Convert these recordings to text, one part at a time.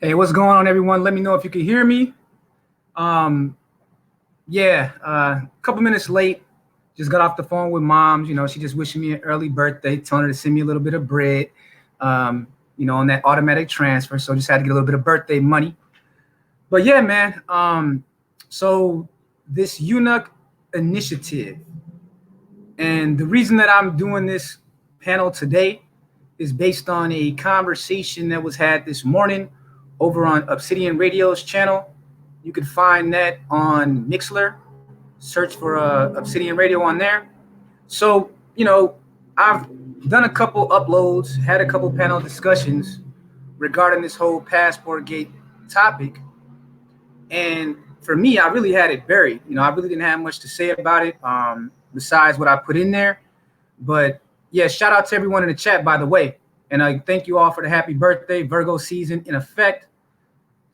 Hey, what's going on, everyone? Let me know if you can hear me. A couple minutes late. Just got off the phone with Mom. You know, she just wishing me an early birthday, telling her to send me a little bit of bread, on that automatic transfer. So just had to get a little bit of birthday money. But yeah, man. So this Eunuch Initiative, and the reason that I'm doing this panel today is based on a conversation that was had this morning over on Obsidian Radio's channel. You can find that on Mixler. Search for Obsidian Radio on there. So, I've done a couple uploads, had a couple panel discussions regarding this whole passport gate topic. And for me, I really had it buried. I really didn't have much to say about it besides what I put in there. But yeah, shout out to everyone in the chat, by the way. And I thank you all for the happy birthday. Virgo season in effect.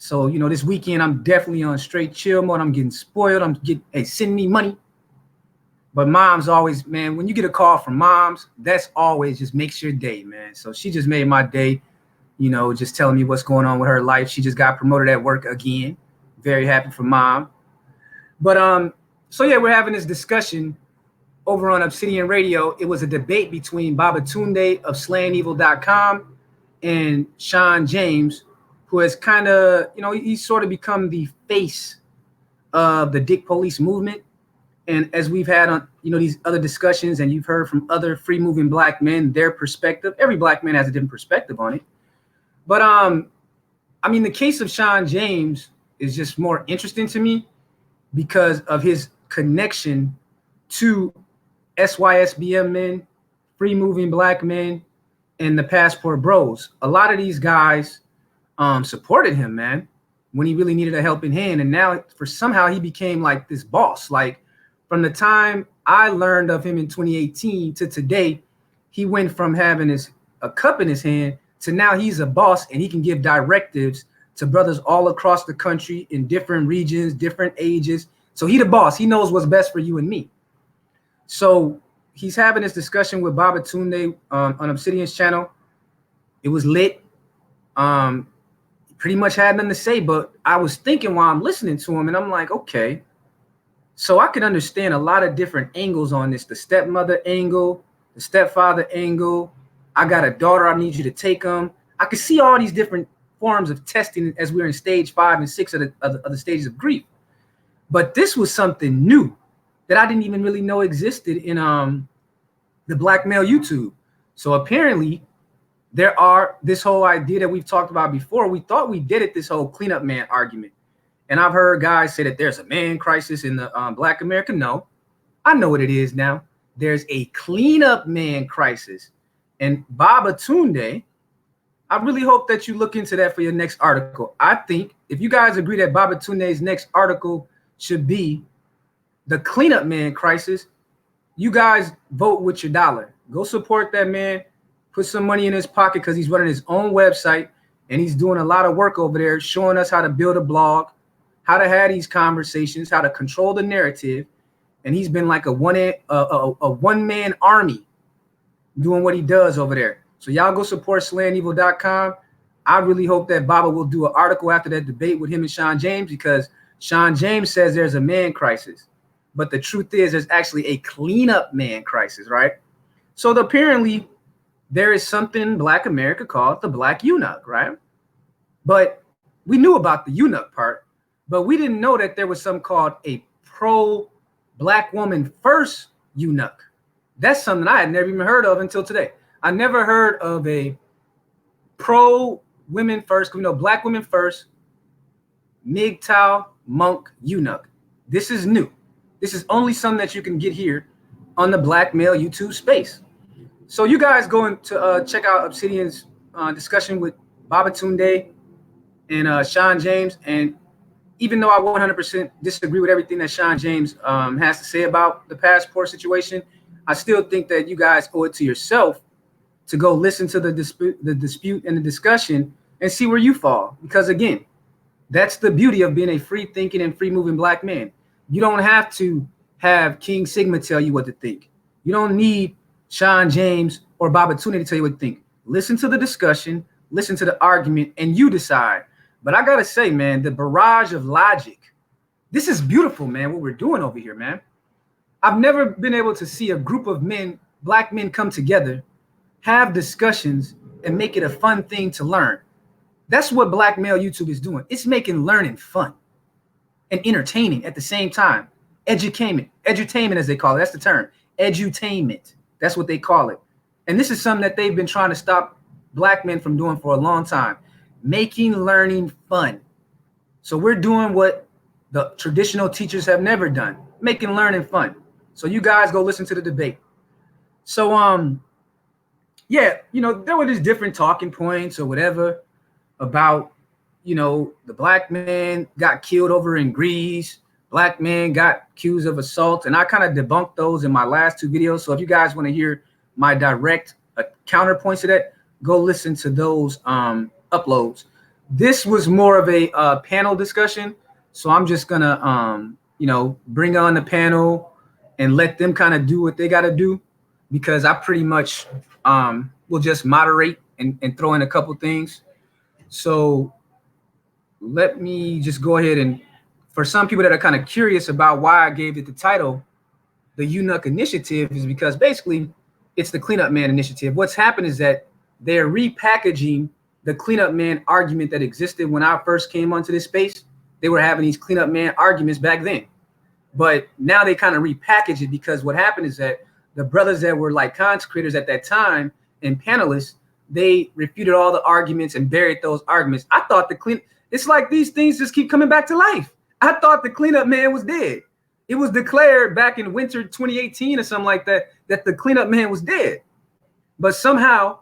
So, this weekend, I'm definitely on straight chill mode. I'm getting spoiled. Send me money. But Mom's always, man, when you get a call from Mom's, that's always just makes your day, man. So she just made my day, just telling me what's going on with her life. She just got promoted at work again. Very happy for Mom. But, so yeah, we're having this discussion over on Obsidian Radio. It was a debate between Babatunde of SlayingEvil.com and Sean James, who has kind of, he's sort of become the face of the Dick Police movement. And as we've had on, these other discussions, and you've heard from other free moving black men, their perspective, every black man has a different perspective on it. But, the case of Sean James is just more interesting to me because of his connection to SYSBM men, free moving black men, and the Passport Bros. A lot of these guys supported him, man, when he really needed a helping hand. And now somehow he became like this boss. Like from the time I learned of him in 2018 to today, he went from having a cup in his hand to now he's a boss and he can give directives to brothers all across the country in different regions, different ages. So he the boss. He knows what's best for you and me. So he's having this discussion with Babatunde on Obsidian's channel. It was lit. Pretty much had nothing to say, but I was thinking while I'm listening to him, and I'm like, okay, so I can understand a lot of different angles on this. The stepmother angle, the stepfather angle. I got a daughter, I need you to take them. I could see all these different forms of testing as we're in stage 5 and 6 of the stages of grief. But this was something new that I didn't even really know existed in the black male YouTube. So apparently there are this whole idea that we've talked about before. We thought we did it, this whole cleanup man argument. And I've heard guys say that there's a man crisis in the black America. No, I know what it is now. There's a cleanup man crisis. And Babatunde, I really hope that you look into that for your next article. I think if you guys agree that Babatunde's next article should be the cleanup man crisis, you guys vote with your dollar. Go support that man. Put some money in his pocket because he's running his own website and he's doing a lot of work over there, showing us how to build a blog, how to have these conversations, how to control the narrative. And he's been like a one-man army doing what he does over there. So y'all go support slayingevil.com. I really hope that Baba will do an article after that debate with him and Sean James, because Sean James says there's a man crisis. But the truth is there's actually a cleanup man crisis, right? So apparently there is something in Black America called the Black Eunuch, right? But we knew about the eunuch part, but we didn't know that there was something called a pro-Black woman first eunuch. That's something I had never even heard of until today. I never heard of a pro-women first, Black women first, MGTOW monk eunuch. This is new. This is only something that you can get here on the Black Male YouTube space. So you guys go to check out Obsidian's discussion with Babatunde and Sean James. And even though I 100% disagree with everything that Sean James has to say about the passport situation, I still think that you guys owe it to yourself to go listen to the dispute and the discussion and see where you fall. Because again, that's the beauty of being a free thinking and free moving Black man. You don't have to have King Sigma tell you what to think. You don't need Sean James or Babatunde to tell you what to think. Listen to the discussion, listen to the argument, and you decide. But I gotta say, man, the barrage of logic, this is beautiful, man, what we're doing over here, man. I've never been able to see a group of men, Black men, come together, have discussions, and make it a fun thing to learn. That's what Black Male YouTube is doing. It's making learning fun and entertaining at the same time. Edutainment, as they call it. That's the term. Edutainment. That's what they call it. And this is something that they've been trying to stop Black men from doing for a long time. Making learning fun. So we're doing what the traditional teachers have never done. Making learning fun. So you guys go listen to the debate. So, yeah, there were these different talking points or whatever about, the Black man got killed over in Greece. Black man got accused of assault. And I kind of debunked those in my last two videos. So if you guys want to hear my direct counterpoints to that, go listen to those uploads. This was more of a panel discussion. So I'm just going to, bring on the panel and let them kind of do what they got to do, because I pretty much will just moderate and throw in a couple things. So let me just go ahead and, for some people that are kind of curious about why I gave it the title, the Eunuch Initiative, is because basically it's the Cleanup Man Initiative. What's happened is that they're repackaging the Cleanup Man argument that existed when I first came onto this space. They were having these Cleanup Man arguments back then. But now they kind of repackage it, because what happened is that the brothers that were like content creators at that time and panelists, they refuted all the arguments and buried those arguments. I thought it's like these things just keep coming back to life. I thought the Cleanup Man was dead. It was declared back in winter 2018 or something like that, that the Cleanup Man was dead. But somehow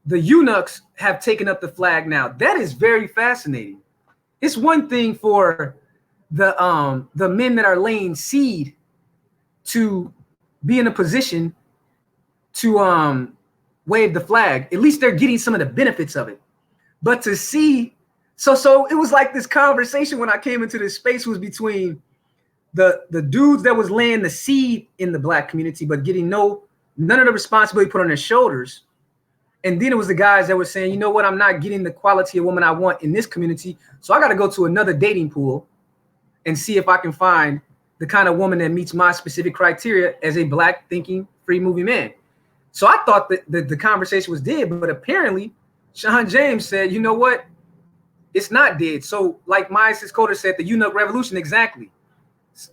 the eunuchs have taken up the flag now. That is very fascinating. It's one thing for the men that are laying seed to be in a position to wave the flag. At least they're getting some of the benefits of it. But to see, so it was like this conversation when I came into this space was between the dudes that was laying the seed in the Black community, but getting none of the responsibility put on their shoulders. And then it was the guys that were saying, you know what, I'm not getting the quality of woman I want in this community, so I got to go to another dating pool and see if I can find the kind of woman that meets my specific criteria as a Black thinking, free moving man. So I thought that the conversation was dead, but apparently Sean James said, you know what, it's not dead. So like Mysis Coder said, the Eunuch Revolution, exactly.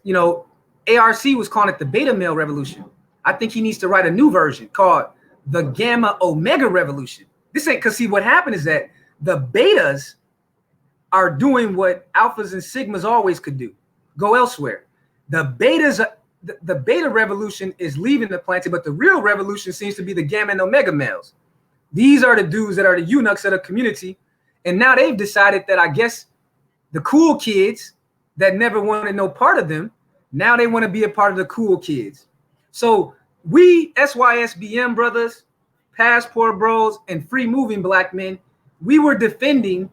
ARC was calling it the Beta Male Revolution. I think he needs to write a new version called the Gamma Omega Revolution. This ain't, because see, what happened is that the betas are doing what alphas and sigmas always could do, go elsewhere. The betas, the beta revolution is leaving the planet, but the real revolution seems to be the Gamma and Omega males. These are the dudes that are the eunuchs of the community. And now they've decided that, I guess, the cool kids that never wanted no part of them, now they want to be a part of the cool kids. So we SYSBM brothers, passport bros, and free moving Black men, we were defending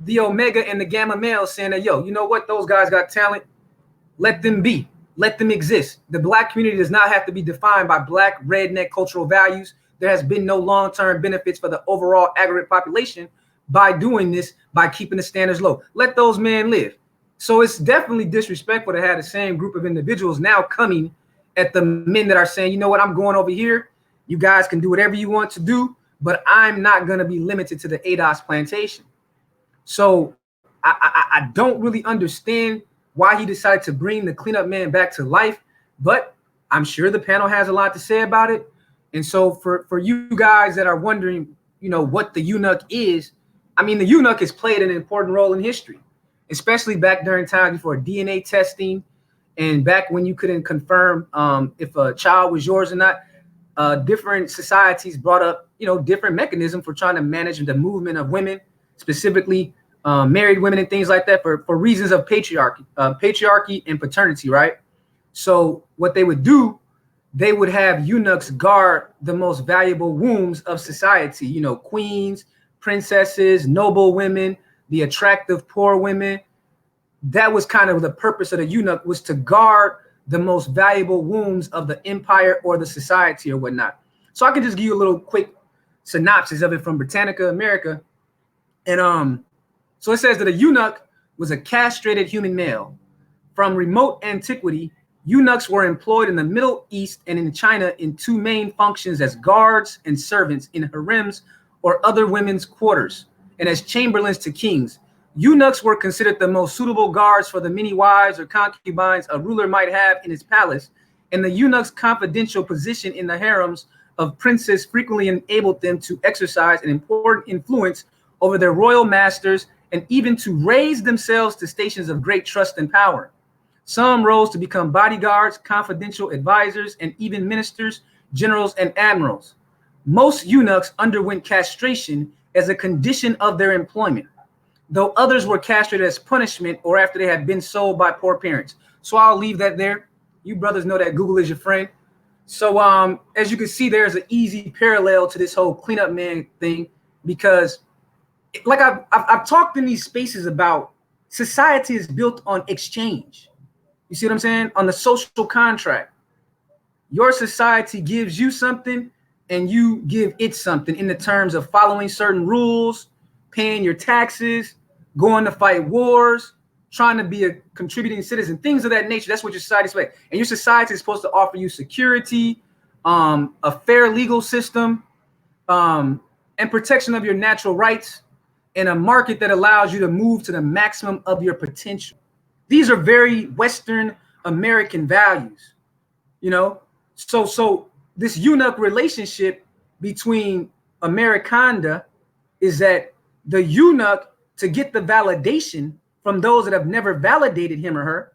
the omega and the gamma males saying that, yo, you know what? Those guys got talent. Let them be. Let them exist. The black community does not have to be defined by black redneck cultural values. There has been no long-term benefits for the overall aggregate population by doing this, by keeping the standards low. Let those men live. So it's definitely disrespectful to have the same group of individuals now coming at the men that are saying, you know what, I'm going over here. You guys can do whatever you want to do, but I'm not going to be limited to the ADOS plantation. So I don't really understand why he decided to bring the cleanup man back to life, but I'm sure the panel has a lot to say about it. And so for you guys that are wondering, you know, what the eunuch is, I mean, the eunuch has played an important role in history, especially back during times before DNA testing and back when you couldn't confirm if a child was yours or not. Different societies brought up, you know, different mechanisms for trying to manage the movement of women, specifically married women and things like that for reasons of patriarchy and paternity, right? So what they would do, they would have eunuchs guard the most valuable wombs of society, you know, queens, princesses, noble women, the attractive poor women. That was kind of the purpose of the eunuch, was to guard the most valuable wombs of the empire or the society or whatnot. So I can just give you a little quick synopsis of it from Britannica America. And so it says that a eunuch was a castrated human male. From remote antiquity, eunuchs were employed in the Middle East and in China in two main functions: as guards and servants in harems or other women's quarters, and as chamberlains to kings. Eunuchs were considered the most suitable guards for the many wives or concubines a ruler might have in his palace, and the eunuch's confidential position in the harems of princes frequently enabled them to exercise an important influence over their royal masters and even to raise themselves to stations of great trust and power. Some rose to become bodyguards, confidential advisors, and even ministers, generals, and admirals. Most eunuchs underwent castration as a condition of their employment, though others were castrated as punishment or after they had been sold by poor parents. So I'll leave that there. You brothers know that Google is your friend. So as you can see, there's an easy parallel to this whole cleanup man thing, because like I've talked in these spaces about, society is built on exchange. You see what I'm saying? On the social contract. Your society gives you something and you give it something in the terms of following certain rules, paying your taxes, going to fight wars, trying to be a contributing citizen, things of that nature. That's what your society expects. And your society is supposed to offer you security, a fair legal system, and protection of your natural rights, in a market that allows you to move to the maximum of your potential. These are very Western American values, you know? So this eunuch relationship between Americanda is that the eunuch, to get the validation from those that have never validated him or her,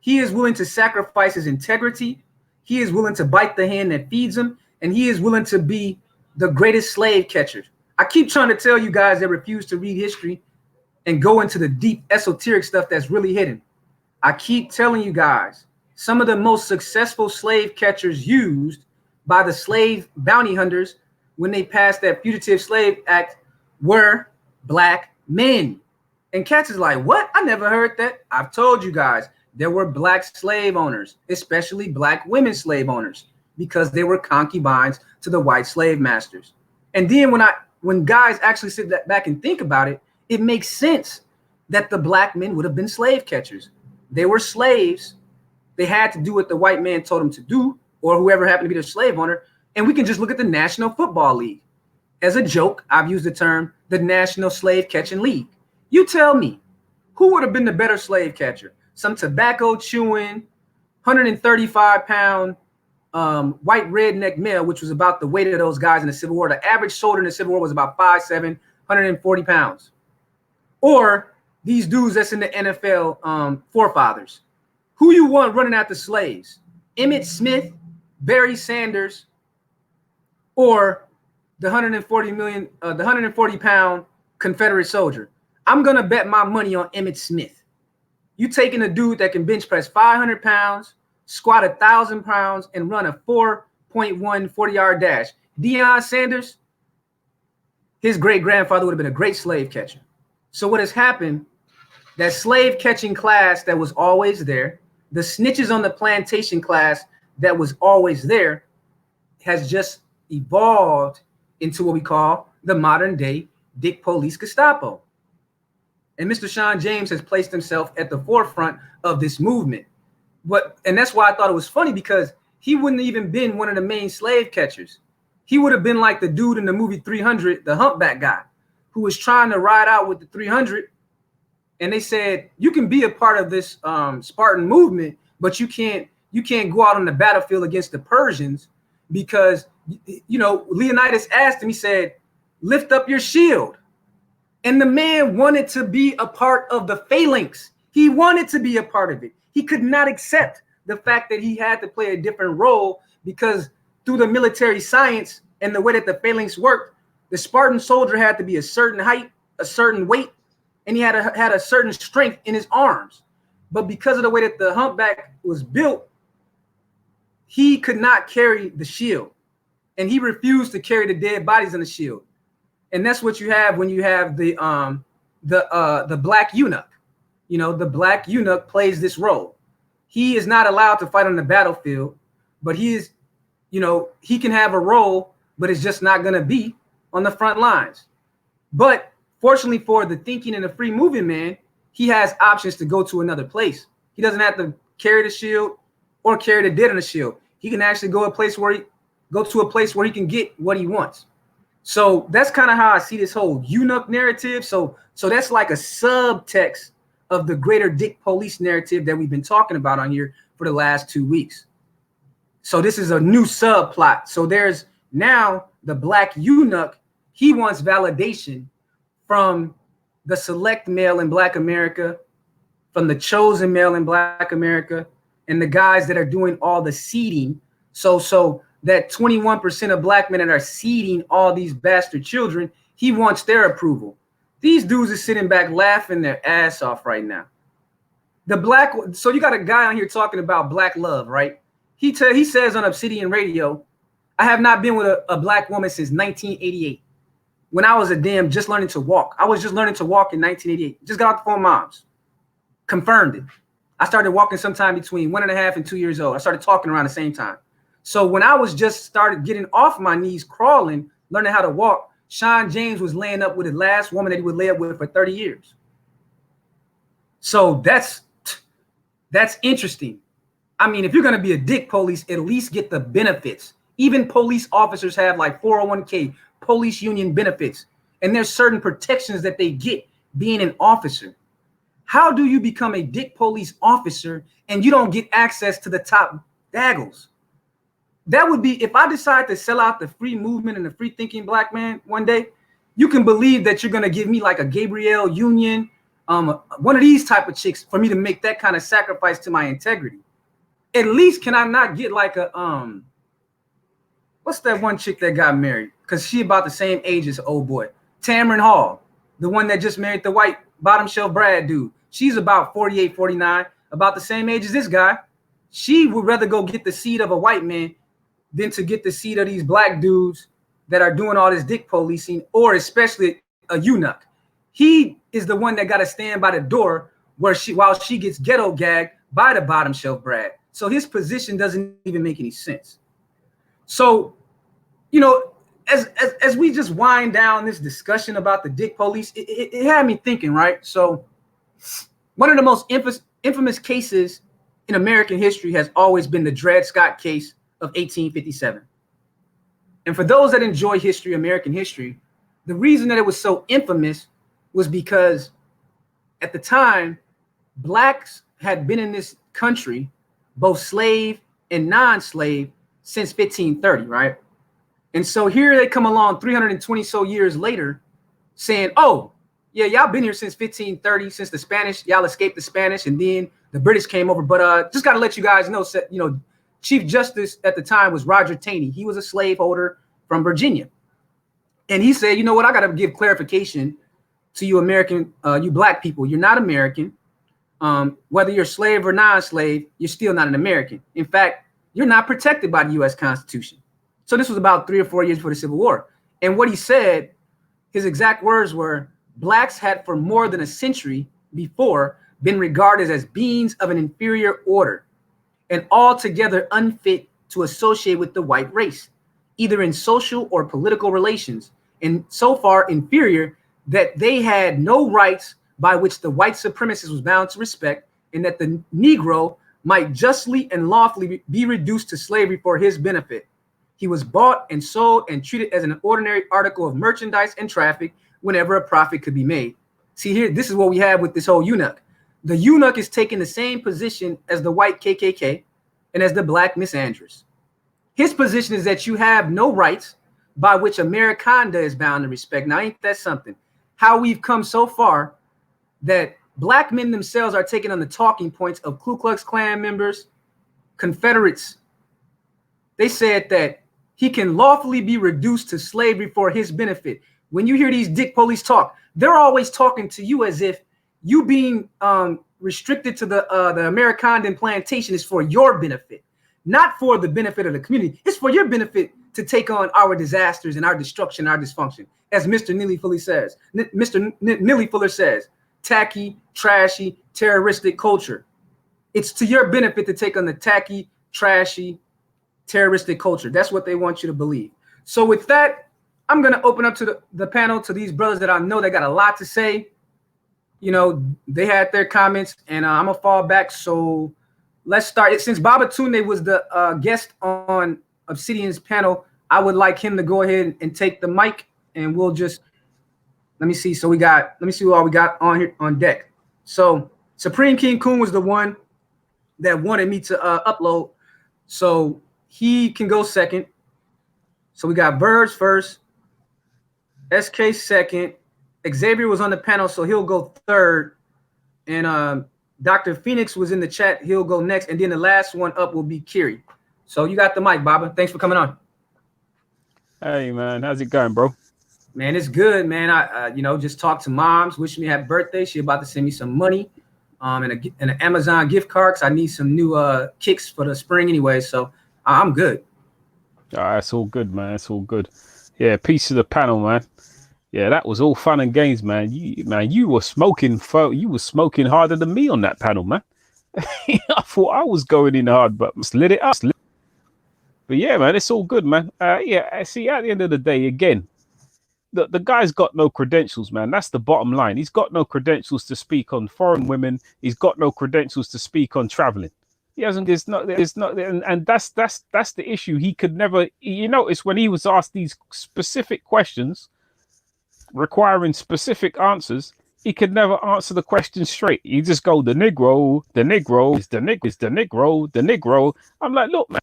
he is willing to sacrifice his integrity. He is willing to bite the hand that feeds him, and he is willing to be the greatest slave catcher. I keep trying to tell you guys that refuse to read history and go into the deep esoteric stuff that's really hidden. I keep telling you guys, some of the most successful slave catchers used by the slave bounty hunters when they passed that Fugitive Slave Act were black men. And cats is like, what? I never heard that. I've told you guys, there were black slave owners, especially black women slave owners, because they were concubines to the white slave masters. And then when guys actually sit back and think about it, it makes sense that the black men would have been slave catchers. They were slaves. They had to do what the white man told them to do, or whoever happened to be their slave owner. And we can just look at the National Football League. As a joke, I've used the term the National Slave Catching League. You tell me, who would have been the better slave catcher? Some tobacco chewing, 135-pound white redneck male, which was about the weight of those guys in the Civil War. The average soldier in the Civil War was about 5'7", 140 pounds. Or these dudes that's in the NFL forefathers. Who you want running after slaves? Emmitt Smith, Barry Sanders, or the 140-pound Confederate soldier? I'm gonna bet my money on Emmitt Smith. You taking a dude that can bench press 500 pounds, squat 1,000 pounds, and run a 4.1 40-yard dash. Deion Sanders, his great-grandfather would have been a great slave catcher. So what has happened, that slave catching class that was always there, the snitches on the plantation class that was always there, has just evolved into what we call the modern day Dick Police Gestapo. And Mr. Sean James has placed himself at the forefront of this movement. And that's why I thought it was funny, because he wouldn't even been one of the main slave catchers. He would have been like the dude in the movie 300, the humpback guy, who was trying to ride out with the 300. And they said, you can be a part of this Spartan movement, but you can't go out on the battlefield against the Persians, because, you know, Leonidas asked him, he said, lift up your shield. And the man wanted to be a part of the phalanx. He wanted to be a part of it. He could not accept the fact that he had to play a different role, because through the military science and the way that the phalanx worked, the Spartan soldier had to be a certain height, a certain weight, and he had a certain strength in his arms. But because of the way that the humpback was built, he could not carry the shield, and he refused to carry the dead bodies on the shield. And that's what you have when you have the black eunuch. You know, the black eunuch plays this role. He is not allowed to fight on the battlefield, but he is, you know, he can have a role, but it's just not going to be on the front lines. But fortunately for the thinking and the free moving man, he has options to go to another place. He doesn't have to carry the shield or carry the dead on the shield. He can actually go to a place where he can get what he wants. So that's kind of how I see this whole eunuch narrative. So that's like a subtext of the greater Dick Police narrative that we've been talking about on here for the last 2 weeks. So this is a new subplot. So there's now the black eunuch. He wants validation from the select male in Black America, from the chosen male in Black America, and the guys that are doing all the seeding. So that 21% of black men that are seeding all these bastard children, he wants their approval. These dudes are sitting back laughing their ass off right now. So you got a guy on here talking about black love, right? He says on Obsidian Radio, I have not been with a black woman since 1988. When I was just learning to walk. I was just learning to walk in 1988. Just got off the phone with moms. Confirmed it. I started walking sometime between 1.5 and 2 years old. I started talking around the same time. So when I was just started getting off my knees, crawling, learning how to walk, Sean James was laying up with the last woman that he would lay up with for 30 years. So that's interesting. I mean, if you're going to be a Dick Police, at least get the benefits. Even police officers have like 401k, police union benefits, and there's certain protections that they get being an officer. How do you become a Dick Police officer and you don't get access to the top daggles? That would be, if I decide to sell out the free movement and the free thinking black man one day, you can believe that you're going to give me like a Gabrielle Union, one of these type of chicks, for me to make that kind of sacrifice to my integrity. At least can I not get like a, what's that one chick that got married? Because she about the same age as old boy. Tamron Hall, the one that just married the white bottom shelf Brad dude. She's about 48, 49, about the same age as this guy. She would rather go get the seed of a white man than to get the seed of these black dudes that are doing all this Dick policing, or especially a eunuch. He is the one that got to stand by the door while she gets ghetto gagged by the bottom shelf Brad. So his position doesn't even make any sense. So, you know, as we just wind down this discussion about the Dick Police, it had me thinking, right? So one of the most infamous cases in American history has always been the Dred Scott case of 1857. And for those that enjoy history, American history, the reason that it was so infamous was because at the time, blacks had been in this country, both slave and non-slave, since 1530, right? And so here they come along 320 so years later saying, oh, yeah, y'all been here since 1530, since the Spanish, y'all escaped the Spanish, and then the British came over. But just got to let you guys know, you know, Chief Justice at the time was Roger Taney. He was a slaveholder from Virginia. And he said, you know what, I got to give clarification to you American, you black people. You're not American. Whether you're slave or non-slave, you're still not an American. In fact, you're not protected by the U.S. Constitution. So this was about 3 or 4 years before the Civil War. And what he said, his exact words were, blacks had for more than a century before been regarded as beings of an inferior order and altogether unfit to associate with the white race, either in social or political relations, and so far inferior that they had no rights by which the white supremacist was bound to respect, and that the Negro might justly and lawfully be reduced to slavery for his benefit. He was bought and sold and treated as an ordinary article of merchandise and traffic whenever a profit could be made. See here, this is what we have with this whole eunuch. The eunuch is taking the same position as the white KKK and as the black misandrous. His position is that you have no rights by which Americanda is bound to respect. Now, ain't that something? How we've come so far that black men themselves are taking on the talking points of Ku Klux Klan members, Confederates. They said that he can lawfully be reduced to slavery for his benefit. When you hear these dick police talk, they're always talking to you as if you being restricted to the Americandan plantation is for your benefit, not for the benefit of the community. It's for your benefit to take on our disasters and our destruction, our dysfunction. As Mr. Neely Fuller says, Neely Fuller says, tacky, trashy, terroristic culture. It's to your benefit to take on the tacky, trashy, terroristic culture. That's what they want you to believe. So with that, I'm going to open up to the panel, to these brothers that I know they got a lot to say. You know, they had their comments, and I'm going to fall back. So let's start. Since Baba Tunde was the guest on Obsidian's panel, I would like him to go ahead and take the mic, and we'll just, let me see. So let me see what all we got on here on deck. So Supreme King Kun was the one that wanted me to upload. So he can go second. So we got Birds first, SK second. Xavier was on the panel, so he'll go third. And Dr. Phoenix was in the chat. He'll go next. And then the last one up will be Kiri. So you got the mic, Baba. Thanks for coming on. Hey, man. How's it going, bro? Man, it's good, man. I just talked to moms, wishing me happy birthday. She about to send me some money and an Amazon gift card, because I need some new kicks for the spring anyway. So I'm good. It's all good, man. It's all good. Yeah, peace to the panel, man. Yeah, that was all fun and games, man. You were smoking. You were smoking harder than me on that panel, man. I thought I was going in hard, but just lit it up. But yeah, man, it's all good, man. Yeah, see, at the end of the day, again, the guy's got no credentials, man. That's the bottom line. He's got no credentials to speak on foreign women. He's got no credentials to speak on traveling. He hasn't. There's not, and that's the issue. He could never. You notice when he was asked these specific questions, requiring specific answers, he could never answer the question straight. He just go, the Negro is the Negro. I'm like, look, man,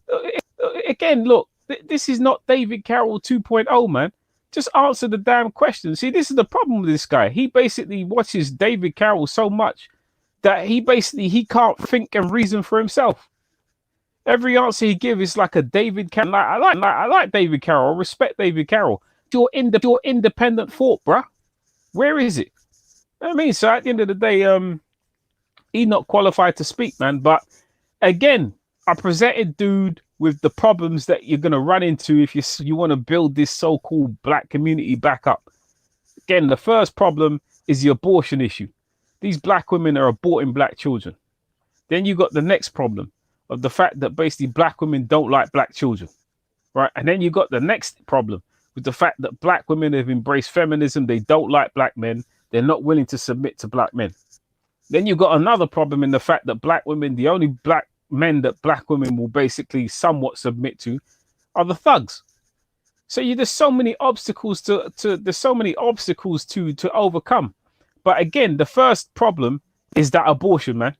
again, look, this is not David Carroll 2.0, man. Just answer the damn question. See, this is the problem with this guy. He basically watches David Carroll so much that he can't think and reason for himself. Every answer he gives is like a David Carroll. I like David Carroll. I respect David Carroll. Your independent thought, bruh. Where is it? I mean, so at the end of the day, he's not qualified to speak, man. But again, I presented dude with the problems that you're gonna run into if you want to build this so-called black community back up. Again, the first problem is the abortion issue. These black women are aborting black children. Then you got the next problem of the fact that basically black women don't like black children, right? And then you got the next problem with the fact that black women have embraced feminism. They don't like black men. They're not willing to submit to black men. Then you've got another problem in the fact that black women, the only black men that black women will basically somewhat submit to are the thugs. So there's so many obstacles to overcome. But again, the first problem is that abortion, man.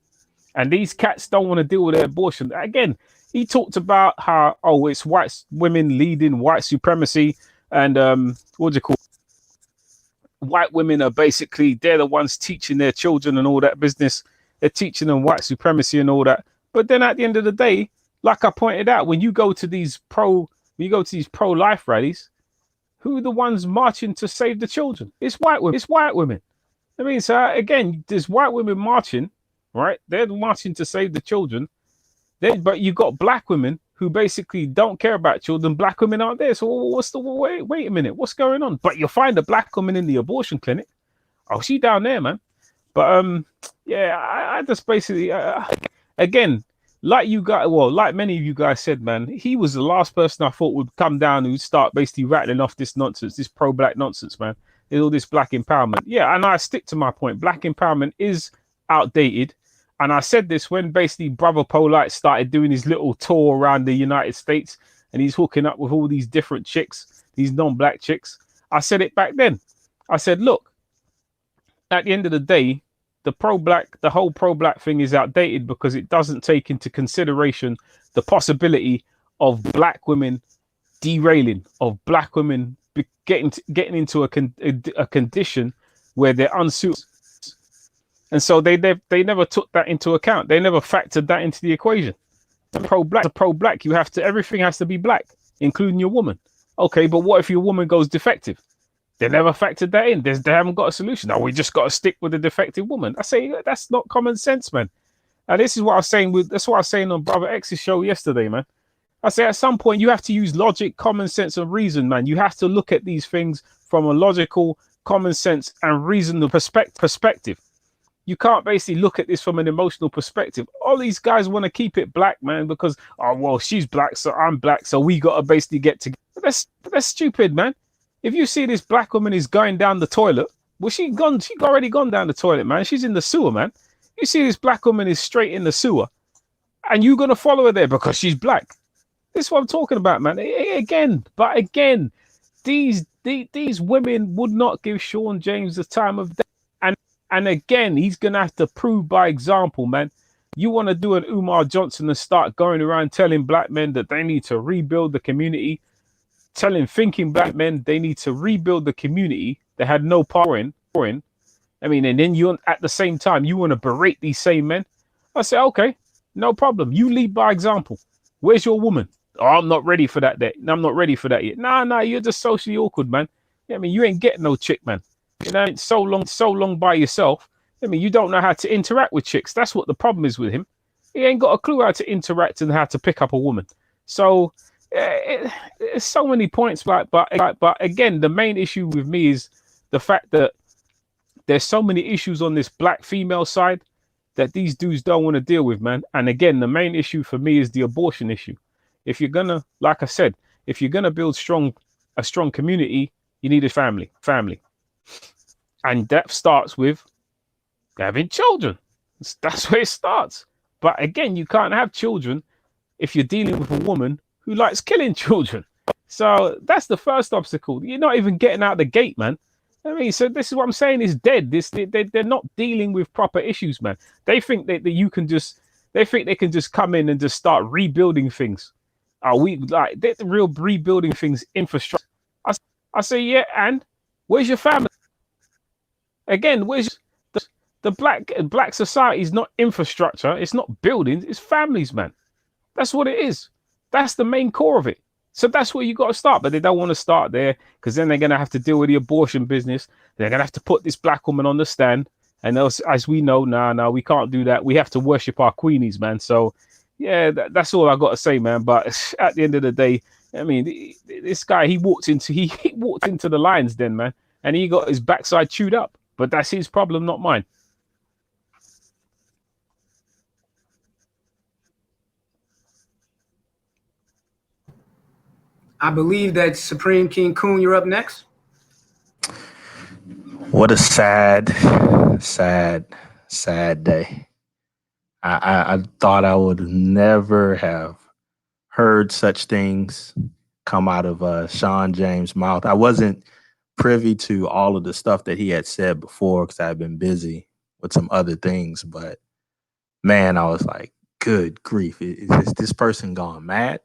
And these cats don't want to deal with their abortion. Again, he talked about how, it's white women leading white supremacy. And white women are basically, they're the ones teaching their children and all that business. They're teaching them white supremacy and all that. But then at the end of the day, like I pointed out, when you go to these pro-life rallies, who are the ones marching to save the children? It's white women. I mean, so again, there's white women marching, right? They're marching to save the children. But you got black women who basically don't care about children. Black women aren't there. So what's the wait a minute? What's going on? But you'll find a black woman in the abortion clinic. Oh, she down there, man. But yeah, I just basically again, like you guys, well, like many of you guys said, man, he was the last person I thought would come down who'd start basically rattling off this nonsense, this pro-black nonsense, man. There's all this black empowerment. Yeah, and I stick to my point. Black empowerment is outdated. And I said this when basically Brother Polite started doing his little tour around the United States and he's hooking up with all these different chicks, these non-black chicks. I said it back then. I said, look, at the end of the day, the whole pro-black thing is outdated because it doesn't take into consideration the possibility of black women derailing, of black women getting into a condition where they're unsuitable. And so they never took that into account. They never factored that into the equation. Pro-black, everything has to be black, including your woman. Okay, but what if your woman goes defective? They never factored that in. They haven't got a solution. No, we just got to stick with the defective woman. I say that's not common sense, man. And this is what I was saying that's what I was saying on Brother X's show yesterday, man. I say at some point you have to use logic, common sense, and reason, man. You have to look at these things from a logical, common sense, and reasonable perspective. You can't basically look at this from an emotional perspective. All these guys want to keep it black, man, because well, she's black, so I'm black, so we got to basically get together. That's stupid, man. If you see this black woman is going down the toilet, well, she's already gone down the toilet, man. She's in the sewer, man. You see this black woman is straight in the sewer, and you're gonna follow her there because she's black. This is what I'm talking about, man. Again, these women would not give Sean James the time of day. And again, he's going to have to prove by example, man. You want to do an Umar Johnson and start going around telling black men that they need to rebuild the community, thinking black men they need to rebuild the community they had no power in. I mean, and then you, at the same time, you want to berate these same men. I say, okay, no problem. You lead by example. Where's your woman? Oh, I'm not ready for that. I'm not ready for that yet. Nah, you're just socially awkward, man. I mean, you ain't getting no chick, man. You know, it's so long by yourself. I mean, you don't know how to interact with chicks. That's what the problem is with him. He ain't got a clue how to interact and how to pick up a woman. So it's so many points. But again, the main issue with me is the fact that there's so many issues on this black female side that these dudes don't want to deal with, man. And again, the main issue for me is the abortion issue. If you're gonna, like I said, if you're gonna build a strong community, you need a family. And that starts with having children. That's where it starts. But again, you can't have children if you're dealing with a woman who likes killing children. So that's the first obstacle. You're not even getting out the gate, man. I mean, so this is what I'm saying is dead. They're not dealing with proper issues, man. They think that they can just come in and just start rebuilding things. They're the real rebuilding things infrastructure. I say, yeah, and where's your family? Again, where's the black society is not infrastructure, it's not buildings, it's families, man. That's what it is. That's the main core of it. So that's where you got to start. But they don't want to start there because then they're going to have to deal with the abortion business. They're going to have to put this black woman on the stand. And as we know, no, we can't do that. We have to worship our queenies, man. So, yeah, that's all I got to say, man. But at the end of the day, I mean, this guy, he walked into the lion's den, man. And he got his backside chewed up. But that's his problem, not mine. I believe that Supreme King Kun, you're up next. What a sad day. I thought I would never have heard such things come out of Sean James' mouth. I wasn't privy to all of the stuff that he had said before because I've been busy with some other things. But man, I was like, good grief. Is this person gone mad?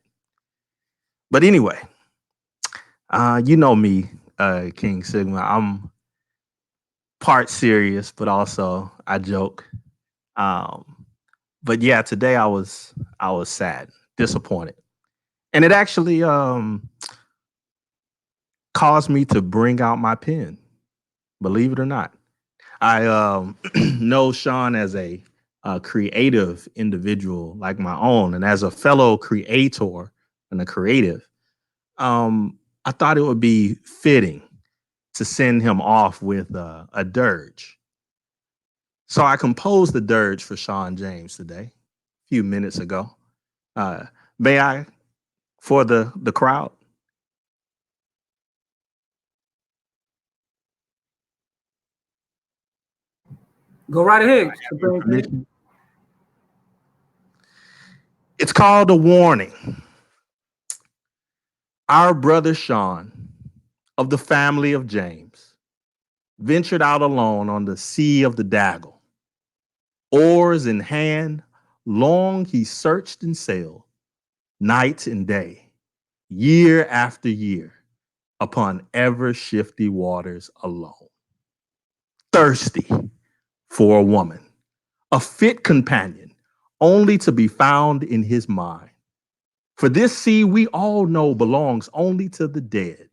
But anyway, you know me, King Sigma. I'm part serious, but also I joke. But yeah, today I was sad, disappointed. And it actually caused me to bring out my pen, believe it or not. I know Sean as a creative individual like my own, and as a fellow creator and a creative, I thought it would be fitting to send him off with a dirge. So I composed the dirge for Sean James today, a few minutes ago. May I, for the crowd? Go right ahead. Supreme King. It's called A Warning. Our brother Sean, of the family of James, ventured out alone on the sea of the Daggle. Oars in hand, long he searched and sailed, night and day, year after year, upon ever shifty waters alone. Thirsty for a woman, a fit companion, only to be found in his mind. For this sea we all know belongs only to the dead.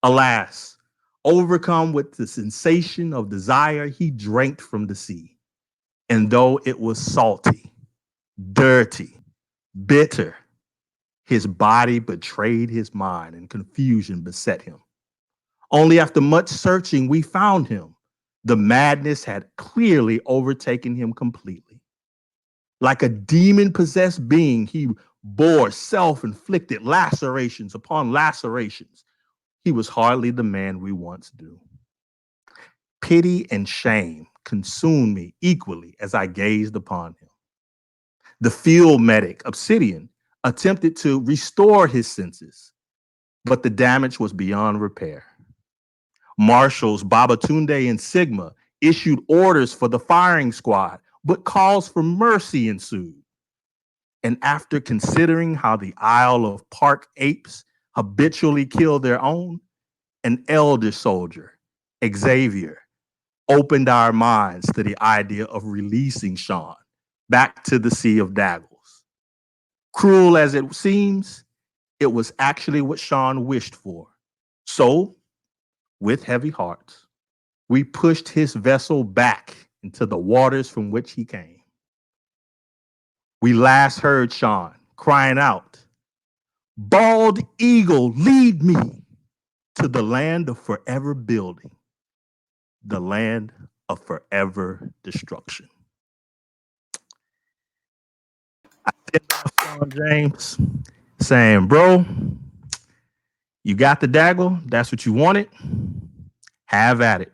Alas, overcome with the sensation of desire, he drank from the sea. And though it was salty, dirty, bitter, his body betrayed his mind and confusion beset him. Only after much searching, we found him. The madness had clearly overtaken him completely. Like a demon-possessed being, he bore self-inflicted lacerations upon lacerations. He was hardly the man we once knew. Pity and shame consumed me equally as I gazed upon him. The field medic, Obsidian, attempted to restore his senses, but the damage was beyond repair. Marshals Babatunde and Sigma issued orders for the firing squad, but calls for mercy ensued. And after considering how the Isle of Park apes habitually kill their own, an elder soldier, Xavier, opened our minds to the idea of releasing Sean back to the Sea of Daggles. Cruel as it seems, it was actually what Sean wished for. So, with heavy hearts, we pushed his vessel back into the waters from which he came. We last heard Sean crying out, "Bald eagle, lead me to the land of forever building, the land of forever destruction." I sent off Sean James saying, "Bro, you got the daggle. That's what you wanted. Have at it."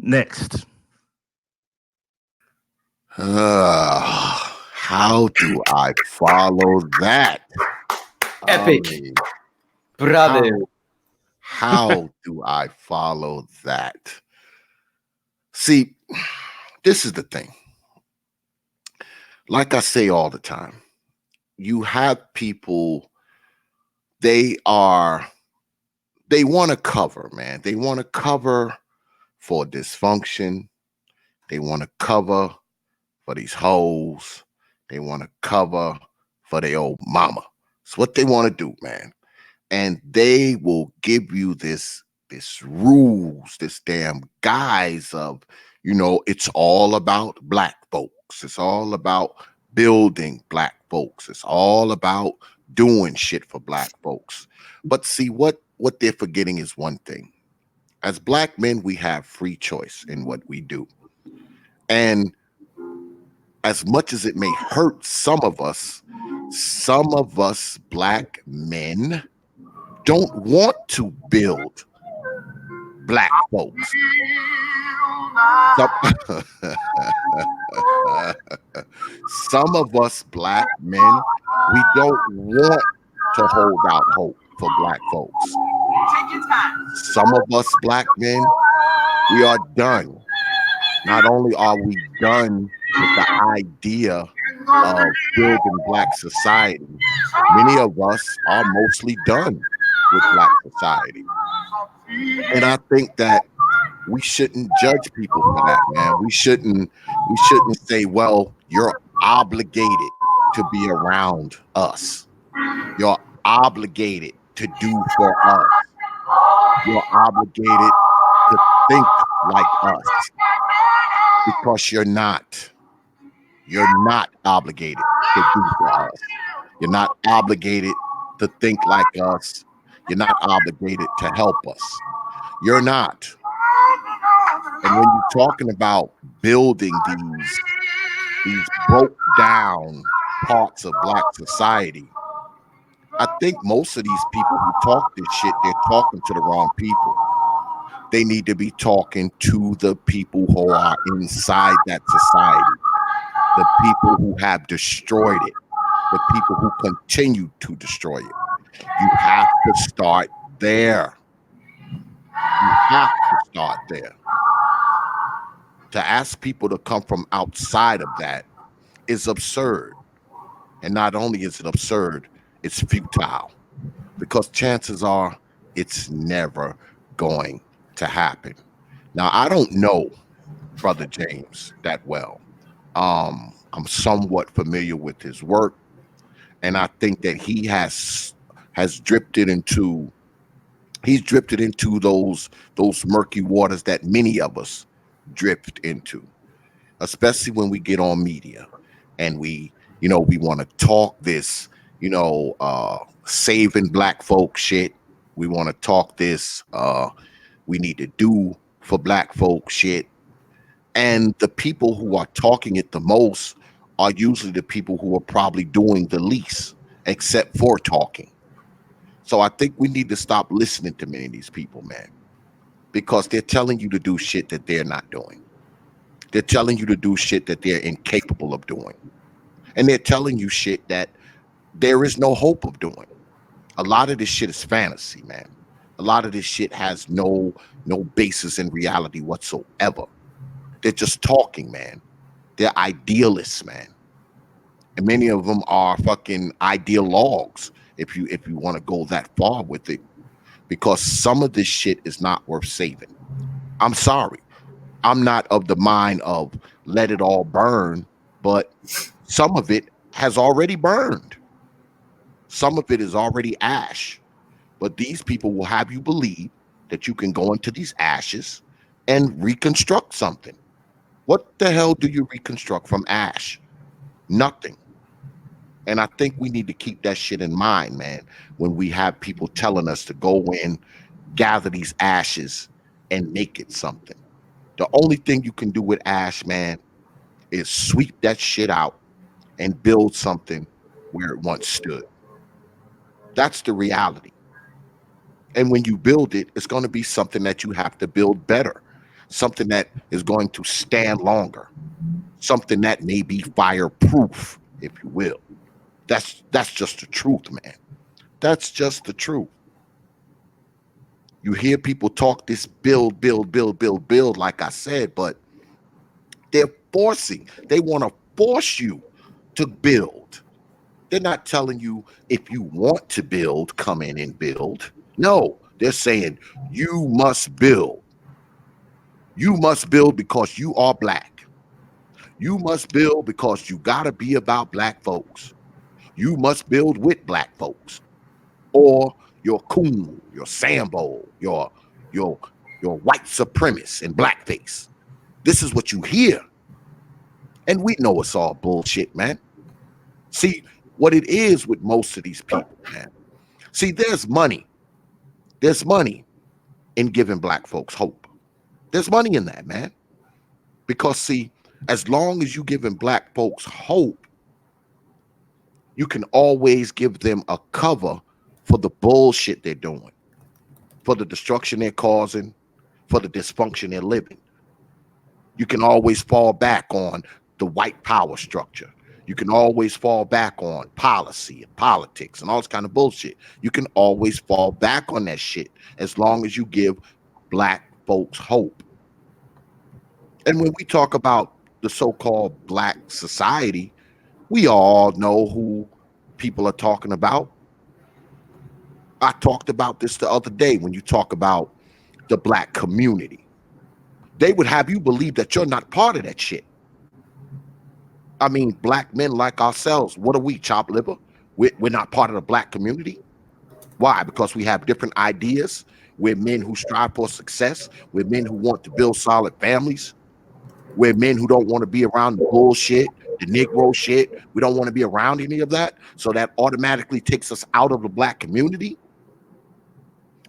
Next. How do I follow that? Epic. I mean, Brother. how do I follow that? See, this is the thing. Like I say all the time, you have people, they want to cover, man. They want to cover for dysfunction. They want to cover for these hoes. They want to cover for their old mama. It's what they want to do, man. And they will give you this rules, this damn guise of, it's all about black folks. It's all about building black folks. It's all about doing shit for black folks. But see, what they're forgetting is one thing. As black men, we have free choice in what we do. And as much as it may hurt some of us black men don't want to build black folks. Some of us black men, we don't want to hold out hope for black folks. Some of us black men, we are done. Not only are we done with the idea of building black society, many of us are mostly done with black society. And I think that we shouldn't judge people for that, man. We shouldn't say, well, you're obligated to be around us. You're obligated to do for us. You're obligated to think like us. Because you're not. You're not obligated to do for us. You're not obligated to think like us. You're not obligated to help us. You're not. And when you're talking about building these broke down parts of Black society, I think most of these people who talk this shit, they're talking to the wrong people. They need to be talking to the people who are inside that society, the people who have destroyed it, the people who continue to destroy it. You have to start there. You have to start there. To ask people to come from outside of that is absurd. And not only is it absurd, it's futile, because chances are it's never going to happen. Now, I don't know Brother James that well. I'm somewhat familiar with his work, and I think that he has drifted into those murky waters that many of us drift into, especially when we get on media and we want to talk this, saving Black folk shit. We want to talk this we need to do for Black folk shit. And the people who are talking it the most are usually the people who are probably doing the least, except for talking. So I think we need to stop listening to many of these people, man, because they're telling you to do shit that they're not doing. They're telling you to do shit that they're incapable of doing. And they're telling you shit that there is no hope of doing. A lot of this shit is fantasy, man. A lot of this shit has no basis in reality whatsoever. They're just talking, man. They're idealists, man. And many of them are fucking ideologues, if you want to go that far with it, because some of this shit is not worth saving. I'm sorry. I'm not of the mind of let it all burn, but some of it has already burned. Some of it is already ash. But these people will have you believe that you can go into these ashes and reconstruct something. What the hell do you reconstruct from ash? Nothing. And I think we need to keep that shit in mind, man, when we have people telling us to go in, gather these ashes, and make it something. The only thing you can do with ash, man, is sweep that shit out and build something where it once stood. That's the reality. And when you build it, it's going to be something that you have to build better, something that is going to stand longer, something that may be fireproof, if you will. That's just the truth, man. That's just the truth. You hear people talk this build, like I said, but they want to force you to build. They're not telling you if you want to build, come in and build. No, they're saying you must build. You must build because you are Black. You must build because you got to be about Black folks. You must build with Black folks, or your coon, your Sambo, your white supremacist and blackface. This is what you hear. And we know it's all bullshit, man. See, what it is with most of these people, man. See, there's money. There's money in giving Black folks hope. There's money in that, man. Because, see, as long as you giving Black folks hope, you can always give them a cover for the bullshit they're doing, for the destruction they're causing, for the dysfunction they're living. You can always fall back on the white power structure. You can always fall back on policy and politics and all this kind of bullshit. You can always fall back on that shit as long as you give Black folks hope. And when we talk about the so-called Black society, we all know who people are talking about. I talked about this the other day when you talk about the Black community. They would have you believe that you're not part of that shit. I mean, Black men like ourselves, what are we, chop liver? We're not part of the Black community. Why? Because we have different ideas. We're men who strive for success. We're men who want to build solid families. We're men who don't want to be around the bullshit, the Negro shit. We don't want to be around any of that. So that automatically takes us out of the Black community.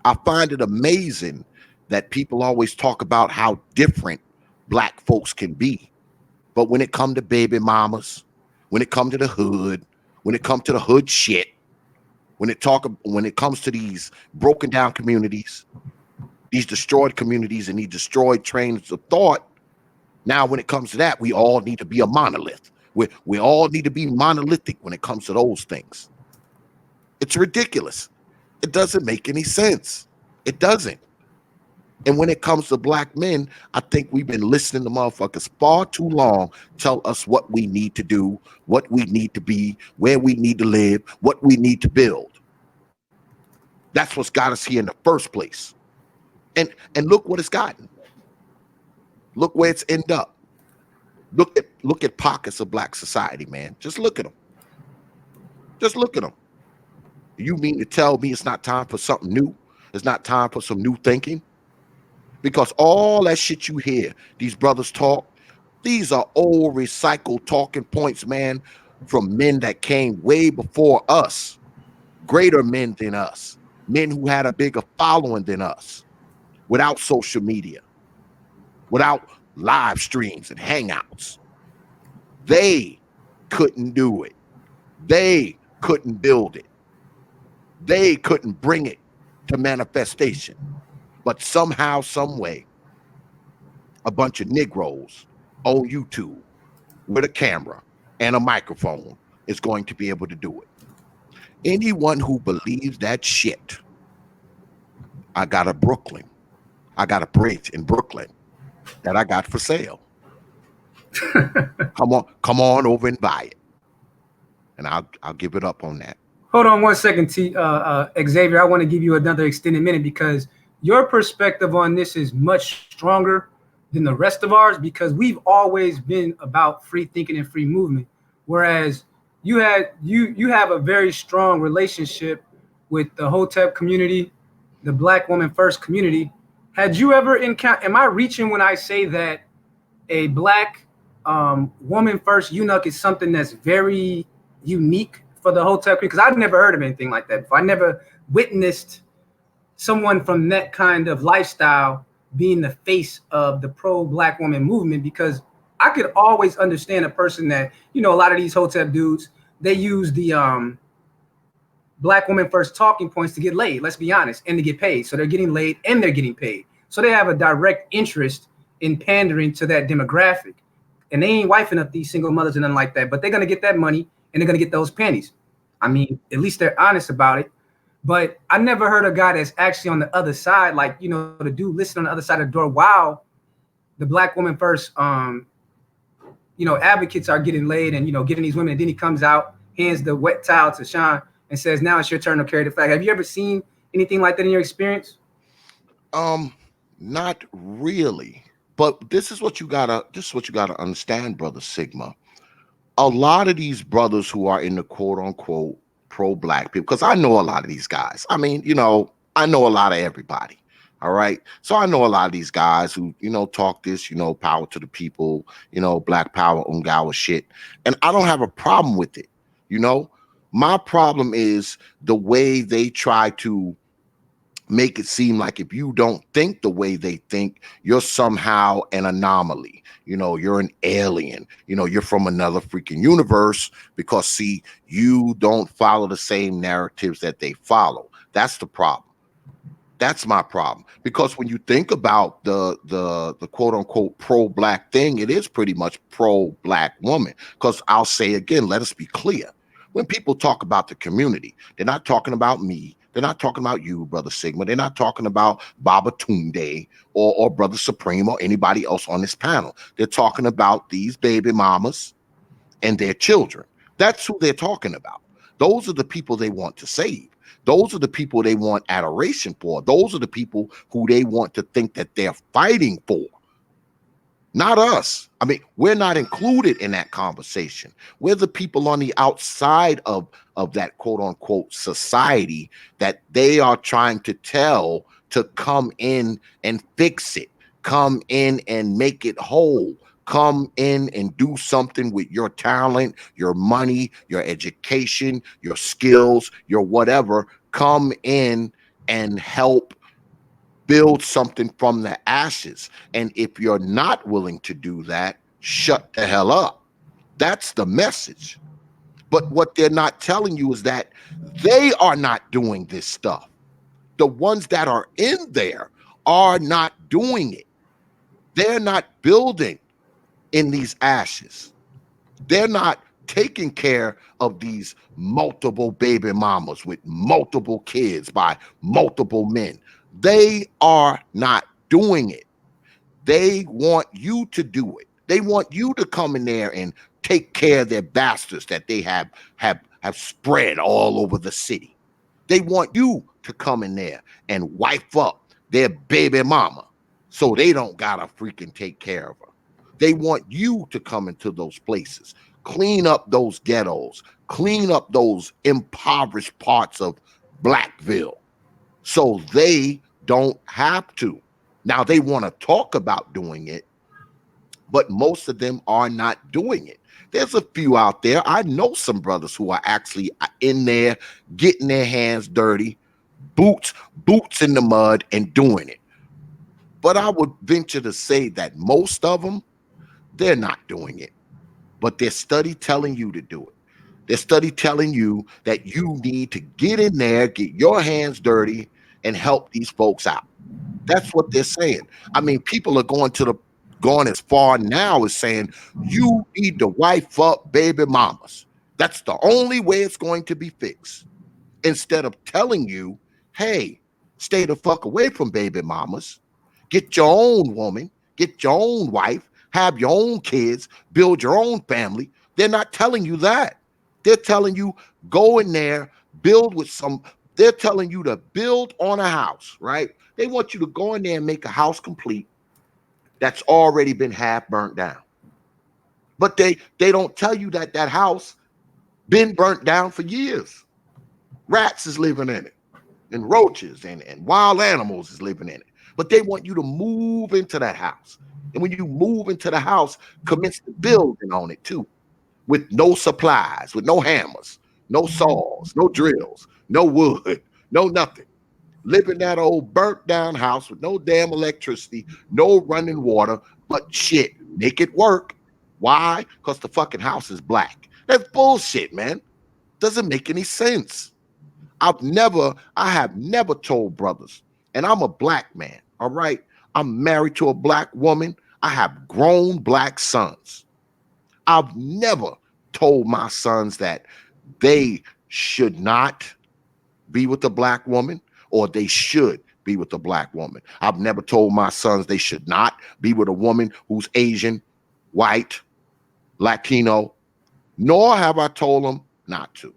I find it amazing that people always talk about how different black folks can be. But when it comes to baby mamas, when it comes to the hood, when it comes to the hood shit, when it comes to these broken down communities, these destroyed communities and these destroyed trains of thought, now when it comes to that, we all need to be a monolith. We all need to be monolithic when it comes to those things. It's ridiculous. It doesn't make any sense. It doesn't. And when it comes to black men, I think we've been listening to motherfuckers far too long tell us what we need to do, what we need to be, where we need to live, what we need to build. That's what's got us here in the first place. And look what it's gotten. Look where it's ended up. Look at pockets of black society, man. Just look at them. Just look at them. You mean to tell me it's not time for something new? It's not time for some new thinking? Because all that shit you hear, these brothers talk, these are old recycled talking points, man, from men that came way before us, greater men than us, men who had a bigger following than us, without social media, without live streams and hangouts. They couldn't do it. They couldn't build it. They couldn't bring it to manifestation. But somehow, some way, a bunch of Negroes on YouTube with a camera and a microphone is going to be able to do it. Anyone who believes that shit, I got a bridge in Brooklyn that I got for sale. Come on over and buy it. And I'll give it up on that. Hold on 1 second, Xavier. I want to give you another extended minute because your perspective on this is much stronger than the rest of ours, because we've always been about free thinking and free movement, whereas you have a very strong relationship with the Hotep community, the Black Woman First community. Had you ever encountered? Am I reaching when I say that a Black woman first eunuch is something that's very unique for the Hotep? Because I've never heard of anything like that before. I never witnessed someone from that kind of lifestyle being the face of the pro-Black woman movement, because I could always understand a person that, a lot of these Hotep dudes, they use the Black woman first talking points to get laid, let's be honest, and to get paid. So they're getting laid and they're getting paid. So they have a direct interest in pandering to that demographic. And they ain't wifing up these single mothers and nothing like that, but they're going to get that money and they're going to get those pennies. I mean, at least they're honest about it. But I never heard a guy that's actually on the other side, like, the dude listening on the other side of the door while the Black woman first, advocates are getting laid and, getting these women. And then he comes out, hands the wet towel to Sean and says, now it's your turn to carry the flag. Have you ever seen anything like that in your experience? Not really. But this is what you gotta understand, Brother Sigma. A lot of these brothers who are in the quote unquote pro-Black people, because I know a lot of these guys. I mean, I know a lot of everybody. All right. So I know a lot of these guys who, talk this, power to the people, Black power, Ungawa shit. And I don't have a problem with it. My problem is the way they try to make it seem like if you don't think the way they think, you're somehow an anomaly. You're an alien. You're from another freaking universe because, see, you don't follow the same narratives that they follow. That's the problem. That's my problem. Because when you think about the quote unquote pro-Black thing, it is pretty much pro-Black woman. Because I'll say again, let us be clear. When people talk about the community, they're not talking about me. They're not talking about you, Brother Sigma. They're not talking about Baba Tunde or Brother Supreme or anybody else on this panel. They're talking about these baby mamas and their children. That's who they're talking about. Those are the people they want to save. Those are the people they want adoration for. Those are the people who they want to think that they're fighting for. Not us. I mean, we're not included in that conversation. We're the people on the outside of that quote unquote society that they are trying to tell to come in and fix it, come in and make it whole, come in and do something with your talent, your money, your education, your skills, your whatever. Come in and help build something from the ashes. And if you're not willing to do that, shut the hell up. That's the message. But what they're not telling you is that they are not doing this stuff. The ones that are in there are not doing it. They're not building in these ashes. They're not taking care of these multiple baby mamas with multiple kids by multiple men. They are not doing it. They want you to do it. They want you to come in there and take care of their bastards that they have spread all over the city. They want you to come in there and wipe up their baby mama so they don't gotta freaking take care of her. They want you to come into those places, clean up those ghettos, clean up those impoverished parts of Blackville so they don't have to. Now they want to talk about doing it, but most of them are not doing it. There's a few out there. I know some brothers who are actually in there getting their hands dirty, boots in the mud and doing it. But I would venture to say that most of them, they're not doing it. But they're study telling you to do it. They're study telling you that you need to get in there, get your hands dirty, and help these folks out. That's what they're saying. I mean, people are going as far now as saying you need to wife up baby mamas. That's the only way it's going to be fixed. Instead of telling you, hey, stay the fuck away from baby mamas. Get your own woman, get your own wife, have your own kids, build your own family. They're not telling you that. They're telling you go in there, build with some. They're telling you to build on a house, right? They want you to go in there and make a house complete that's already been half burnt down. But they don't tell you that that house been burnt down for years. Rats is living in it, and roaches and wild animals is living in it. But they want you to move into that house. And when you move into the house, commence the building on it too, with no supplies, with no hammers, no saws, no drills, no wood, no nothing. Live in that old burnt down house with no damn electricity, no running water, but shit, make it work. Why? Because the fucking house is black. That's bullshit, man. Doesn't make any sense. I have never told brothers, and I'm a black man, all right? I'm married to a black woman. I have grown black sons. I've never told my sons that they should not be with a black woman or they should be with a black woman. I've never told my sons they should not be with a woman who's Asian, white, Latino, nor have I told them not to.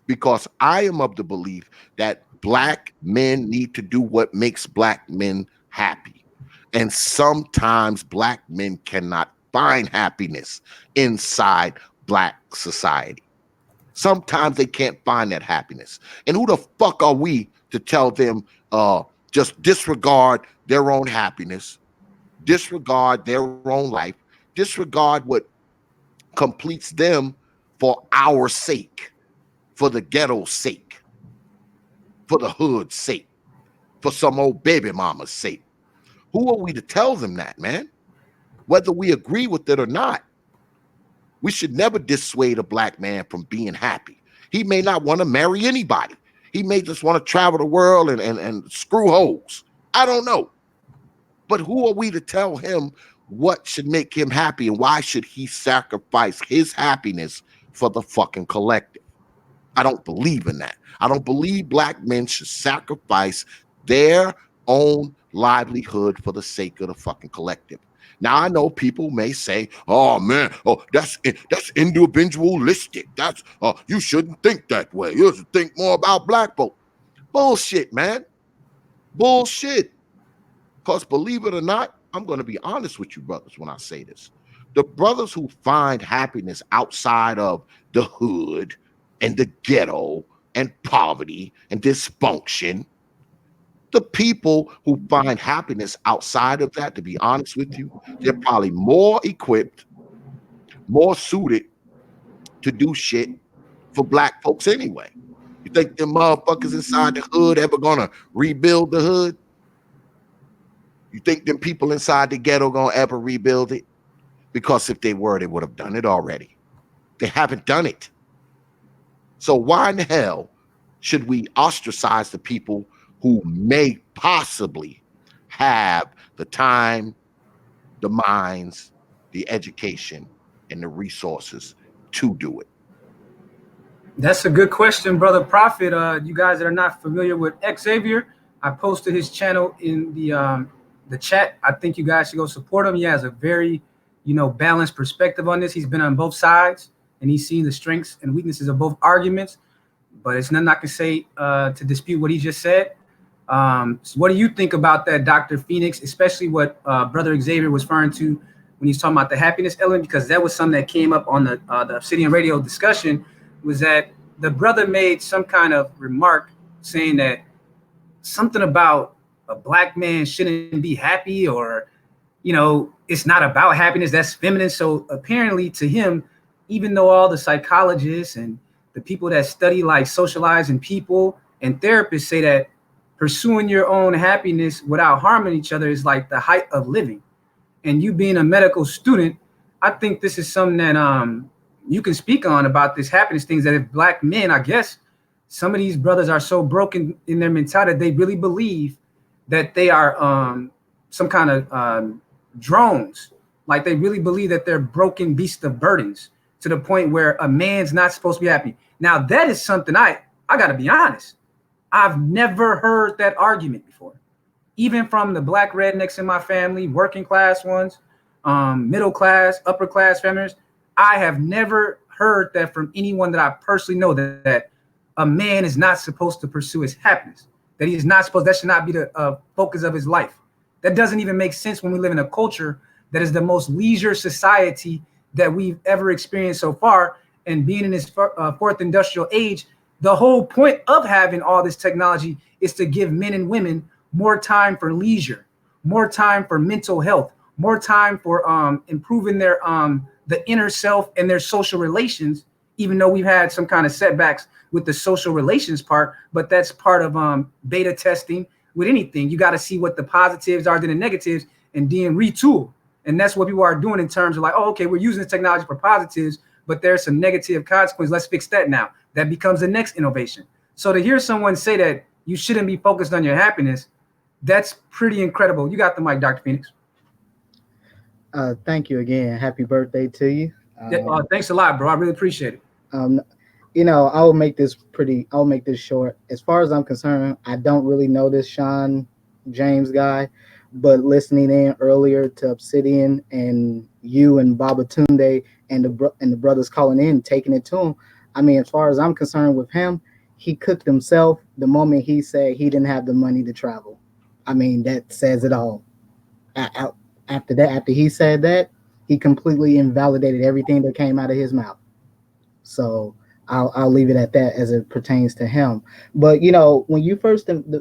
Because I am of the belief that black men need to do what makes black men happy. And sometimes black men cannot find happiness inside black society. Sometimes they can't find that happiness. And who the fuck are we to tell them just disregard their own happiness, disregard their own life, disregard what completes them for our sake, for the ghetto's sake, for the hood's sake, for some old baby mama's sake? Who are we to tell them that, man? Whether we agree with it or not. We should never dissuade a black man from being happy. He may not want to marry anybody. He may just want to travel the world and screw hoes. I don't know. But who are we to tell him what should make him happy and why should he sacrifice his happiness for the fucking collective? I don't believe in that. I don't believe black men should sacrifice their own livelihood for the sake of the fucking collective. Now I know people may say, "Oh man, oh that's individualistic. That's you shouldn't think that way. You should think more about black folk." Bullshit, man. Bullshit. Because believe it or not, I'm going to be honest with you, brothers, when I say this. The brothers who find happiness outside of the hood and the ghetto and poverty and dysfunction, the people who find happiness outside of that, to be honest with you, they're probably more equipped, more suited to do shit for black folks anyway. You think them motherfuckers inside the hood ever gonna rebuild the hood? You think them people inside the ghetto gonna ever rebuild it? Because if they were, they would have done it already. They haven't done it. So why in the hell should we ostracize the people who may possibly have the time, the minds, the education, and the resources to do it? That's a good question, Brother Prophet. You guys that are not familiar with Xavier, I posted his channel in the chat. I think you guys should go support him. He has a very, balanced perspective on this. He's been on both sides, and he's seen the strengths and weaknesses of both arguments. But it's nothing I can say to dispute what he just said. So what do you think about that, Dr. Phoenix, especially what Brother Xavier was referring to when he's talking about the happiness element? Because that was something that came up on the Obsidian Radio discussion, was that the brother made some kind of remark saying that something about a black man shouldn't be happy, or, it's not about happiness, that's feminine. So apparently to him, even though all the psychologists and the people that study like socializing people and therapists say that pursuing your own happiness without harming each other is like the height of living. And you being a medical student, I think this is something that you can speak on about this happiness things, that if black men, I guess some of these brothers are so broken in their mentality that they really believe that they are some kind of drones. Like they really believe that they're broken beasts of burdens, to the point where a man's not supposed to be happy. Now that is something I gotta be honest, I've never heard that argument before, even from the black rednecks in my family, working class ones, middle class, upper class families. I have never heard that from anyone that I personally know, that a man is not supposed to pursue his happiness, that he is not supposed, that should not be the focus of his life. That doesn't even make sense when we live in a culture that is the most leisure society that we've ever experienced so far. And being in this fourth industrial age, the whole point of having all this technology is to give men and women more time for leisure, more time for mental health, more time for improving their the inner self and their social relations, even though we've had some kind of setbacks with the social relations part. But that's part of beta testing with anything. You got to see what the positives are, then the negatives, and then retool. And that's what people are doing in terms of like, oh, okay, we're using this technology for positives, but there's some negative consequences. Let's fix that now. That becomes the next innovation. So to hear someone say that you shouldn't be focused on your happiness, that's pretty incredible. You got the mic, Dr. Phoenix. Thank you again. Happy birthday to you. Thanks a lot, bro. I really appreciate it. I'll make this short. As far as I'm concerned, I don't really know this Sean James guy, but listening in earlier to Obsidian and you and Baba Tunde and the brothers calling in, taking it to him. I mean, as far as I'm concerned with him, he cooked himself the moment he said he didn't have the money to travel. I mean, that says it all. After he said that, he completely invalidated everything that came out of his mouth. So I'll leave it at that as it pertains to him. But when you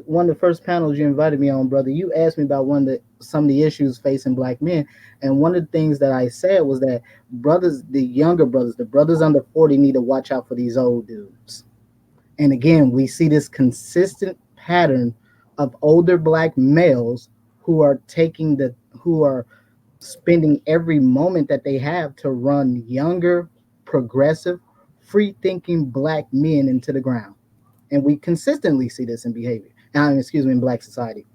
one of the first panels you invited me on, brother, you asked me about some of the issues facing black men, and one of the things that I said was that the younger brothers, the brothers under 40, need to watch out for these old dudes. And again, we see this consistent pattern of older black males who are spending every moment that they have to run younger, progressive, free-thinking black men into the ground. And we consistently see this in behavior, in black society.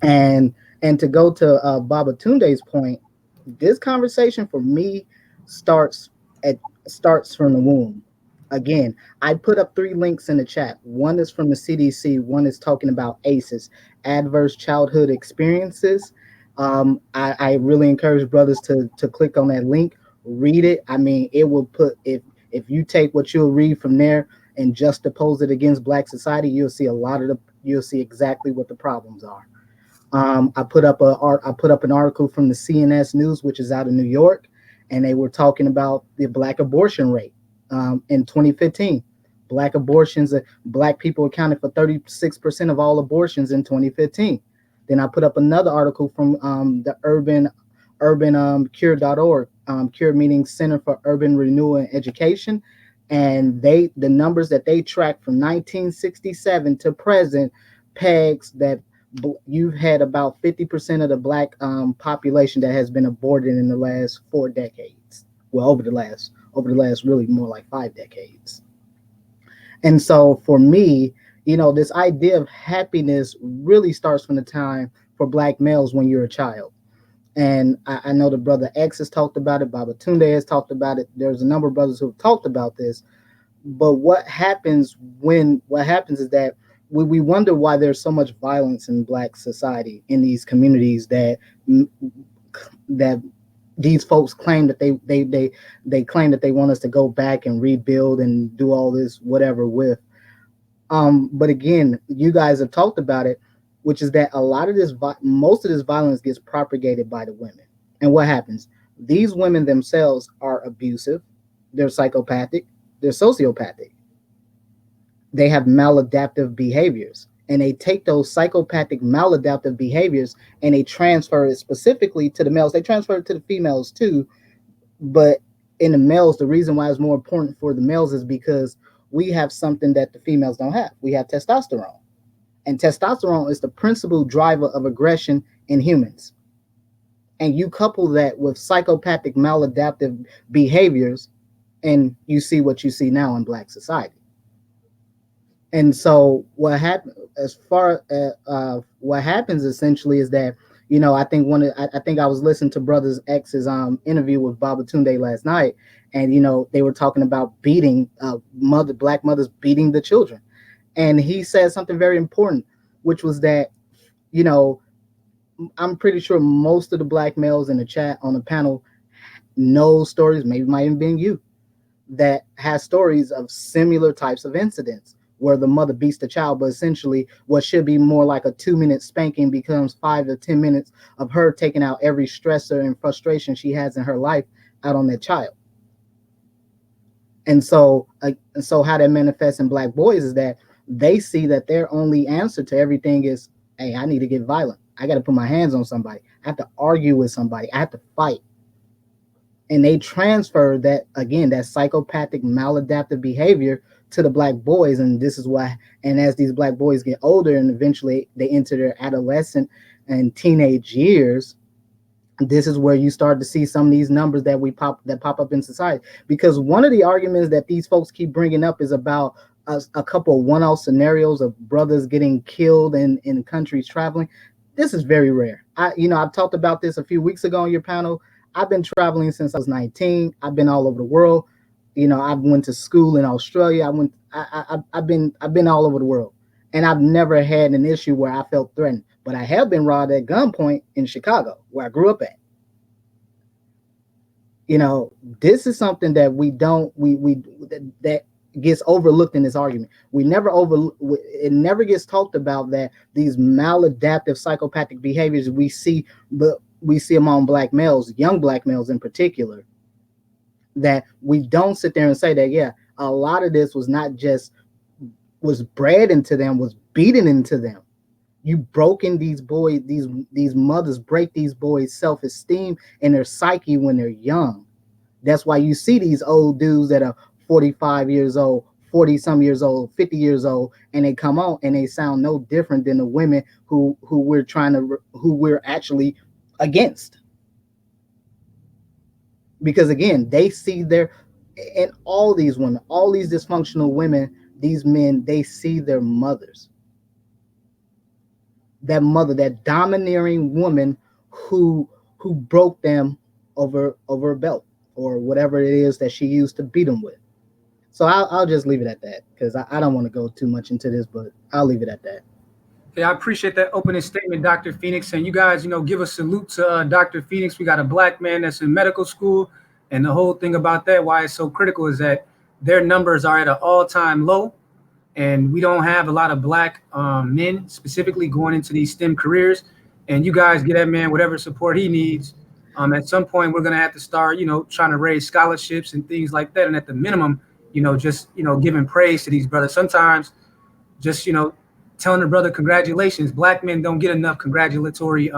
And to go to Baba Tunde's point, this conversation for me starts from the womb. Again, I put up 3 links in the chat. One is from the CDC. One is talking about ACEs, adverse childhood experiences. I really encourage brothers to click on that link, read it. I mean, it will put, if you take what you'll read from there and juxtapose it against black society, you'll see you'll see exactly what the problems are. I put up an article from the CNS News, which is out of New York, and they were talking about the black abortion rate. In 2015, black people accounted for 36% of all abortions in 2015. Then I put up another article from the urban cure.org, cure meaning Center for Urban Renewal and Education. And the numbers that they track from 1967 to present pegs that you've had about 50% of the black population that has been aborted in the last 4 decades. Well, over the last really more like 5 decades. And so for me, this idea of happiness really starts from the time for black males when you're a child. And I know the brother X has talked about it, Baba Tunde has talked about it. There's a number of brothers who have talked about this. But what happens is that we wonder why there's so much violence in black society, in these communities that these folks claim that they claim that they want us to go back and rebuild and do all this whatever with. But again, you guys have talked about it, which is that a lot of this, most of this violence gets propagated by the women. And what happens? These women themselves are abusive, they're psychopathic, they're sociopathic. They have maladaptive behaviors, and they take those psychopathic maladaptive behaviors and they transfer it specifically to the males. They transfer it to the females too, but in the males, the reason why it's more important for the males is because we have something that the females don't have. We have testosterone, and testosterone is the principal driver of aggression in humans. And you couple that with psychopathic maladaptive behaviors, and you see what you see now in black society. And so what happens essentially is that, I think I was listening to Brothers X's interview with Baba Tunde last night, and they were talking about beating black mothers beating the children. And he said something very important, which was that, I'm pretty sure most of the black males in the chat on the panel know stories, maybe might even been you, that has stories of similar types of incidents where the mother beats the child, but essentially what should be more like a 2-minute spanking becomes 5 to 10 minutes of her taking out every stressor and frustration she has in her life out on that child. And so how that manifests in black boys is that they see that their only answer to everything is, hey, I need to get violent. I got to put my hands on somebody. I have to argue with somebody. I have to fight. And they transfer that, again, that psychopathic maladaptive behavior to the black boys. And this is why, and as these black boys get older and eventually they enter their adolescent and teenage years, this is where you start to see some of these numbers that pop up in society. Because one of the arguments that these folks keep bringing up is about a couple of one-off scenarios of brothers getting killed in countries traveling. This is very rare. I've talked about this a few weeks ago on your panel. I've been traveling since I was 19. I've been all over the world. I've went to school in Australia. I've been all over the world, and I've never had an issue where I felt threatened. But I have been robbed at gunpoint in Chicago, where I grew up at. This is something that that gets overlooked in this argument. It never gets talked about that these maladaptive psychopathic behaviors we see among black males, young black males in particular, that we don't sit there and say that, yeah, a lot of this was not just was bred into them, was beaten into them. You broken these boys, these mothers break these boys' self-esteem and their psyche when they're young. That's why you see these old dudes that are 45 years old, 40 some years old, 50 years old, and they come on and they sound no different than the women who we're actually against. Because again, they see and all these women, all these dysfunctional women, these men, they see their mothers. That mother, that domineering woman who broke them over a belt or whatever it is that she used to beat them with. So I'll just leave it at that, because I don't want to go too much into this, but I'll leave it at that. Yeah, I appreciate that opening statement, Dr. Phoenix. And you guys, give a salute to Dr. Phoenix. We got a black man that's in medical school. And the whole thing about that, why it's so critical, is that their numbers are at an all-time low. And we don't have a lot of black men specifically going into these STEM careers. And you guys get that man whatever support he needs. At some point, we're going to have to start, trying to raise scholarships and things like that. And at the minimum, just, giving praise to these brothers. Sometimes just, telling the brother congratulations. Black men don't get enough congratulatory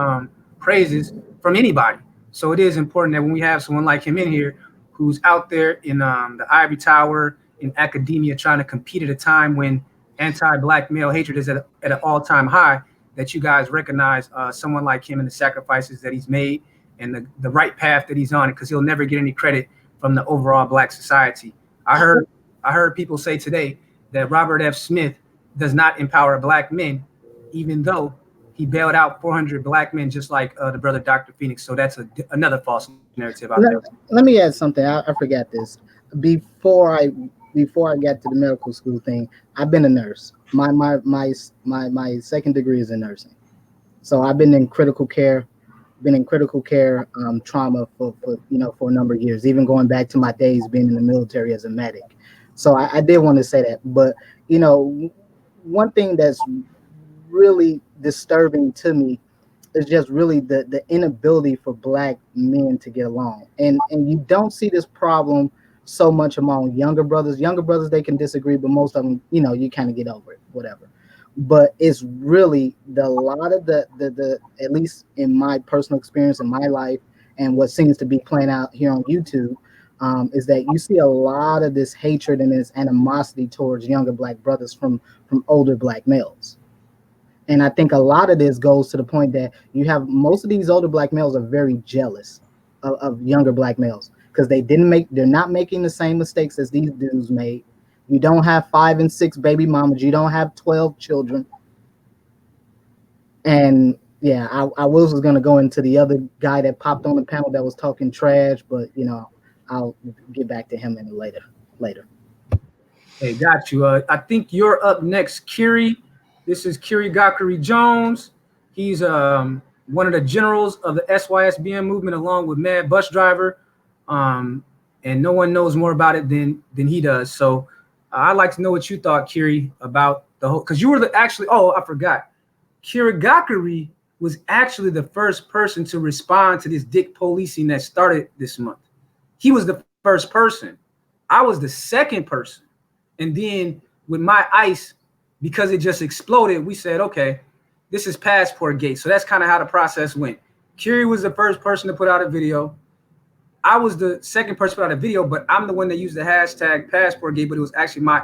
praises from anybody. So it is important that when we have someone like him in here who's out there in the ivory tower in academia trying to compete at a time when anti-Black male hatred is at an all-time high, that you guys recognize someone like him and the sacrifices that he's made and the right path that he's on, because he'll never get any credit from the overall Black society. I heard people say today that Robert F. Smith does not empower Black men, even though he bailed out 400 Black men, just like the brother Dr. Phoenix. So that's another false narrative out there. Let me add something. I forgot this. Before I got to the medical school thing, I've been a nurse. My second degree is in nursing. So I've been in critical care, trauma for a number of years, even going back to my days being in the military as a medic. So I did want to say that. But one thing that's really disturbing to me is just really the inability for Black men to get along. And you don't see this problem so much among younger brothers. Younger brothers, they can disagree, but most of them, you kind of get over it, whatever. But it's really a lot of the at least in my personal experience in my life and what seems to be playing out here on YouTube, is that you see a lot of this hatred and this animosity towards younger Black brothers from older Black males. And I think a lot of this goes to the point that you have most of these older Black males are very jealous of younger Black males because they're not making the same mistakes as these dudes made. You don't have 5 and 6 baby mamas. You don't have 12 children. And yeah, I was going to go into the other guy that popped on the panel that was talking trash, but I'll get back to him in later. Hey, got you. I think you're up next, Kiri. This is Kiri Gakari Jones. He's one of the generals of the SYSBM movement, along with Mad Bus Driver. And no one knows more about it than he does. So I'd like to know what you thought, Kiri, about the whole, because you were I forgot. Kiri Gakari was actually the first person to respond to this dick policing that started this month. He was the first person. I was the second person. And then with my ICE, because it just exploded, we said, okay, this is Passport Gate. So that's kind of how the process went. Kiri was the first person to put out a video. I was the second person to put out a video, but I'm the one that used the hashtag Passport Gate, but it was actually my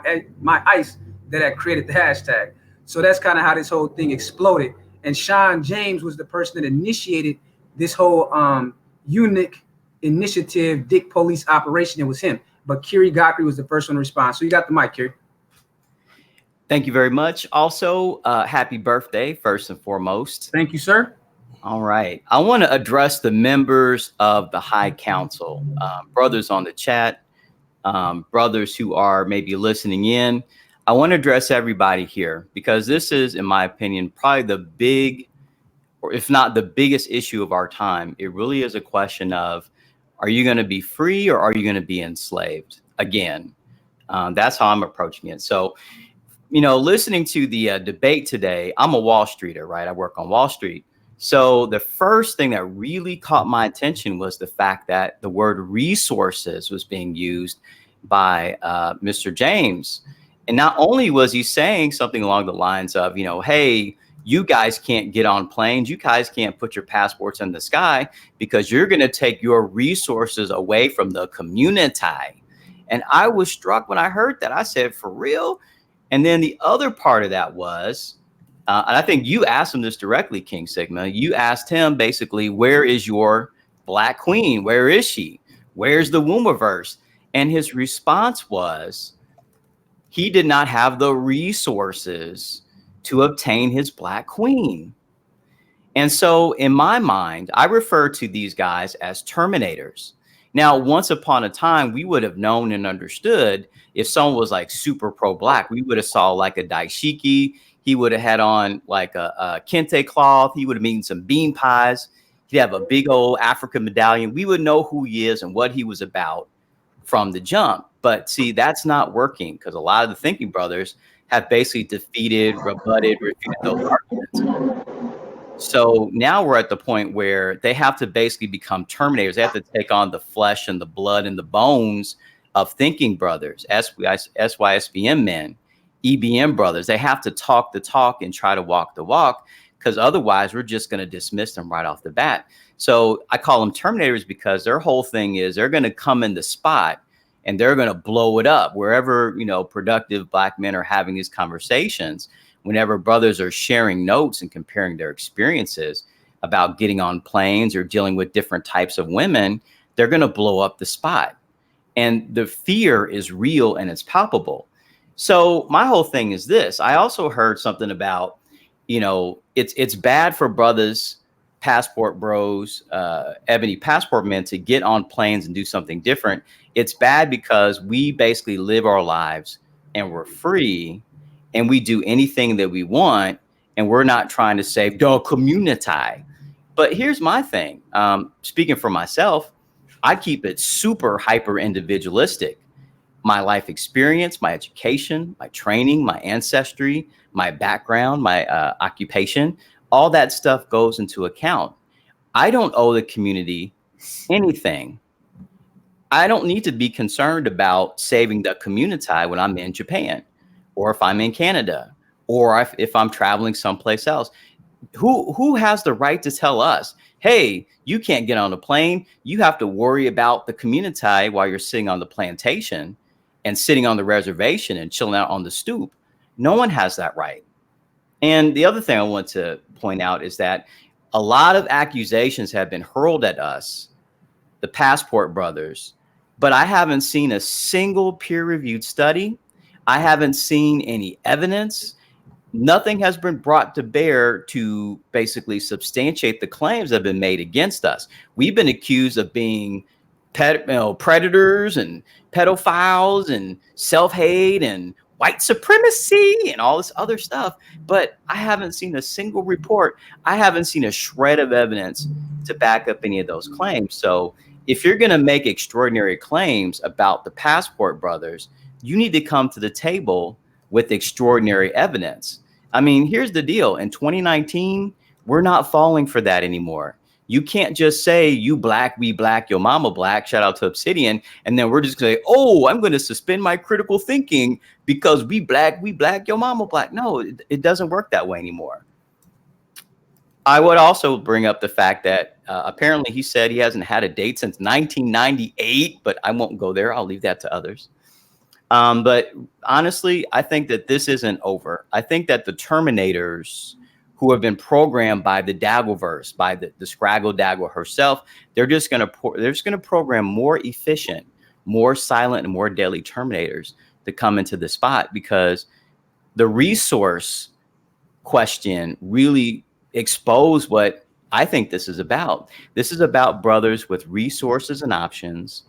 ICE that had created the hashtag. So that's kind of how this whole thing exploded. And Sean James was the person that initiated this whole Eunuch Initiative dick police operation. It was him. But Kiri Gakari was the first one to respond. So you got the mic, Kiri. Thank you very much. Also, happy birthday, first and foremost. Thank you, sir. All right. I want to address the members of the High Council, brothers on the chat, brothers who are maybe listening in. I want to address everybody here because this is, in my opinion, probably the big, or if not the biggest issue of our time. It really is a question of, are you going to be free or are you going to be enslaved? Again, that's how I'm approaching it. So, listening to the debate today, I'm a Wall Streeter, right? I work on Wall Street. So the first thing that really caught my attention was the fact that the word resources was being used by Mr. James. And not only was he saying something along the lines of, hey, you guys can't get on planes. You guys can't put your passports in the sky because you're going to take your resources away from the community. And I was struck when I heard that. I said, for real? And then the other part of that was, and I think you asked him this directly, King Sigma. You asked him basically, where is your Black queen? Where is she? Where's the Wombiverse? And his response was, he did not have the resources to obtain his Black queen. And so in my mind, I refer to these guys as terminators. Now, once upon a time, we would have known and understood if someone was like super pro-Black, we would have saw like a daishiki. He would have had on like a kente cloth. He would have eaten some bean pies. He'd have a big old African medallion. We would know who he is and what he was about from the jump. But see, that's not working because a lot of the thinking brothers have basically defeated, rebutted, refuted those arguments. So now we're at the point where they have to basically become terminators. They have to take on the flesh and the blood and the bones of thinking brothers, SYSBM men, EBM brothers. They have to talk the talk and try to walk the walk, because otherwise we're just going to dismiss them right off the bat. So I call them terminators because their whole thing is they're going to come in the spot and they're going to blow it up wherever, you know, productive Black men are having these conversations. Whenever brothers are sharing notes and comparing their experiences about getting on planes or dealing with different types of women, they're going to blow up the spot. And the fear is real and it's palpable. So my whole thing is this. I also heard something about, you know, it's bad for brothers, passport bros, ebony passport men to get on planes and do something different. It's bad because we basically live our lives and we're free and we do anything that we want, and we're not trying to save the community. But here's my thing. Speaking for myself, I keep it super hyper individualistic. My life experience, my education, my training, my ancestry, my background, my occupation, all that stuff goes into account. I don't owe the community anything. I don't need to be concerned about saving the community when I'm in Japan, or if I'm in Canada, or if I'm traveling someplace else. Who has the right to tell us, hey, you can't get on a plane. You have to worry about the community while you're sitting on the plantation and sitting on the reservation and chilling out on the stoop? No one has that right. And the other thing I want to point out is that a lot of accusations have been hurled at us, the passport brothers, but I haven't seen a single peer-reviewed study. I haven't seen any evidence. Nothing has been brought to bear to basically substantiate the claims that have been made against us. We've been accused of being predators and pedophiles and self-hate and white supremacy and all this other stuff. But I haven't seen a single report. I haven't seen a shred of evidence to back up any of those claims. So if you're going to make extraordinary claims about the passport brothers, you need to come to the table with extraordinary evidence. I mean, here's the deal. In 2019, we're not falling for that anymore. You can't just say you black, we black, your mama black, shout out to Obsidian. And then we're just going to say, oh, I'm going to suspend my critical thinking because we black, your mama black. No, it doesn't work that way anymore. I would also bring up the fact that apparently he said he hasn't had a date since 1998, but I won't go there. I'll leave that to others. But honestly, I think that this isn't over. I think that the Terminators who have been programmed by the Daggleverse, by the Scraggle Daggle herself, they're just going to program more efficient, more silent, and more deadly Terminators to come into the spot, because the resource question really exposed what I think this is about. This is about brothers with resources and options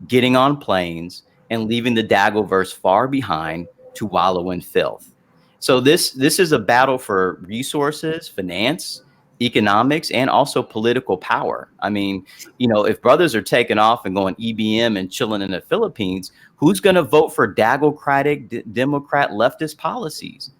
getting on planes and leaving the Daggleverse far behind to wallow in filth. So this is a battle for resources, finance, economics, and also political power. I mean, you know, if brothers are taking off and going EBM and chilling in the Philippines, who's going to vote for Dagglecratic, Democrat, leftist policies?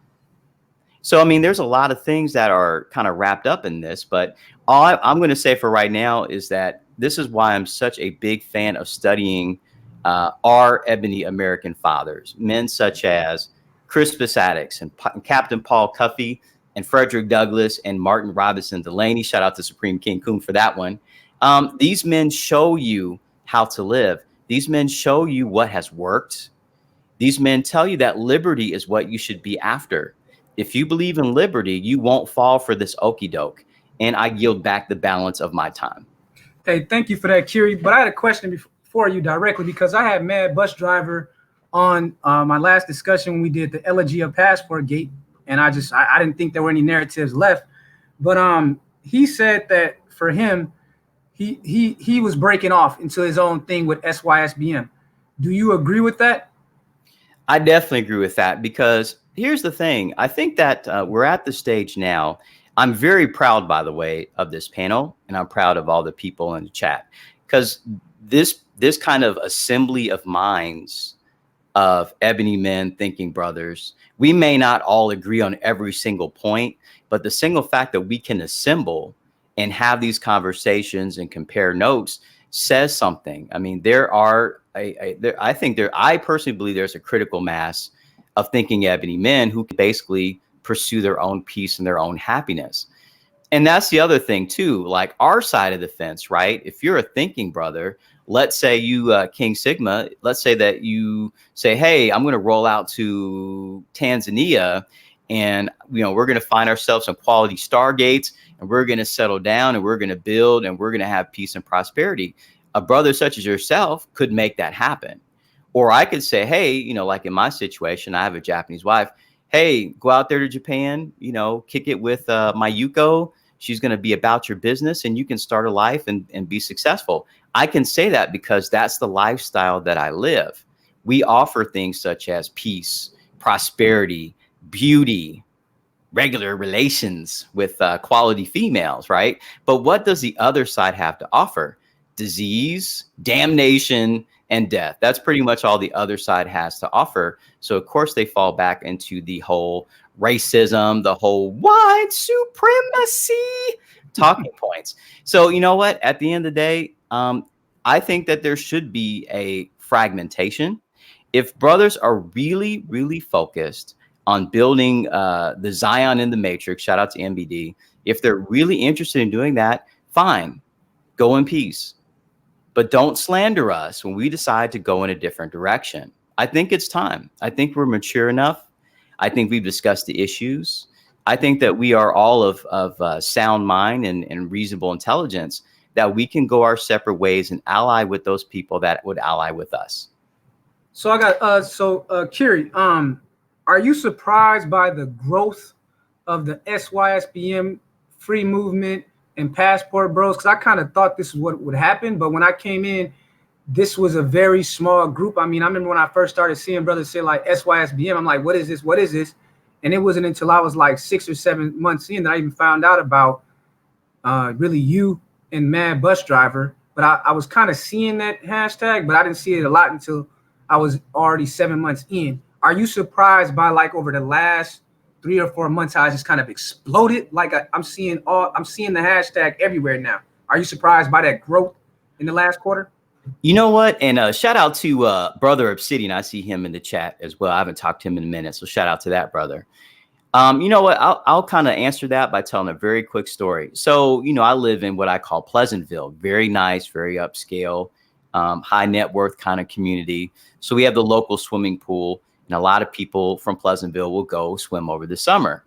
So, I mean, there's a lot of things that are kind of wrapped up in this, but all I'm going to say for right now is that this is why I'm such a big fan of studying our ebony American fathers, men such as Crispus Attucks and Captain Paul Cuffey and Frederick Douglass and Martin Robinson Delaney. Shout out to Supreme King Coon for that one. These men show you how to live. These men show you what has worked. These men tell you that liberty is what you should be after. If you believe in liberty, you won't fall for this okie doke. And I yield back the balance of my time. Hey, thank you for that, Kiri. But I had a question for you directly, because I had Mad Bus Driver on my last discussion when we did the Elegy of Passport Gate, and I didn't think there were any narratives left. But he said that for him, he was breaking off into his own thing with SYSBM. Do you agree with that? I definitely agree with that, because here's the thing. I think that we're at the stage now. I'm very proud, by the way, of this panel, and I'm proud of all the people in the chat, because this kind of assembly of minds of ebony men thinking brothers, we may not all agree on every single point, but the single fact that we can assemble and have these conversations and compare notes says something. I mean, I personally believe there's a critical mass of thinking ebony men who can basically pursue their own peace and their own happiness. And that's the other thing too, like our side of the fence, right? If you're a thinking brother, let's say you, King Sigma, let's say that you say, hey, I'm going to roll out to Tanzania, and we're going to find ourselves some quality stargates, and we're going to settle down, and we're going to build, and we're going to have peace and prosperity. A brother such as yourself could make that happen. Or I could say, hey, like in my situation, I have a Japanese wife. Hey, go out there to Japan, kick it with my Yuko. She's going to be about your business, and you can start a life and be successful. I can say that because that's the lifestyle that I live. We offer things such as peace, prosperity, beauty, regular relations with quality females, right? But what does the other side have to offer? Disease, damnation, and death. That's pretty much all the other side has to offer. So of course they fall back into the whole racism, the whole white supremacy talking points. So you know what? At the end of the day, I think that there should be a fragmentation. If brothers are really, really focused on building the Zion in the Matrix, shout out to MBD. If they're really interested in doing that, fine, go in peace. But don't slander us when we decide to go in a different direction. I think it's time. I think we're mature enough. I think we've discussed the issues. I think that we are all of sound mind and reasonable intelligence, that we can go our separate ways and ally with those people that would ally with us. So I got Kiri, are you surprised by the growth of the SYSBM free movement and passport bros? Because I kind of thought this is what would happen, but when I came in, this was a very small group. I mean, I remember when I first started seeing brothers say like SYSBM, I'm like, what is this? What is this? And it wasn't until I was like 6 or 7 months in that I even found out about really you and Mad Bus Driver. But I was kind of seeing that hashtag, but I didn't see it a lot until I was already 7 months in. Are you surprised by like over the last 3 or 4 months how it just kind of exploded? Like I'm seeing the hashtag everywhere now. Are you surprised by that growth in the last quarter? You know what? And shout out to brother Obsidian. I see him in the chat as well. I haven't talked to him in a minute, so shout out to that brother. You know what? I'll kind of answer that by telling a very quick story. So, I live in what I call Pleasantville. Very nice, very upscale, high net worth kind of community. So we have the local swimming pool, and a lot of people from Pleasantville will go swim over the summer.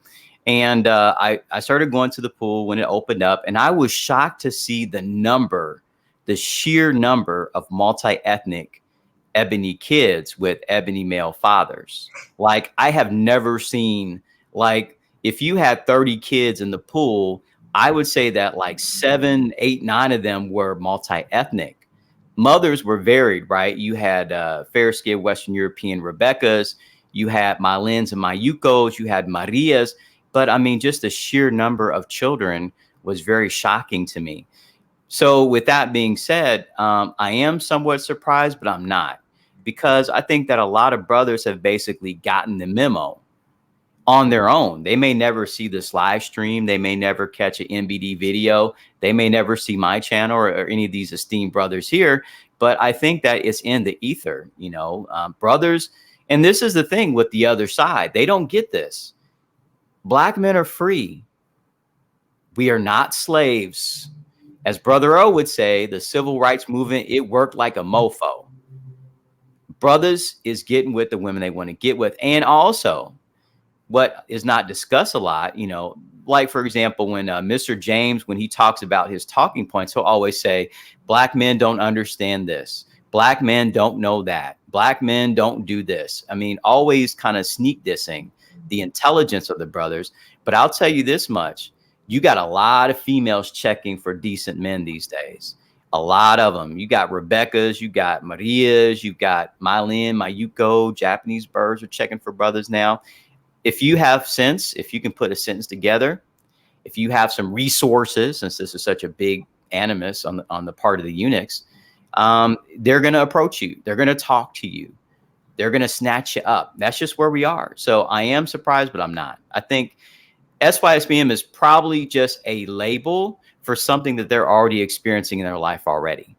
And I started going to the pool when it opened up, and I was shocked to see the sheer number of multi-ethnic ebony kids with ebony male fathers. Like, I have never seen, like, if you had 30 kids in the pool, I would say that like 7, 8, 9 of them were multi-ethnic. Mothers were varied, right? You had fair-skinned Western European Rebeccas, you had my Lyns and my Yukos, you had Marias, but I mean, just the sheer number of children was very shocking to me. So with that being said, I am somewhat surprised, but I'm not, because I think that a lot of brothers have basically gotten the memo on their own. They may never see this live stream. They may never catch an MBD video. They may never see my channel or any of these esteemed brothers here. But I think that it's in the ether, brothers. And this is the thing with the other side. They don't get this. Black men are free. We are not slaves. As Brother O would say, the civil rights movement, it worked like a mofo. Brothers is getting with the women they want to get with. And also, what is not discussed a lot, like, for example, when Mr. James, when he talks about his talking points, he'll always say, black men don't understand this. Black men don't know that. Black men don't do this. I mean, always kind of sneak dissing the intelligence of the brothers. But I'll tell you this much. You got a lot of females checking for decent men these days. A lot of them. You got Rebecca's, you got Maria's, you got my Lynn, my Yuko, Japanese birds are checking for brothers now. If you have sense, if you can put a sentence together, if you have some resources, since this is such a big animus on the part of the eunuchs, they're going to approach you. They're going to talk to you. They're going to snatch you up. That's just where we are. So I am surprised, but I'm not. I think SYSBM is probably just a label for something that they're already experiencing in their life already.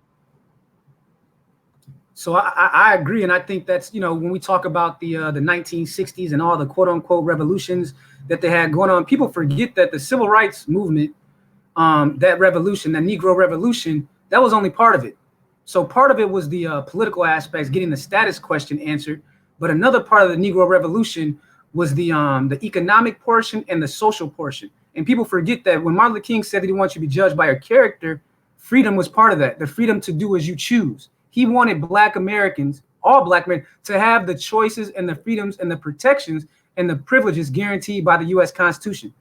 So I agree. And I think that's, when we talk about the 1960s and all the quote unquote revolutions that they had going on, people forget that the civil rights movement, that revolution, that Negro revolution, that was only part of it. So part of it was the political aspects, getting the status question answered. But another part of the Negro Revolution was the economic portion and the social portion. And people forget that when Martin Luther King said that he wants you to be judged by your character, freedom was part of that. The freedom to do as you choose. He wanted Black Americans, all Black men, to have the choices and the freedoms and the protections and the privileges guaranteed by the U.S. Constitution.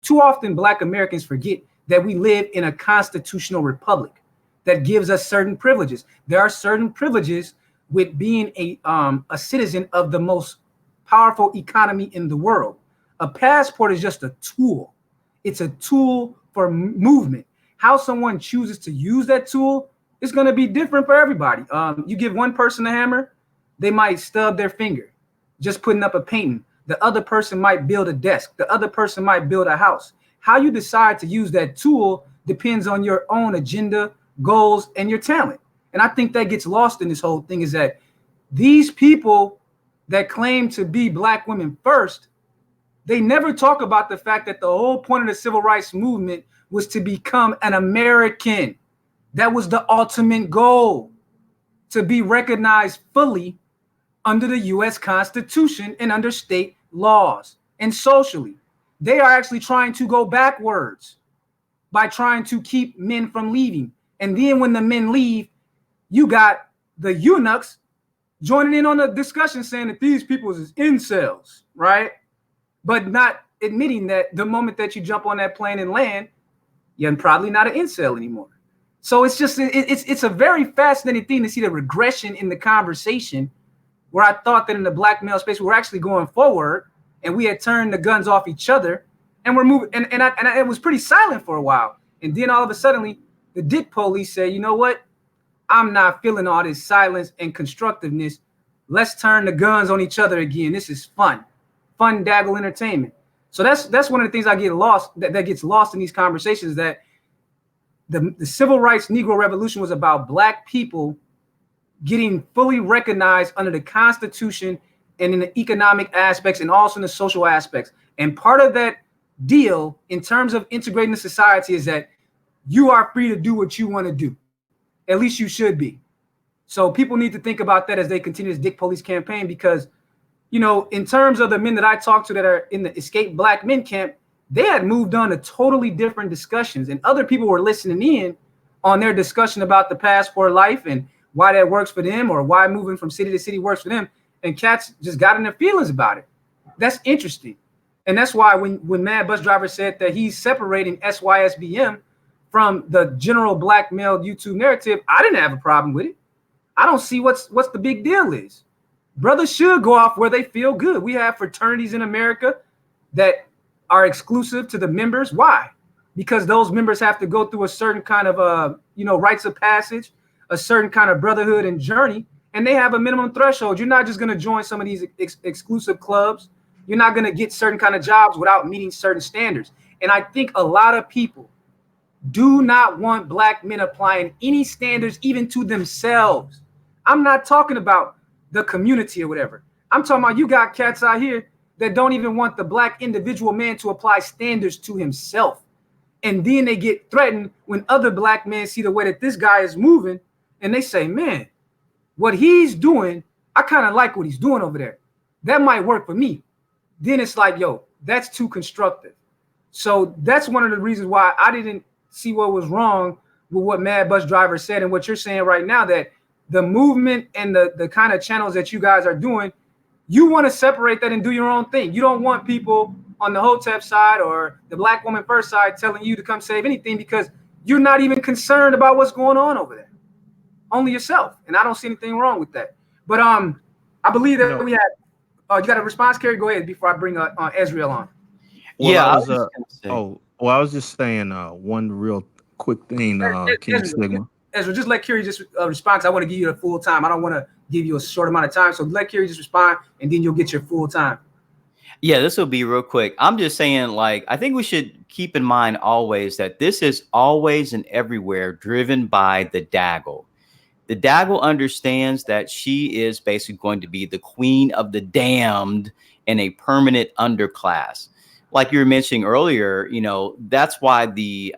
Too often, Black Americans forget that we live in a constitutional republic that gives us certain privileges. There are certain privileges with being a citizen of the most powerful economy in the world. A passport is just a tool. It's a tool for movement. How someone chooses to use that tool is going to be different for everybody. You give one person a hammer, they might stub their finger just putting up a painting. The other person might build a desk. The other person might build a house. How you decide to use that tool depends on your own agenda, goals, and your talent. And I think that gets lost in this whole thing, is that these people that claim to be Black women first, they never talk about the fact that the whole point of the civil rights movement was to become an American. That was the ultimate goal, to be recognized fully under the U.S. Constitution and under state laws and socially. They are actually trying to go backwards by trying to keep men from leaving. And then when the men leave, you got the eunuchs joining in on the discussion saying that these people is incels, right? But not admitting that the moment that you jump on that plane and land, you're probably not an incel anymore. So it's just, it's a very fascinating thing to see the regression in the conversation, where I thought that in the Black male space, we were actually going forward and we had turned the guns off each other and we're moving. And it was pretty silent for a while. And then all of a sudden, the dick police say, you know what? I'm not feeling all this silence and constructiveness. Let's turn the guns on each other again. This is fun daggle entertainment. So that's one of the things I get lost, that gets lost in these conversations, that the civil rights Negro Revolution was about Black people getting fully recognized under the Constitution and in the economic aspects and also in the social aspects. And part of that deal in terms of integrating the society is that you are free to do what you want to do. At least you should be. So people need to think about that as they continue this Dick Police campaign, because, you know, in terms of the men that I talked to that are in the Escape Black Men camp, they had moved on to totally different discussions, and other people were listening in on their discussion about the passport life and why that works for them, or why moving from city to city works for them. And cats just got in their feelings about it. That's interesting. And that's why when Mad Bus Driver said that he's separating SYSBM from the general Black male YouTube narrative, I didn't have a problem with it. I don't see what's the big deal is. Brothers should go off where they feel good. We have fraternities in America that are exclusive to the members. Why? Because those members have to go through a certain kind of rites of passage, a certain kind of brotherhood and journey, and they have a minimum threshold. You're not just going to join some of these exclusive clubs. You're not going to get certain kind of jobs without meeting certain standards. And I think a lot of people do not want Black men applying any standards even to themselves. I'm not talking about the community or whatever. I'm talking about you got cats out here that don't even want the Black individual man to apply standards to himself. And then they get threatened when other Black men see the way that this guy is moving, and they say, man, what he's doing, I kind of like what he's doing over there. That might work for me. Then it's like, yo, that's too constructive. So that's one of the reasons why I didn't see what was wrong with what Mad Bus Driver said and what you're saying right now, that the movement and the kind of channels that you guys are doing, you want to separate that and do your own thing. You don't want people on the Hotep side or the Black Woman First side telling you to come save anything, because you're not even concerned about what's going on over there. Only yourself. And I don't see anything wrong with that. But I believe that we had, you got a response, Kerry? Go ahead before I bring Ezreal on. Well, yeah, I was just saying one real quick thing, King Sigma. Ezra, just let Kerry just respond, because I want to give you the full time. I don't want to give you a short amount of time. So let Kerry just respond, and then you'll get your full time. Yeah, this will be real quick. I'm just saying, like, I think we should keep in mind always that this is always and everywhere driven by the Daggle. The Daggle understands that she is basically going to be the queen of the damned in a permanent underclass. Like you were mentioning earlier, that's why the,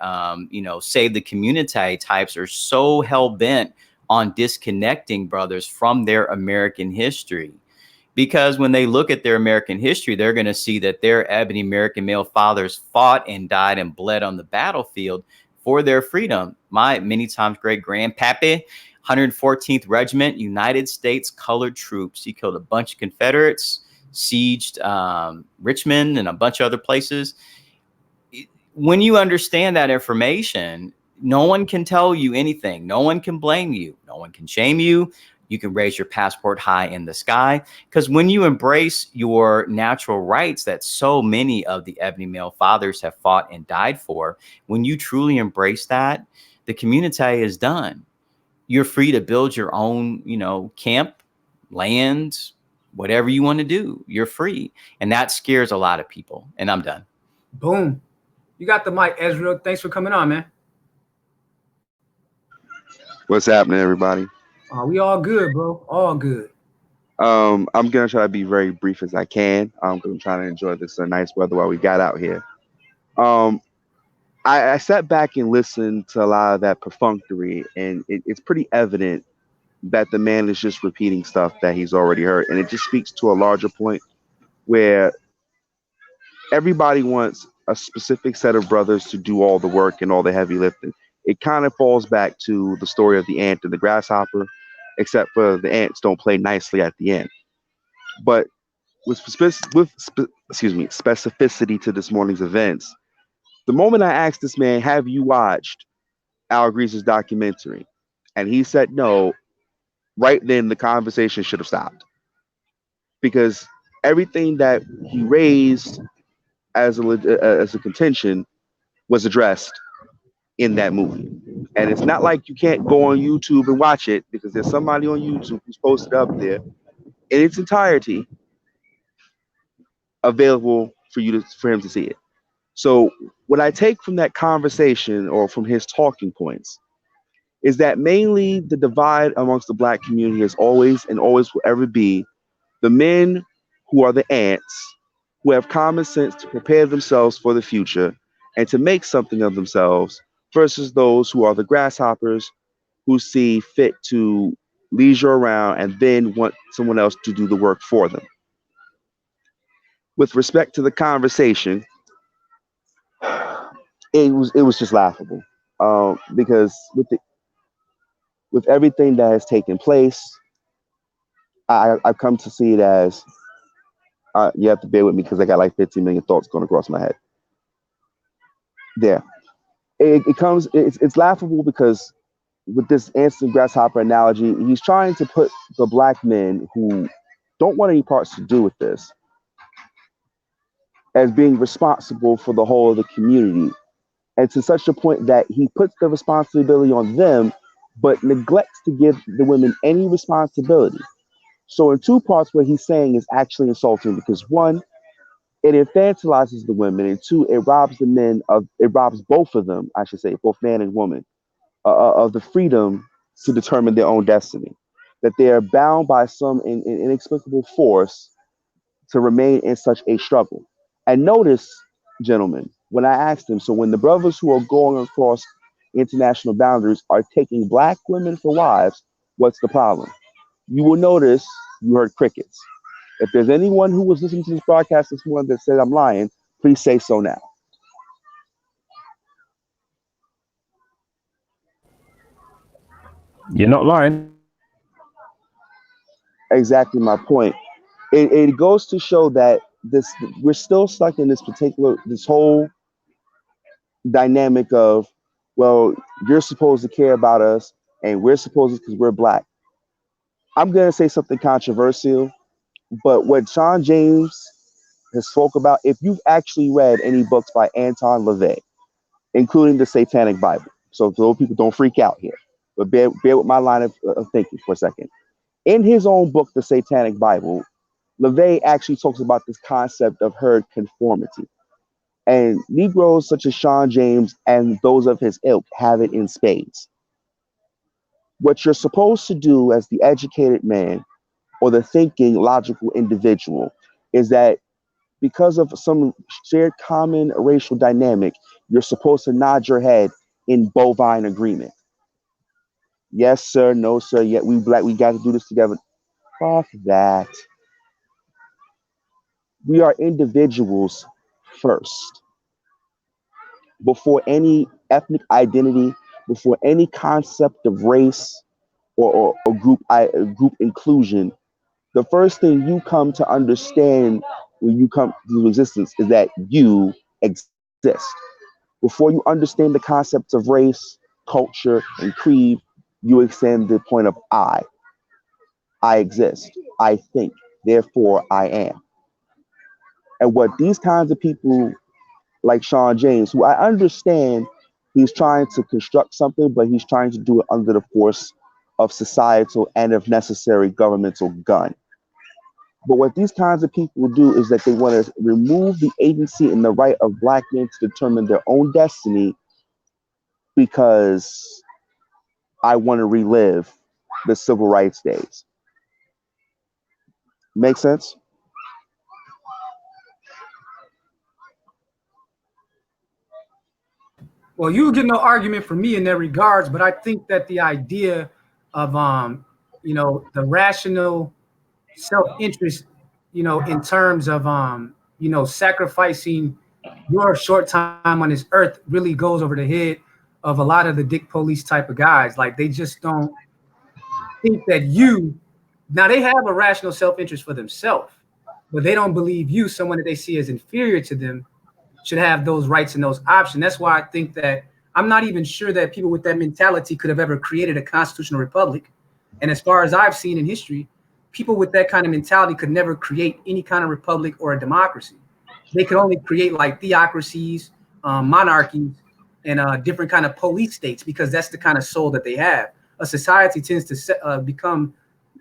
Save the Community types are so hell bent on disconnecting brothers from their American history. Because when they look at their American history, they're going to see that their ebony American male fathers fought and died and bled on the battlefield for their freedom. My many times great grandpappy, 114th Regiment, United States Colored Troops. He killed a bunch of Confederates, sieged Richmond and a bunch of other places. When you understand that information, no one can tell you anything. No one can blame you. No one can shame you. You can raise your passport high in the sky, because when you embrace your natural rights that so many of the ebony male fathers have fought and died for, when you truly embrace that, the community is done. You're free to build your own, camp, land, whatever you want to do. You're free. And that scares a lot of people. And I'm done. Boom. You got the mic, Ezra. Thanks for coming on, man. What's happening, everybody? We all good, bro. All good. I'm gonna try to be very brief as I can. Because I'm trying to enjoy this nice weather while we got out here. I sat back and listened to a lot of that perfunctory, and it's pretty evident that the man is just repeating stuff that he's already heard, and it just speaks to a larger point where everybody wants a specific set of brothers to do all the work and all the heavy lifting. It kind of falls back to the story of the ant and the grasshopper, except for the ants don't play nicely at the end. But with specificity to this morning's events, the moment I asked this man, have you watched Al Grease's documentary? And he said no, right then the conversation should have stopped. Because everything that he raised as a contention was addressed in that movie. And it's not like you can't go on YouTube and watch it, because there's somebody on YouTube who's posted up there in its entirety, available for him to see it. So what I take from that conversation, or from his talking points, is that mainly the divide amongst the Black community is always and always will ever be the men who are the ants, who have common sense to prepare themselves for the future and to make something of themselves, versus those who are the grasshoppers, who see fit to leisure around and then want someone else to do the work for them. With respect to the conversation, it was just laughable, because with everything that has taken place, I've come to see it as, you have to bear with me because I got like 15 million thoughts going across my head. There, it's laughable because with this ants and grasshopper analogy, he's trying to put the Black men who don't want any parts to do with this as being responsible for the whole of the community, and to such a point that he puts the responsibility on them, but neglects to give the women any responsibility. So in two parts, what he's saying is actually insulting, because one, it infantilizes the women, and two, it robs both of them, I should say, both man and woman, of the freedom to determine their own destiny, that they are bound by some inexplicable force to remain in such a struggle. And notice, gentlemen, when I asked him, so when the brothers who are going across international boundaries are taking Black women for wives, what's the problem? You will notice you heard crickets. If there's anyone who was listening to this broadcast this morning that said I'm lying, please say so now. You're not lying. Exactly my point. It goes to show that we're still stuck in this whole dynamic of, well, you're supposed to care about us and we're supposed to, because we're Black. I'm going to say something controversial, but what Sean James has spoke about, if you've actually read any books by Anton LaVey, including the Satanic Bible, so those people don't freak out here, but bear with my line of thinking for a second. In his own book, The Satanic Bible, LaVey actually talks about this concept of herd conformity. And Negroes such as Sean James and those of his ilk have it in spades. What you're supposed to do as the educated man or the thinking, logical individual is that because of some shared common racial dynamic, you're supposed to nod your head in bovine agreement. Yes, sir. No, sir. Yet we black. We got to do this together. Fuck that. We are individuals first, before any ethnic identity, before any concept of race or group inclusion. The first thing you come to understand when you come to existence is that you exist. Before you understand the concepts of race, culture, and creed, you extend the point of I. I exist. I think. Therefore, I am. And what these kinds of people like Sean James, who I understand he's trying to construct something, but he's trying to do it under the force of societal and, if necessary, governmental gun. But what these kinds of people do is that they want to remove the agency and the right of black men to determine their own destiny because I want to relive the civil rights days. Make sense? Well, you get no argument from me in that regards, but I think that the idea of the rational self-interest, in terms of sacrificing your short time on this earth really goes over the head of a lot of the dick police type of guys. Like they just don't think that now they have a rational self-interest for themselves, but they don't believe you, someone that they see as inferior to them, should have those rights and those options. That's why I think that I'm not even sure that people with that mentality could have ever created a constitutional republic. And as far as I've seen in history, people with that kind of mentality could never create any kind of republic or a democracy. They could only create like theocracies, monarchies, and different kind of police states, because that's the kind of soul that they have. A society tends to become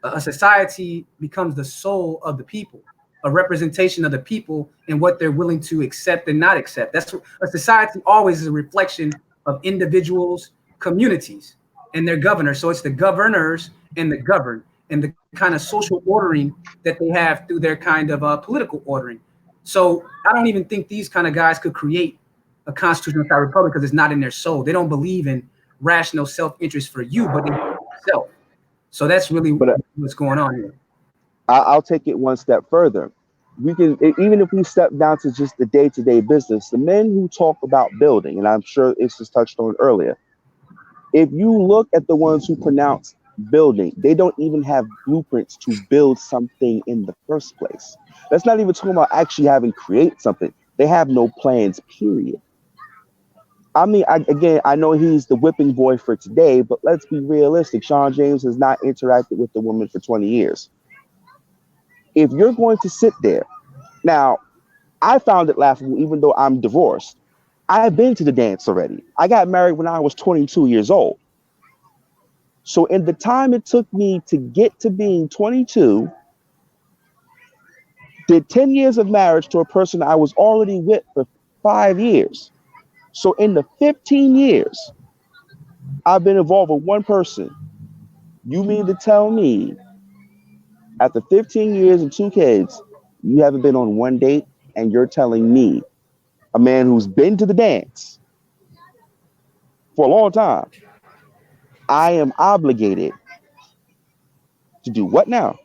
a society becomes the soul of the people, a representation of the people and what they're willing to accept and not accept. That's a society always is a reflection of individuals, communities, and their governors. So it's the governors and the governed, and the kind of social ordering that they have through their kind of political ordering. So I don't even think these kind of guys could create a constitutional republic because it's not in their soul. They don't believe in rational self-interest for you, but in themselves. So that's really But what's going on here. I'll take it one step further. We can, even if we step down to just the day-to-day business, the men who talk about building, and I'm sure it's just touched on earlier, if you look at the ones who pronounce building, they don't even have blueprints to build something in the first place. That's not even talking about actually having create something. They have no plans, period. I mean, again, I know he's the whipping boy for today, but let's be realistic. Sean James has not interacted with the woman for 20 years. If you're going to sit there, now, I found it laughable, even though I'm divorced. I've been to the dance already. I got married when I was 22 years old. So in the time it took me to get to being 22, did 10 years of marriage to a person I was already with for 5 years. So in the 15 years I've been involved with one person, you mean to tell me after 15 years and 2 kids, you haven't been on one date, and you're telling me, a man who's been to the dance for a long time, I am obligated to do what now?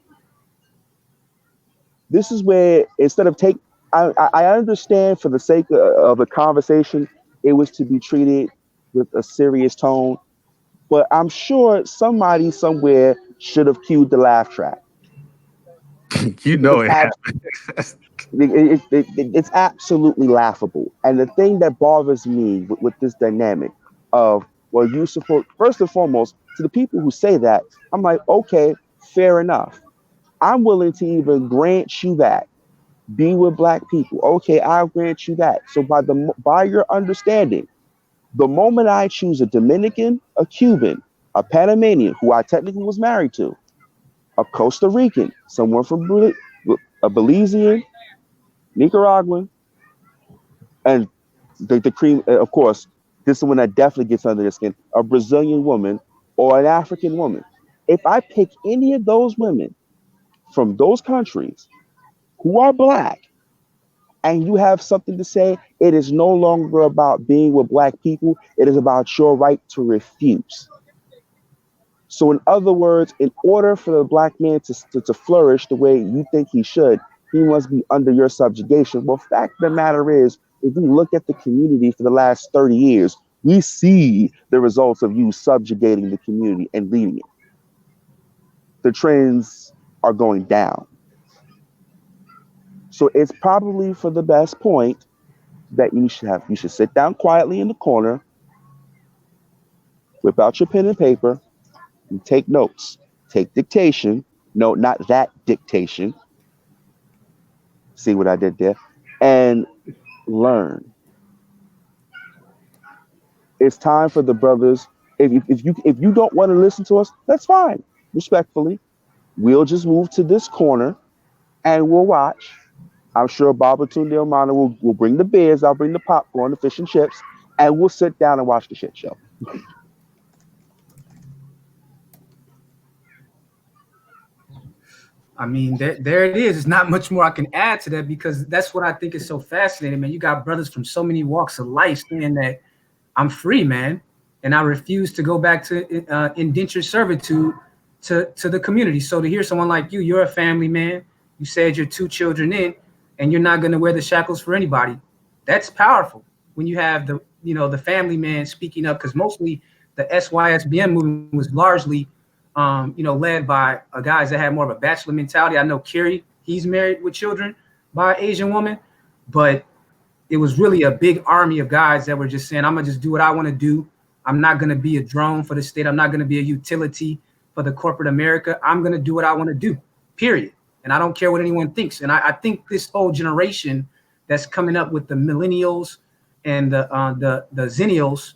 This is where instead of I understand for the sake of the conversation, it was to be treated with a serious tone, but I'm sure somebody somewhere should have cued the laugh track. You Because know it has. it's absolutely laughable. And the thing that bothers me with this dynamic of, well, you support, first and foremost, to the people who say that, I'm like, okay, fair enough. I'm willing to even grant you that. Be with black people. Okay, I'll grant you that. So by your understanding, the moment I choose a Dominican, a Cuban, a Panamanian, who I technically was married to, a Costa Rican, someone from a Belizean, Nicaraguan, and the cream, of course, this is the one that definitely gets under the skin, a Brazilian woman or an African woman. If I pick any of those women from those countries who are black, and you have something to say, it is no longer about being with black people. It is about your right to refuse. So, in other words, in order for the black man to flourish the way you think he should, he must be under your subjugation. Well, fact of the matter is, if we look at the community for the last 30 years, we see the results of you subjugating the community and leading it. The trends are going down. So it's probably for the best point that you should sit down quietly in the corner, whip out your pen and paper, and take notes. Take dictation. No, not that dictation. See what I did there? And learn. It's time for the brothers. If you don't want to listen to us, that's fine. Respectfully, we'll just move to this corner and we'll watch. I'm sure Baba Tunde Omana will bring the beers, I'll bring the popcorn, the fish and chips, and we'll sit down and watch the shit show. I mean, there it is. There's not much more I can add to that, because that's what I think is so fascinating, man. You got brothers from so many walks of life saying that I'm free, man, and I refuse to go back to indentured servitude to the community. So to hear someone like you, you're a family man. You said you're 2 children in, and you're not going to wear the shackles for anybody. That's powerful when you have the family man speaking up, because mostly the SYSBM movement was largely led by guys that had more of a bachelor mentality. I know Kerry, he's married with children by an Asian woman, but it was really a big army of guys that were just saying, I'm gonna just do what I want to do. I'm not gonna be a drone for the state. I'm not gonna be a utility for the corporate America. I'm gonna do what I want to do, period. And I don't care what anyone thinks. And I think this whole generation that's coming up with the millennials and the zennials,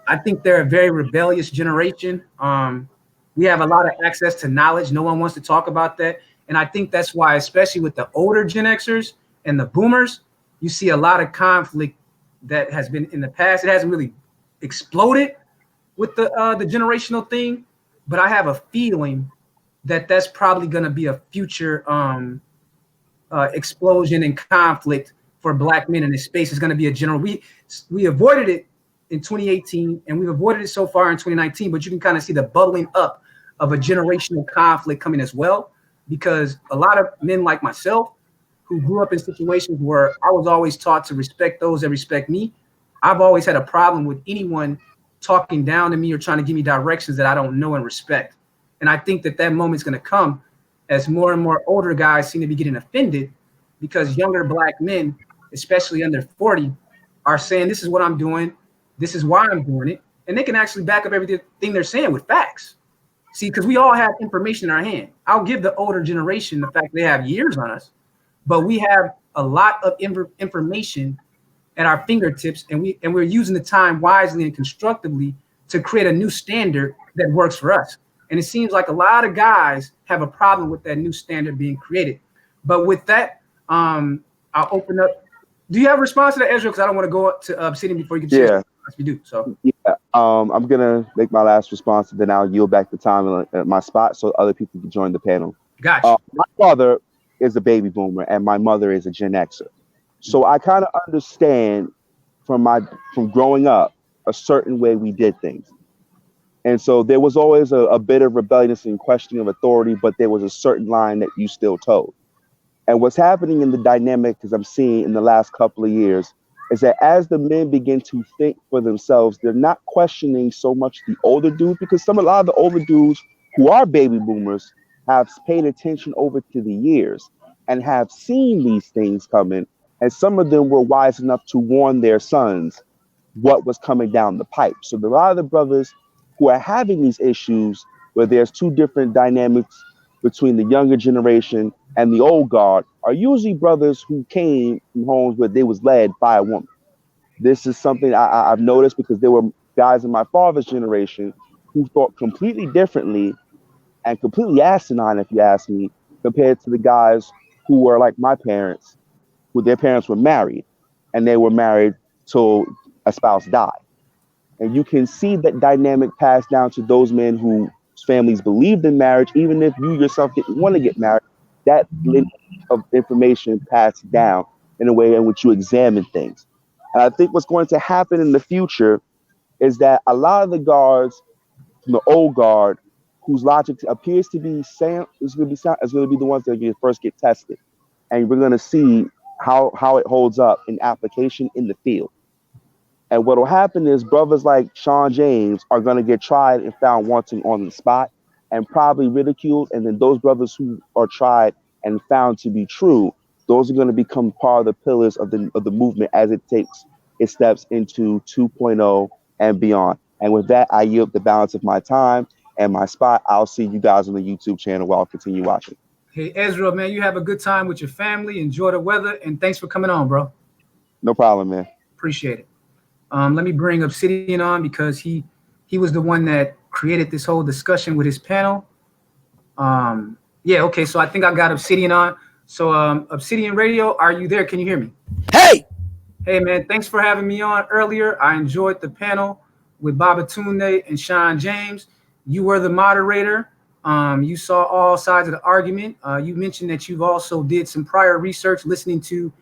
I think they're a very rebellious generation. We have a lot of access to knowledge. No one wants to talk about that. And I think that's why, especially with the older Gen Xers and the boomers, you see a lot of conflict that has been in the past. It hasn't really exploded with the generational thing, but I have a feeling that that's probably going to be a future explosion and conflict for black men in this space. Is going to be a general. We avoided it in 2018, and we've avoided it so far in 2019, but you can kind of see the bubbling up of a generational conflict coming as well, because a lot of men like myself who grew up in situations where I was always taught to respect those that respect me, I've always had a problem with anyone talking down to me or trying to give me directions that I don't know and respect. And I think that moment's going to come as more and more older guys seem to be getting offended, because younger black men, especially under 40, are saying, this is what I'm doing. This is why I'm doing it. And they can actually back up everything they're saying with facts. See, because we all have information in our hand. I'll give the older generation the fact they have years on us, but we have a lot of information at our fingertips, and we're using the time wisely and constructively to create a new standard that works for us. And it seems like a lot of guys have a problem with that new standard being created. But with that, I'll open up. Do you have a response to that, Ezra? Because I don't want to go up to Obsidian before you can share. We do. So yeah, I'm gonna make my last response, and then I'll yield back the time at my spot so other people can join the panel. Gotcha. My father is a baby boomer, and my mother is a Gen Xer, so I kind of understand from growing up a certain way we did things, and so there was always a bit of rebelliousness and questioning of authority, but there was a certain line that you still told. And what's happening in the dynamic, as I'm seeing in the last couple of years, is that as the men begin to think for themselves, they're not questioning so much the older dudes, because a lot of the older dudes who are baby boomers have paid attention over to the years and have seen these things coming. And some of them were wise enough to warn their sons what was coming down the pipe. So a lot of the brothers who are having these issues where there's 2 different dynamics between the younger generation and the old guard are usually brothers who came from homes where they was led by a woman. This is something I've noticed, because there were guys in my father's generation who thought completely differently and completely asinine, if you ask me, compared to the guys who were like my parents, who their parents were married, and they were married till a spouse died. And you can see that dynamic passed down to those men whose families believed in marriage, even if you yourself didn't want to get married. That lineage of information passed down in a way in which you examine things. And I think what's going to happen in the future is that a lot of the guards from the old guard whose logic appears to be sound is going to be the ones that first get tested, and we're going to see how it holds up in application in the field. And what will happen is brothers like Sean James are going to get tried and found wanting on the spot and probably ridiculed. And then those brothers who are tried and found to be true, those are going to become part of the pillars of the movement as it takes its steps into 2.0 and beyond. And with that, I yield the balance of my time and my spot. I'll see you guys on the YouTube channel while I continue watching. Hey, Ezra, man, you have a good time with your family. Enjoy the weather. And thanks for coming on, bro. No problem, man. Appreciate it. Let me bring Obsidian on because he was the one that created this whole discussion with his panel. Yeah, okay, so I think I got Obsidian on. So Obsidian Radio, are you there? Can you hear me? Hey, man, thanks for having me on earlier. I enjoyed the panel with Babatunde and Sean James. You were the moderator. You saw all sides of the argument. You mentioned that you've also did some prior research listening to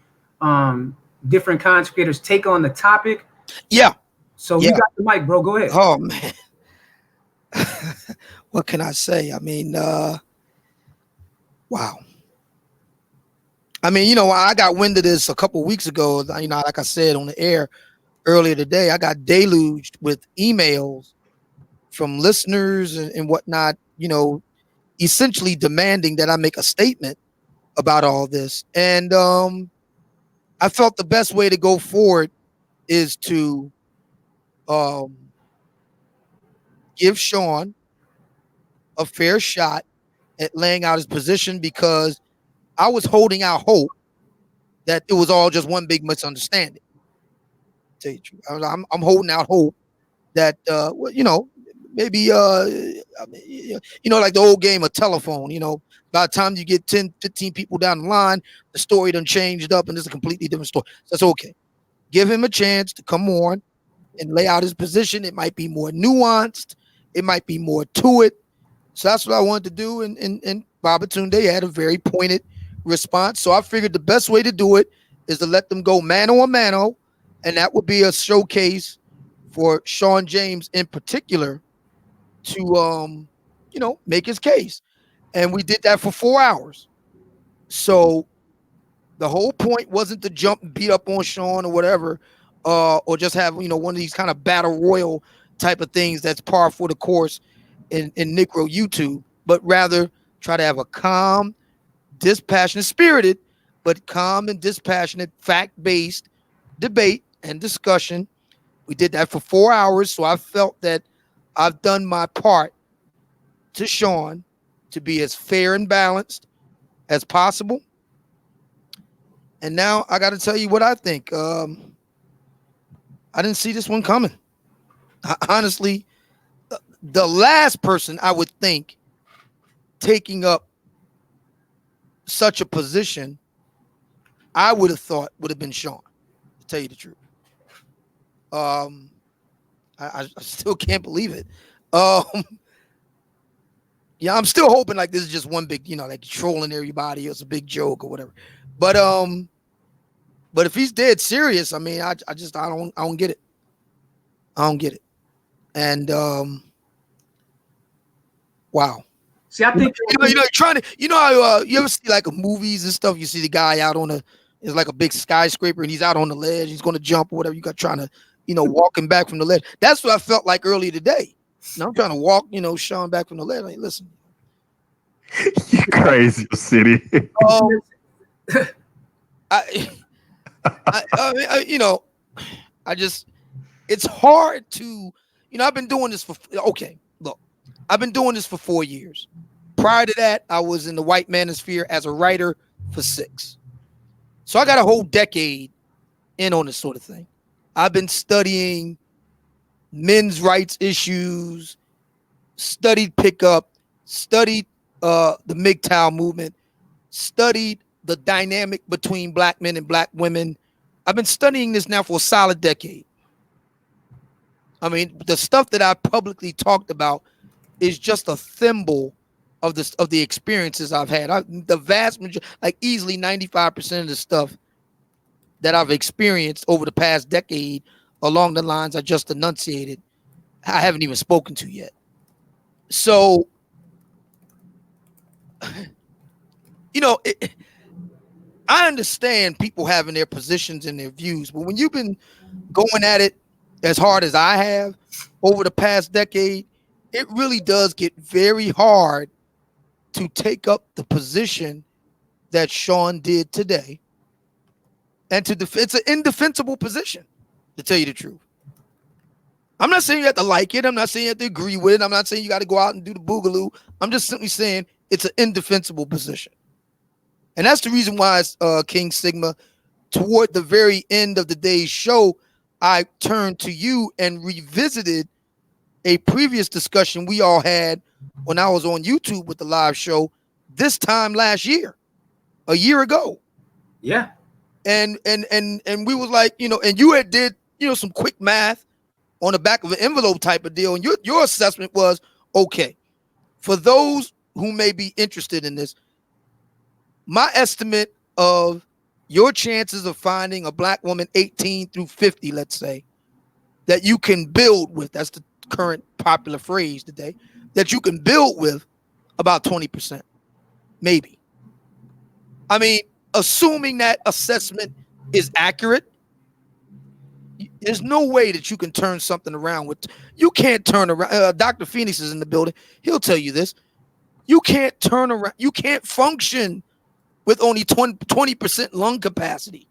different content creators take on the topic. Yeah. So you got the mic, bro. Go ahead. Oh, man. What can I say? I mean, wow. I mean, you know, I got wind of this a couple weeks ago. You know, like I said on the air earlier today, I got deluged with emails from listeners and whatnot, you know, essentially demanding that I make a statement about all this. And I felt the best way to go forward is to give Sean a fair shot at laying out his position, because I was holding out hope that it was all just one big misunderstanding. Tell you the truth, I'm holding out hope that you know, maybe you know, like the old game of telephone. You know, by the time you get 10, 15 people down the line, the story done changed up and it's a completely different story. So that's okay. Give him a chance to come on and lay out his position. It might be more nuanced. It might be more to it. So that's what I wanted to do. And Babatunde had a very pointed response. So I figured the best way to do it is to let them go mano a mano. And that would be a showcase for Sean James in particular to, you know, make his case. And we did that for 4 hours. So the whole point wasn't to jump and beat up on Sean or whatever, or just have, you know, one of these kind of battle royal type of things that's par for the course in Negro YouTube, but rather try to have a calm, dispassionate, spirited, but calm and dispassionate, fact-based debate and discussion. We did that for 4 hours, so I felt that I've done my part to Sean to be as fair and balanced as possible. And now I got to tell you what I think. I didn't see this one coming. Honestly, the last person I would think taking up such a position, I would have thought would have been Sean, to tell you the truth. I still can't believe it. Yeah, I'm still hoping like this is just one big, you know, like trolling everybody. It's a big joke or whatever. But if he's dead serious, I mean, I don't get it. I don't get it. And wow. See, I think you know how you ever see like movies and stuff, you see the guy out on it's like a big skyscraper and he's out on the ledge, he's gonna jump or whatever, you got trying to, you know, walking back from the ledge. That's what I felt like earlier today. You know, I'm trying to walk, you know, Sean back from the ledge. Like, listen. You crazy city. You know, it's hard to, you know, I've been doing this for, okay, look, I've been doing this for 4 years. Prior to that, I was in the white manosphere as a writer for 6. So I got a whole decade in on this sort of thing. I've been studying men's rights issues, studied pickup, studied the MGTOW movement, studied the dynamic between black men and black women. I've been studying this now for a solid decade. I mean, the stuff that I publicly talked about is just a thimble of the experiences I've had. The vast majority, like easily 95% of the stuff that I've experienced over the past decade along the lines I just enunciated, I haven't even spoken to yet. So you know, I understand people having their positions and their views, but when you've been going at it as hard as I have over the past decade, it really does get very hard to take up the position that Sean did today. And it's an indefensible position, to tell you the truth. I'm not saying you have to like it. I'm not saying you have to agree with it. I'm not saying you got to go out and do the boogaloo. I'm just simply saying it's an indefensible position. And that's the reason why King Sigma, toward the very end of the day's show, I turned to you and revisited a previous discussion we all had when I was on YouTube with the live show this time last year, a year ago. Yeah. And we was like, and you had did, some quick math on the back of an envelope type of deal. And your assessment was, okay, for those who may be interested in this, my estimate of your chances of finding a black woman 18 through 50, let's say, that you can build with, that's the current popular phrase today, that you can build with about 20%, maybe. I mean, assuming that assessment is accurate, there's no way that you can turn something around with. You can't turn around. Dr. Phoenix is in the building. He'll tell you this. You can't turn around. You can't function with only 20% lung capacity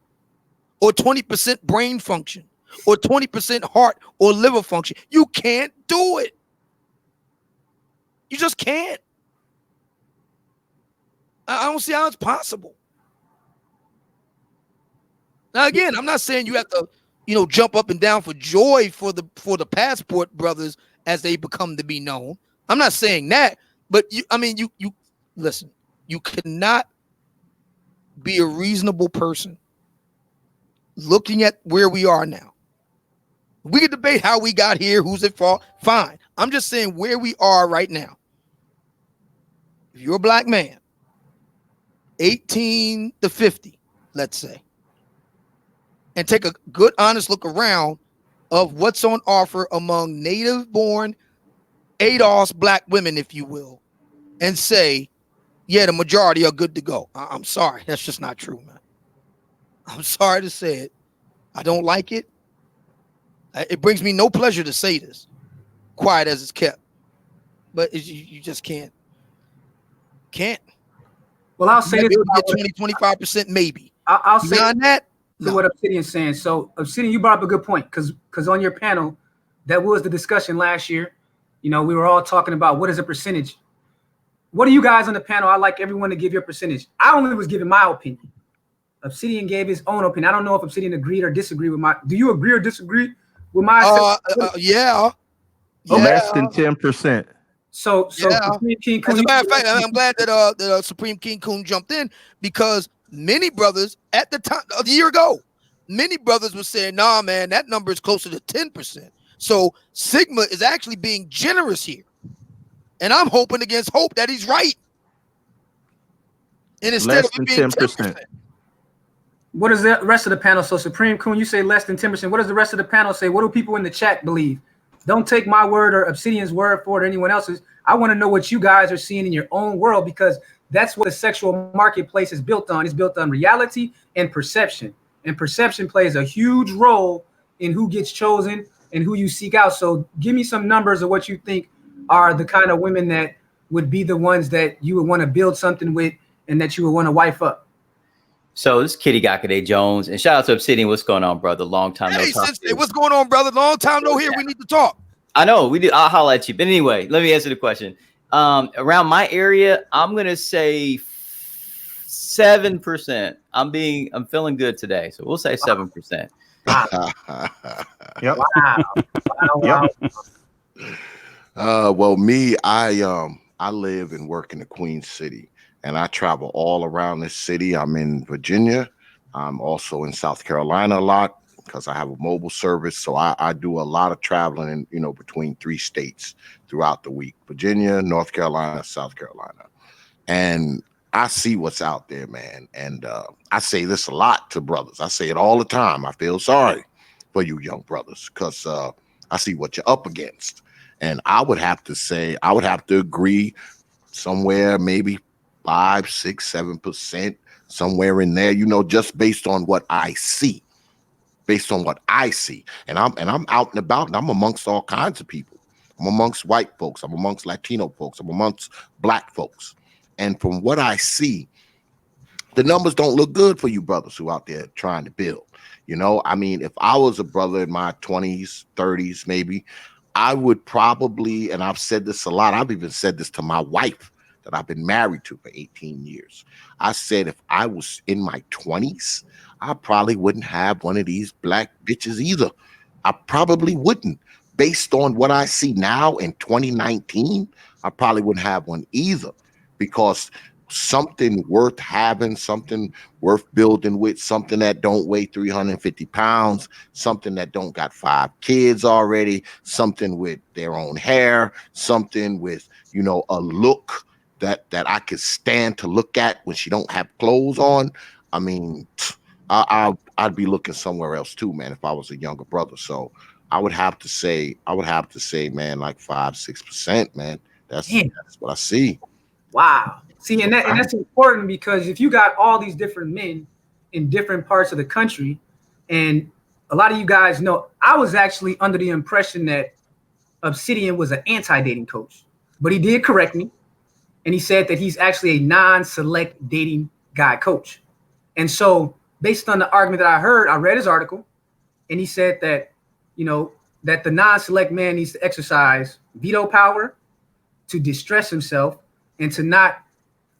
or 20% brain function or 20% heart or liver function. You can't do it. You just can't. I don't see how it's possible. Now, again, I'm not saying you have to, jump up and down for joy for the Passport brothers as they become to be known. I'm not saying that, but you listen, you cannot be a reasonable person looking at where we are now. We can debate how we got here, who's at fault, fine. I'm just saying where we are right now. If you're a black man, 18 to 50, let's say, and take a good, honest look around of what's on offer among native-born ADOS black women, if you will, and say, yeah, the majority are good to go. I'm sorry. That's just not true, man. I'm sorry to say it. I don't like it. It brings me no pleasure to say this, quiet as it's kept. But you just can't. Well, I'll say this. Get 20-25% maybe. I'll say that. To what Obsidian's saying. So Obsidian, you brought up a good point because on your panel, that was the discussion last year. We were all talking about what is a percentage. What do you guys on the panel? I'd like everyone to give your percentage. I only was giving my opinion. Obsidian gave his own opinion. I don't know if Obsidian agreed or disagreed with my. Do you agree or disagree with my? Yeah. Less than 10%. So yeah. Supreme King As a matter of fact, I'm glad that Supreme King Kun jumped in, because many brothers at the time, a year ago, many brothers were saying, nah, man, that number is closer to 10%. So Sigma is actually being generous here. And I'm hoping against hope that he's right. And instead of it being 10%. What does the rest of the panel? So Supreme Kun, you say less than 10%. What does the rest of the panel say? What do people in the chat believe? Don't take my word or Obsidian's word for it or anyone else's. I want to know what you guys are seeing in your own world, because that's what the sexual marketplace is built on. It's built on reality and perception. And perception plays a huge role in who gets chosen and who you seek out. So give me some numbers of what you think are the kind of women that would be the ones that you would want to build something with and that you would want to wife up. So this is Kitty Gakade Jones, and shout out to Obsidian. What's going on, brother? Long time no talk. Sensei, what's going on, brother? Long time no hear. We need to talk. I know we do. I'll holler at you. But anyway, let me answer the question. Around my area, I'm gonna say 7%. I'm feeling good today, so we'll say 7%. Yep. Wow. Well, me, I live and work in the Queen City, and I travel all around this city. I'm in Virginia. I'm also in South Carolina a lot because I have a mobile service. So I do a lot of traveling, between 3 states throughout the week: Virginia, North Carolina, South Carolina. And I see what's out there, man. And I say this a lot to brothers. I say it all the time. I feel sorry for you young brothers because I see what you're up against. And I would have to agree somewhere maybe 5, 6, 7%, somewhere in there, just based on what I see. Based on what I see. And I'm out and about, and I'm amongst all kinds of people. I'm amongst white folks, I'm amongst Latino folks, I'm amongst black folks. And from what I see, the numbers don't look good for you brothers who out there trying to build. I mean, if I was a brother in my 20s, 30s, maybe, I would probably, and I've said this a lot, I've even said this to my wife that I've been married to for 18 years. I said, if I was in my 20s, I probably wouldn't have one of these black bitches either. I probably wouldn't. Based on what I see now in 2019, I probably wouldn't have one either, because something worth having, something worth building with, something that don't weigh 350 pounds, something that don't got 5 kids already, something with their own hair, something with, a look that I could stand to look at when she don't have clothes on. I mean, I'd be looking somewhere else too, man, if I was a younger brother. So I would have to say, man, like 5, 6%, man. That's what I see. Wow. See, and that's important, because if you got all these different men in different parts of the country, and a lot of you guys know, I was actually under the impression that Obsidian was an anti-dating coach, but he did correct me, and he said that he's actually a non-select dating guy coach. And so based on the argument that I heard, I read his article, and he said that, that the non-select man needs to exercise veto power, to distress himself, and to not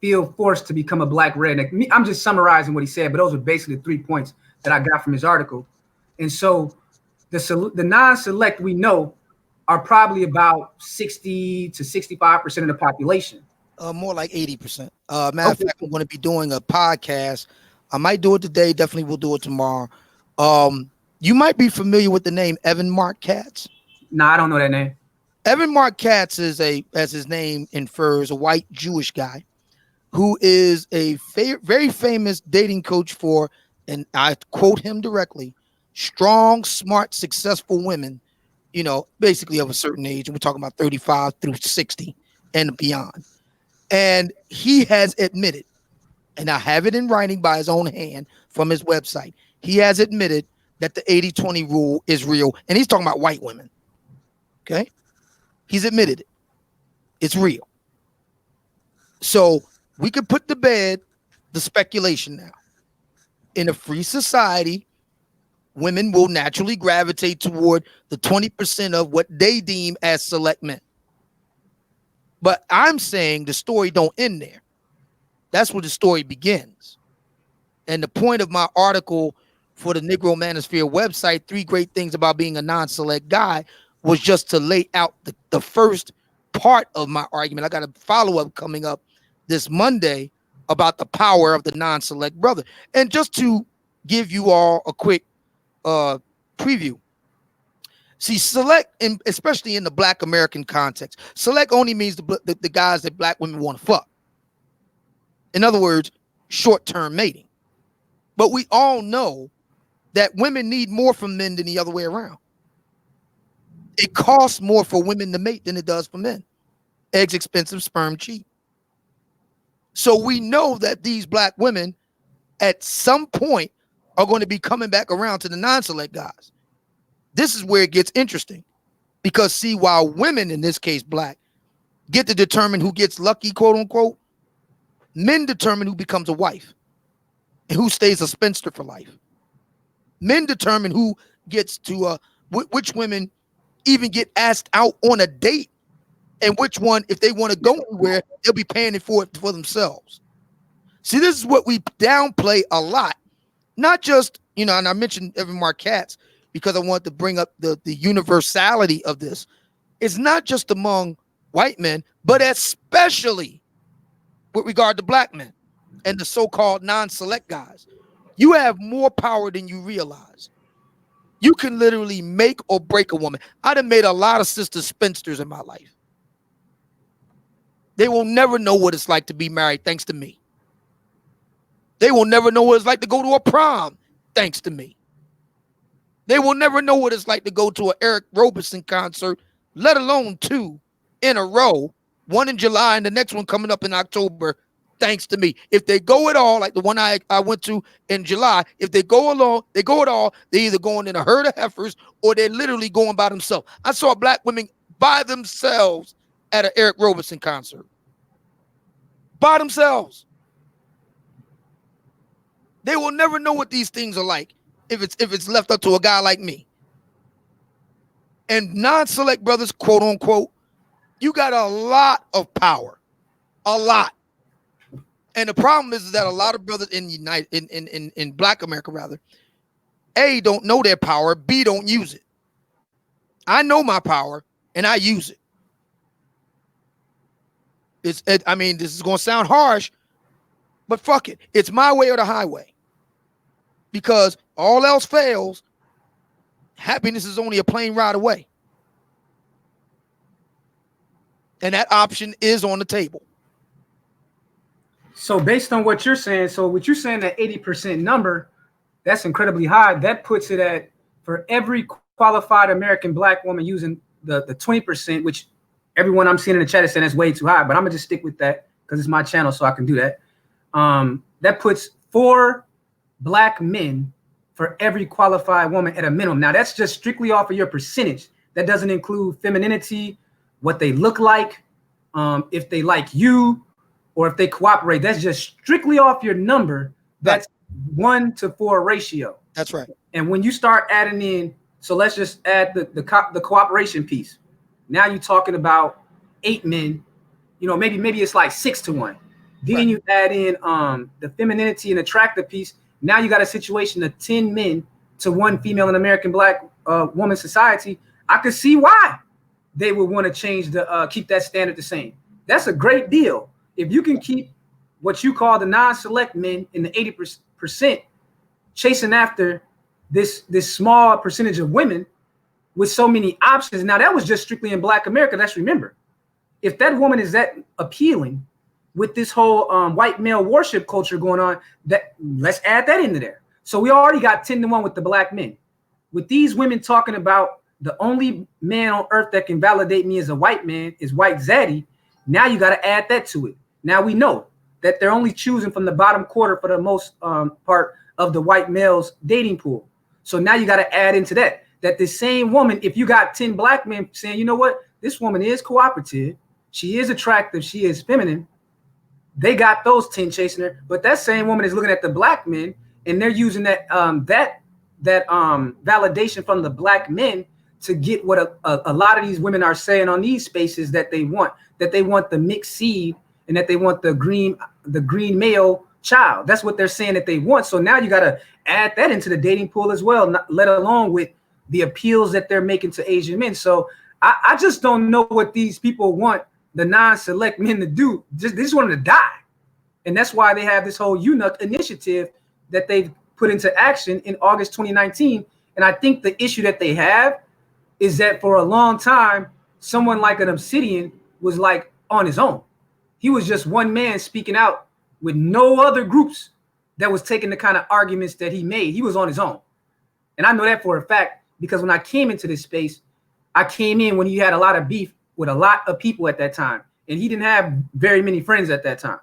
feel forced to become a black redneck. I'm just summarizing what he said, but those are basically the 3 points that I got from his article. And so the non-select, we know, are probably about 60 to 65% of the population. More like 80%. Matter of fact, I'm going to be doing a podcast. I might do it today. Definitely will do it tomorrow. You might be familiar with the name Evan Mark Katz. No, I don't know that name. Evan Mark Katz is as his name infers, a white Jewish guy who is a very famous dating coach for, and I quote him directly, strong, smart, successful women, basically of a certain age. And we're talking about 35 through 60 and beyond. And he has admitted, and I have it in writing by his own hand from his website, he has admitted that the 80-20 rule is real. And he's talking about white women. Okay? He's admitted it. It's real. So we could put to bed the speculation now. In a free society, women will naturally gravitate toward the 20% of what they deem as select men. But I'm saying the story don't end there. That's where the story begins. And the point of my article for the Negro Manosphere website, 3 Great Things About Being a Non-Select Guy, was just to lay out the first part of my argument. I got a follow-up coming up this Monday about the power of the non-select brother. And just to give you all a quick preview. See, select, especially in the Black American context, select only means the guys that black women want to fuck. In other words, short-term mating. But we all know that women need more from men than the other way around. It costs more for women to mate than it does for men. Eggs expensive, sperm cheap. So we know that these black women at some point are going to be coming back around to the non-select guys. This is where it gets interesting, because see, while women, in this case black, get to determine who gets lucky, quote unquote, men determine who becomes a wife and who stays a spinster for life. Men determine who gets to which women even get asked out on a date, and which one, if they want to go anywhere, they'll be paying it for themselves. See, this is what we downplay a lot. Not just, and I mentioned Evan Mark Katz because I want to bring up the universality of this. It's not just among white men, but especially with regard to black men and the so-called non-select guys. You have more power than you realize. You can literally make or break a woman. I done made a lot of sisters spinsters in my life. They will never know what it's like to be married thanks to me. They will never know what it's like to go to a prom thanks to me. They will never know what it's like to go to an Eric Roberson concert, let alone 2 in a row, one in July and the next one coming up in October, thanks to me. If they go at all, like the one I went to in July, if they go along, they go at all, they're either going in a herd of heifers or they're literally going by themselves. I saw black women by themselves at an Eric Roberson concert. By themselves. They will never know what these things are like if it's left up to a guy like me. And non-select brothers, quote unquote, you got a lot of power. A lot. And the problem is that a lot of brothers in Black America, rather, A, don't know their power, B, don't use it. I know my power and I use it. I mean, this is gonna sound harsh, but fuck it. It's my way or the highway. Because all else fails, happiness is only a plane ride away. And that option is on the table. So based on what you're saying, that 80% number, that's incredibly high. That puts it at, for every qualified American black woman using the 20%, which everyone I'm seeing in the chat is saying that's way too high, but I'm gonna just stick with that because it's my channel, so I can do that. That puts 4 black men for every qualified woman at a minimum. Now that's just strictly off of your percentage. That doesn't include femininity, what they look like, if they like you, or if they cooperate. That's just strictly off your number. That's 1 to 4 ratio. That's right. And when you start adding in, so let's just add the cooperation piece. Now you're talking about 8 men. You know, maybe it's like 6 to 1. Then right. You add in the femininity and attractive piece. Now you got a situation of 10 men to 1 female in American black woman society. I could see why they would want to change keep that standard the same. That's a great deal. If you can keep what you call the non-select men in the 80% chasing after this small percentage of women with so many options. Now that was just strictly in Black America. Let's remember, if that woman is that appealing with this whole white male worship culture going on, that let's add that into there. So we already got 10 to 1 with the black men. With these women talking about the only man on earth that can validate me as a white man is white zaddy. Now you got to add that to it. Now we know that they're only choosing from the bottom quarter for the most part of the white males dating pool. So now you got to add into that the same woman, if you got 10 black men saying, you know what, this woman is cooperative, she is attractive, she is feminine, they got those 10 chasing her, but that same woman is looking at the black men and they're using that validation from the black men to get what a lot of these women are saying on these spaces that they want the mixed seed and that they want the green male child. That's what they're saying that they want. So now you got to add that into the dating pool as well, let alone with the appeals that they're making to Asian men. So I just don't know what these people want the non-select men to do. They just want them to die. And that's why they have this whole Eunuch Initiative that they've put into action in August 2019. And I think the issue that they have is that for a long time, someone like an Obsidian was like on his own. He was just one man speaking out with no other groups that was taking the kind of arguments that he made. He was on his own. And I know that for a fact, because when I came into this space, I came in when he had a lot of beef with a lot of people at that time. And he didn't have very many friends at that time.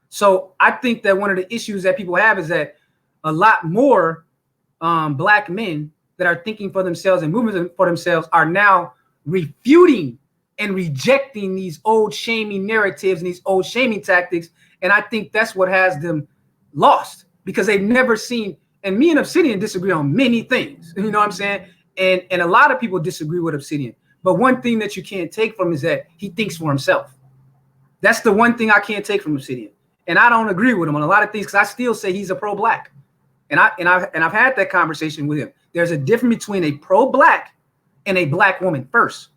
So I think that one of the issues that people have is that a lot more black men that are thinking for themselves and moving for themselves are now refuting and rejecting these old shaming narratives and these old shaming tactics. And I think that's what has them lost, because they've never seen, and me and Obsidian disagree on many things, you know what I'm saying? And a lot of people disagree with Obsidian. But one thing that you can't take from is that he thinks for himself. That's the one thing I can't take from Obsidian. And I don't agree with him on a lot of things, because I still say he's a pro-black. And I've had that conversation with him. There's a difference between a pro-black and a black woman first.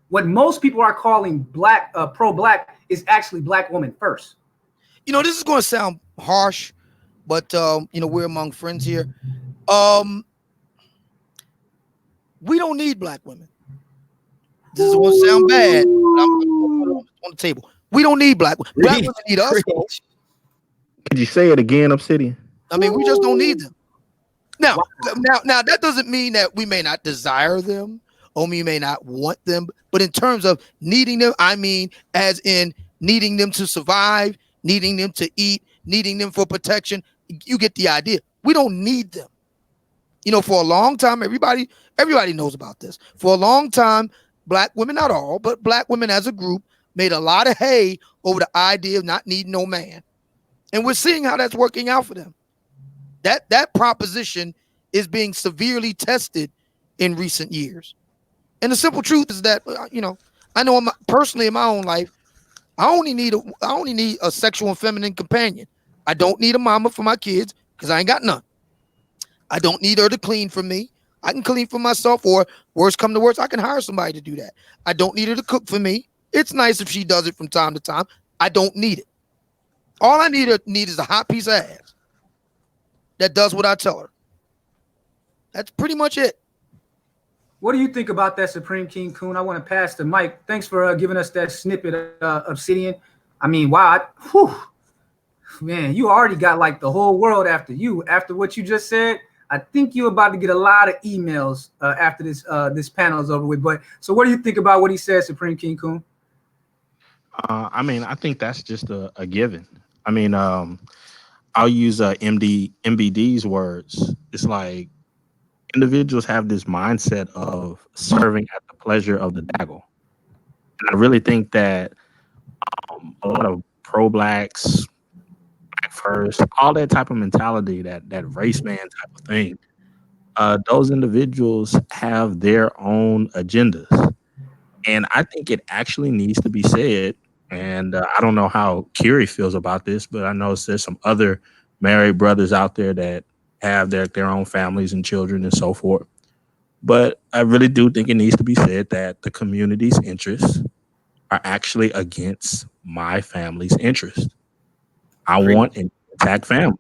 What most people are calling black pro-black is actually black woman first. You know, this is going to sound harsh, but you know, we're among friends here. We don't need black women. This is going to sound bad, but I'm going to put it on the table. We don't need black women. Black women need us. Could you say it again, Obsidian? I mean, we just don't need them. Now, that doesn't mean that we may not desire them or we may not want them. But in terms of needing them, I mean, as in needing them to survive, needing them to eat, needing them for protection. You get the idea. We don't need them. You know, for a long time, everybody knows about this. For a long time, black women, not all, but black women as a group made a lot of hay over the idea of not needing no man. And we're seeing how that's working out for them. That proposition is being severely tested in recent years. And the simple truth is that, you know, I know personally in my own life, I only need a sexual and feminine companion. I don't need a mama for my kids because I ain't got none. I don't need her to clean for me. I can clean for myself, or worse come to worse, I can hire somebody to do that. I don't need her to cook for me. It's nice if she does it from time to time. I don't need it. All I need is a hot piece of ass that does what I tell her. That's pretty much it. What do you think about that, Supreme King Coon? I want to pass the mic. Thanks for giving us that snippet, Obsidian. I mean, wow, man, you already got like the whole world after you. After what you just said, I think you're about to get a lot of emails after this panel is over with. But so, what do you think about what he said, Supreme King Coon? I mean, I think that's just a given. I mean, I'll use MBD's words. It's like individuals have this mindset of serving at the pleasure of the daggle. And I really think that a lot of pro-blacks, black first, all that type of mentality, that race man type of thing, those individuals have their own agendas. And I think it actually needs to be said. And I don't know how Kiri feels about this, but I know there's some other married brothers out there that have their own families and children and so forth. But I really do think it needs to be said that the community's interests are actually against my family's interest. I want an intact family.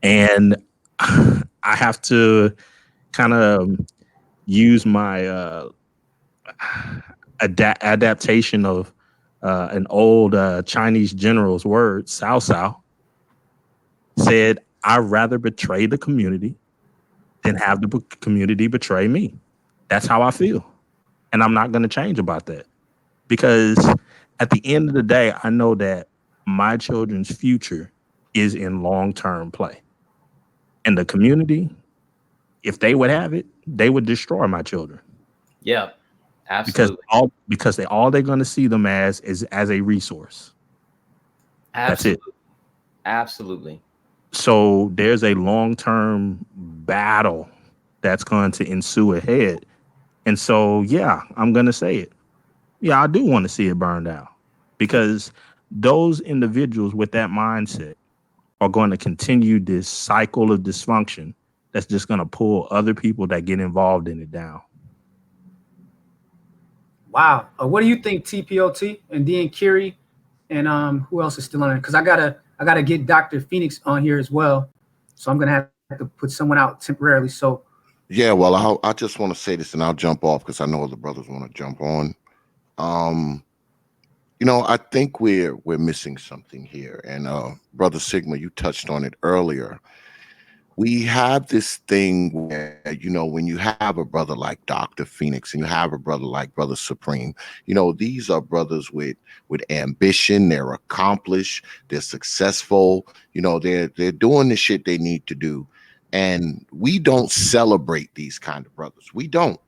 And I have to kind of use my adaptation of an old Chinese general's words. Cao Cao said, I'd rather betray the community than have the community betray me. That's how I feel. And I'm not going to change about that. Because at the end of the day, I know that my children's future is in long-term play. And the community, if they would have it, they would destroy my children. Yeah, absolutely. Because all they're going to see them as is as a resource. Absolutely. That's it. Absolutely. So there's a long-term battle that's going to ensue ahead. And so, yeah, I'm going to say it. Yeah, I do want to see it burn down, because those individuals with that mindset are going to continue this cycle of dysfunction that's just going to pull other people that get involved in it down. Wow. What do you think, TPOT and then Kiri, and who else is still on it? Because I gotta get Dr. Phoenix on here as well, so I'm gonna have to put someone out temporarily. So yeah, well, I just want to say this, and I'll jump off because I know other brothers want to jump on. You know, I think we're missing something here, and Brother Sigma, you touched on it earlier. We have this thing where, you know, when you have a brother like Dr. Phoenix and you have a brother like Brother Supreme, you know, these are brothers with ambition. They're accomplished, they're successful, you know, they're doing the shit they need to do. And we don't celebrate these kind of brothers. We don't.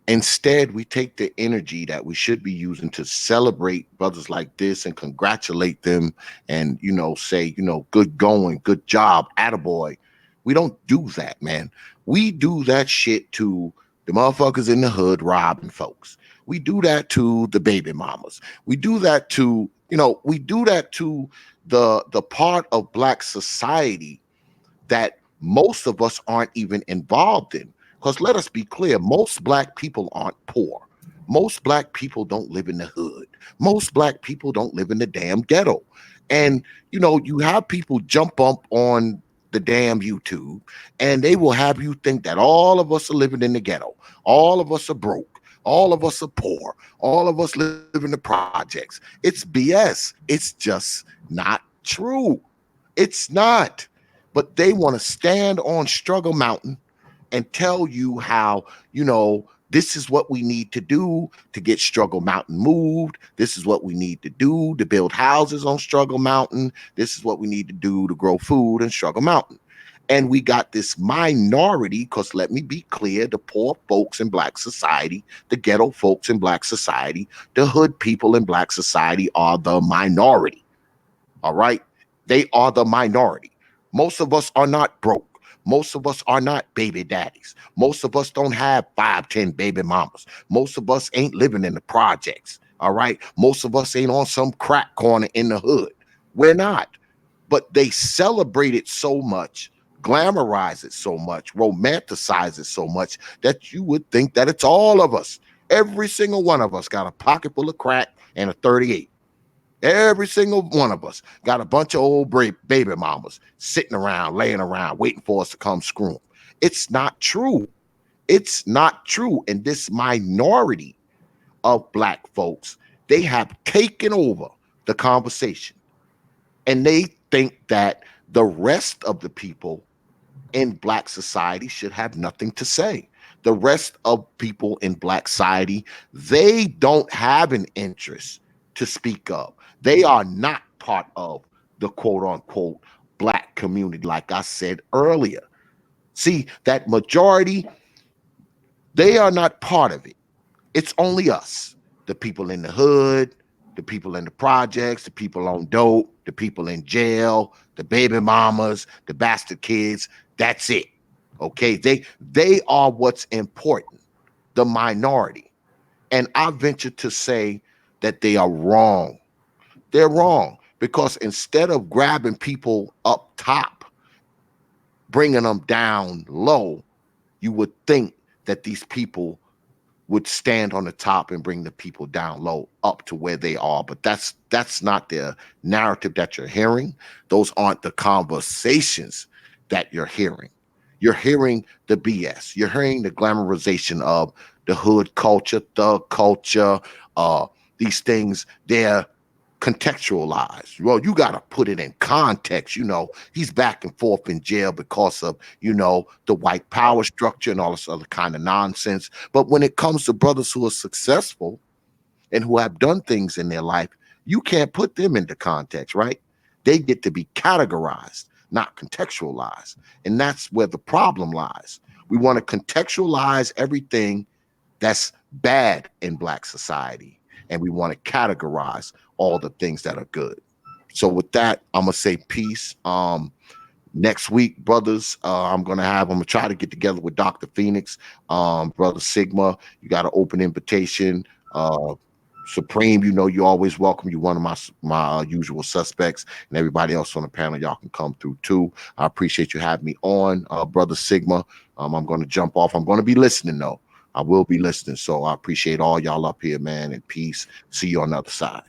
Instead, we take the energy that we should be using to celebrate brothers like this and congratulate them and, you know, say, you know, good going, good job, attaboy. We don't do that, man. We do that shit to the motherfuckers in the hood robbing folks. We do that to the baby mamas. We do that to, you know, we do that to the part of Black society that most of us aren't even involved in. Because let us be clear, most Black people aren't poor. Most Black people don't live in the hood. Most Black people don't live in the damn ghetto. And, you know, you have people jump up on the damn YouTube and they will have you think that all of us are living in the ghetto. All of us are broke. All of us are poor. All of us live in the projects. It's BS. It's just not true. It's not. But they want to stand on Struggle Mountain and tell you how, you know, This is what we need to do to get Struggle Mountain moved. This is what we need to do to build houses on Struggle Mountain. This is what we need to do to grow food in Struggle Mountain. And we got this minority, because let me be clear, the poor folks in Black society, the ghetto folks in Black society, the hood people in Black society are the minority. All right? They are the minority. Most of us are not broke. Most of us are not baby daddies. Most of us don't have 5, 10 baby mamas. Most of us ain't living in the projects. All right? Most of us ain't on some crack corner in the hood. We're not. But they celebrate it so much, glamorize it so much, romanticize it so much that you would think that it's all of us. Every single one of us got a pocket full of crack and a 38. Every single one of us got a bunch of old baby mamas sitting around, laying around, waiting for us to come screw them. It's not true. It's not true. And this minority of Black folks, they have taken over the conversation. And they think that the rest of the people in Black society should have nothing to say. The rest of people in Black society, they don't have an interest to speak of. They are not part of the quote unquote Black community, like I said earlier. See, that majority, they are not part of it. It's only us, the people in the hood, the people in the projects, the people on dope, the people in jail, the baby mamas, the bastard kids. That's it. Okay, they are what's important, the minority. And I venture to say that they are wrong. They're wrong because instead of grabbing people up top, bringing them down low, you would think that these people would stand on the top and bring the people down low up to where they are. But that's not the narrative that you're hearing. Those aren't the conversations that you're hearing. You're hearing the BS. You're hearing the glamorization of the hood culture, thug culture, these things. They're contextualized. Well, you got to put it in context. He's back and forth in jail because of, the white power structure and all this other kind of nonsense. But when it comes to brothers who are successful and who have done things in their life, you can't put them into context, right? They get to be categorized, not contextualized. And that's where the problem lies. We want to contextualize everything that's bad in Black society, and we want to categorize all the things that are good. So with that, I'm gonna say peace. Next week, brothers, I'm gonna try to get together with Dr. Phoenix, Brother Sigma. You got an open invitation. Supreme, you're always welcome. You're one of my usual suspects, and everybody else on the panel, y'all can come through too. I appreciate you having me on, Brother Sigma. I'm gonna jump off. I'm gonna be listening though. I will be listening. So I appreciate all y'all up here, man, and peace. See you on the other side.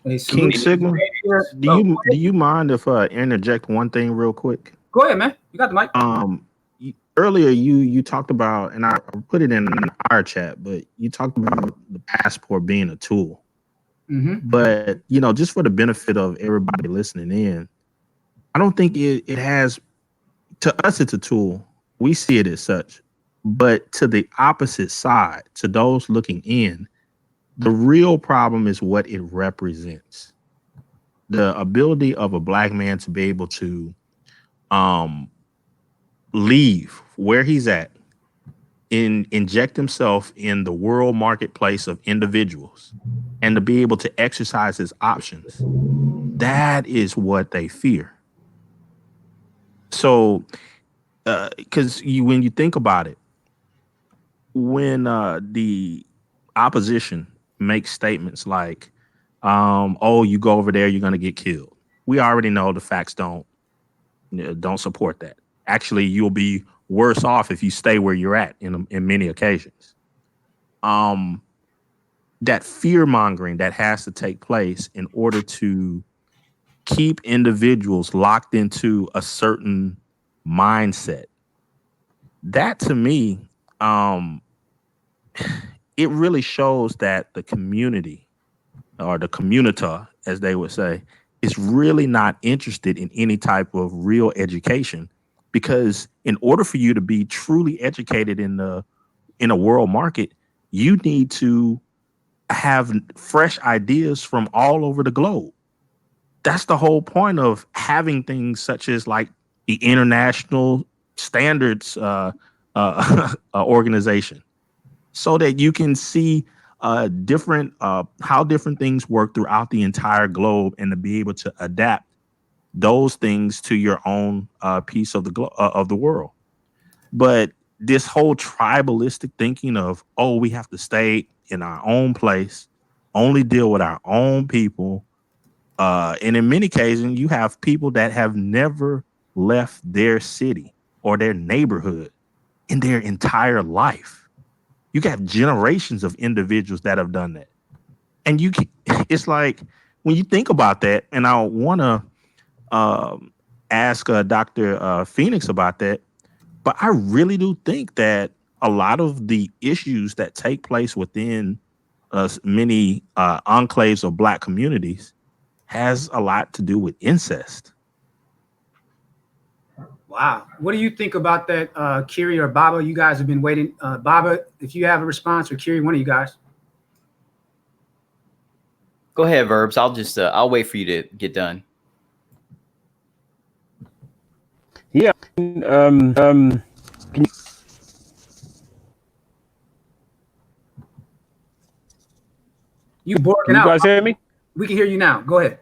Hey, King Sigma, do you mind if I interject one thing real quick? Go ahead, man. You got the mic. Earlier you talked about, and I put it in our chat, but you talked about the passport being a tool. Mm-hmm. But just for the benefit of everybody listening in, I don't think it has. To us, it's a tool. We see it as such. But to the opposite side, to those looking in, the real problem is what it represents. The ability of a Black man to be able to leave where he's at and inject himself in the world marketplace of individuals and to be able to exercise his options. That is what they fear. So, because when you think about it, when the opposition makes statements like, oh, you go over there, you're going to get killed. We already know the facts don't support that. Actually, you'll be worse off if you stay where you're at in many occasions. That fear mongering that has to take place in order to keep individuals locked into a certain mindset. That to me, it really shows that the community, or the communita, as they would say, is really not interested in any type of real education. Because in order for you to be truly educated in the in a world market, you need to have fresh ideas from all over the globe. That's the whole point of having things such as like the International Standards Organization, so that you can see different how different things work throughout the entire globe, and to be able to adapt those things to your own piece of the world. But this whole tribalistic thinking of, oh, we have to stay in our own place, only deal with our own people. And in many cases, you have people that have never left their city or their neighborhood in their entire life. You got generations of individuals that have done that. And it's like, when you think about that, and I want to ask Dr. Phoenix about that, but I really do think that a lot of the issues that take place within many enclaves of Black communities has a lot to do with incest. Wow. What do you think about that, Kiri or Baba? You guys have been waiting. Baba, if you have a response, or Kiri, one of you guys. Go ahead, Verbs. I'll wait for you to get done. Yeah. Can you borking you out? guys hear me? We can hear you now. Go ahead.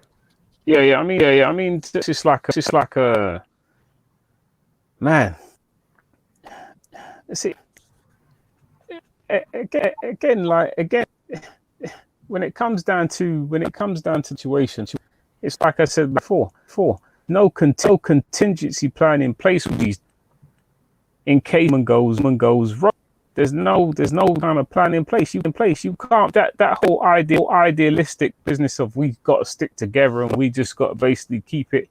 Yeah. I mean, this is like a man. See, again, when it comes down to situations, it's like I said before, no contingency plan in place with these in case one goes wrong. There's no kind of plan in place. You can't that whole idealistic business of we've got to stick together and we just got to basically keep it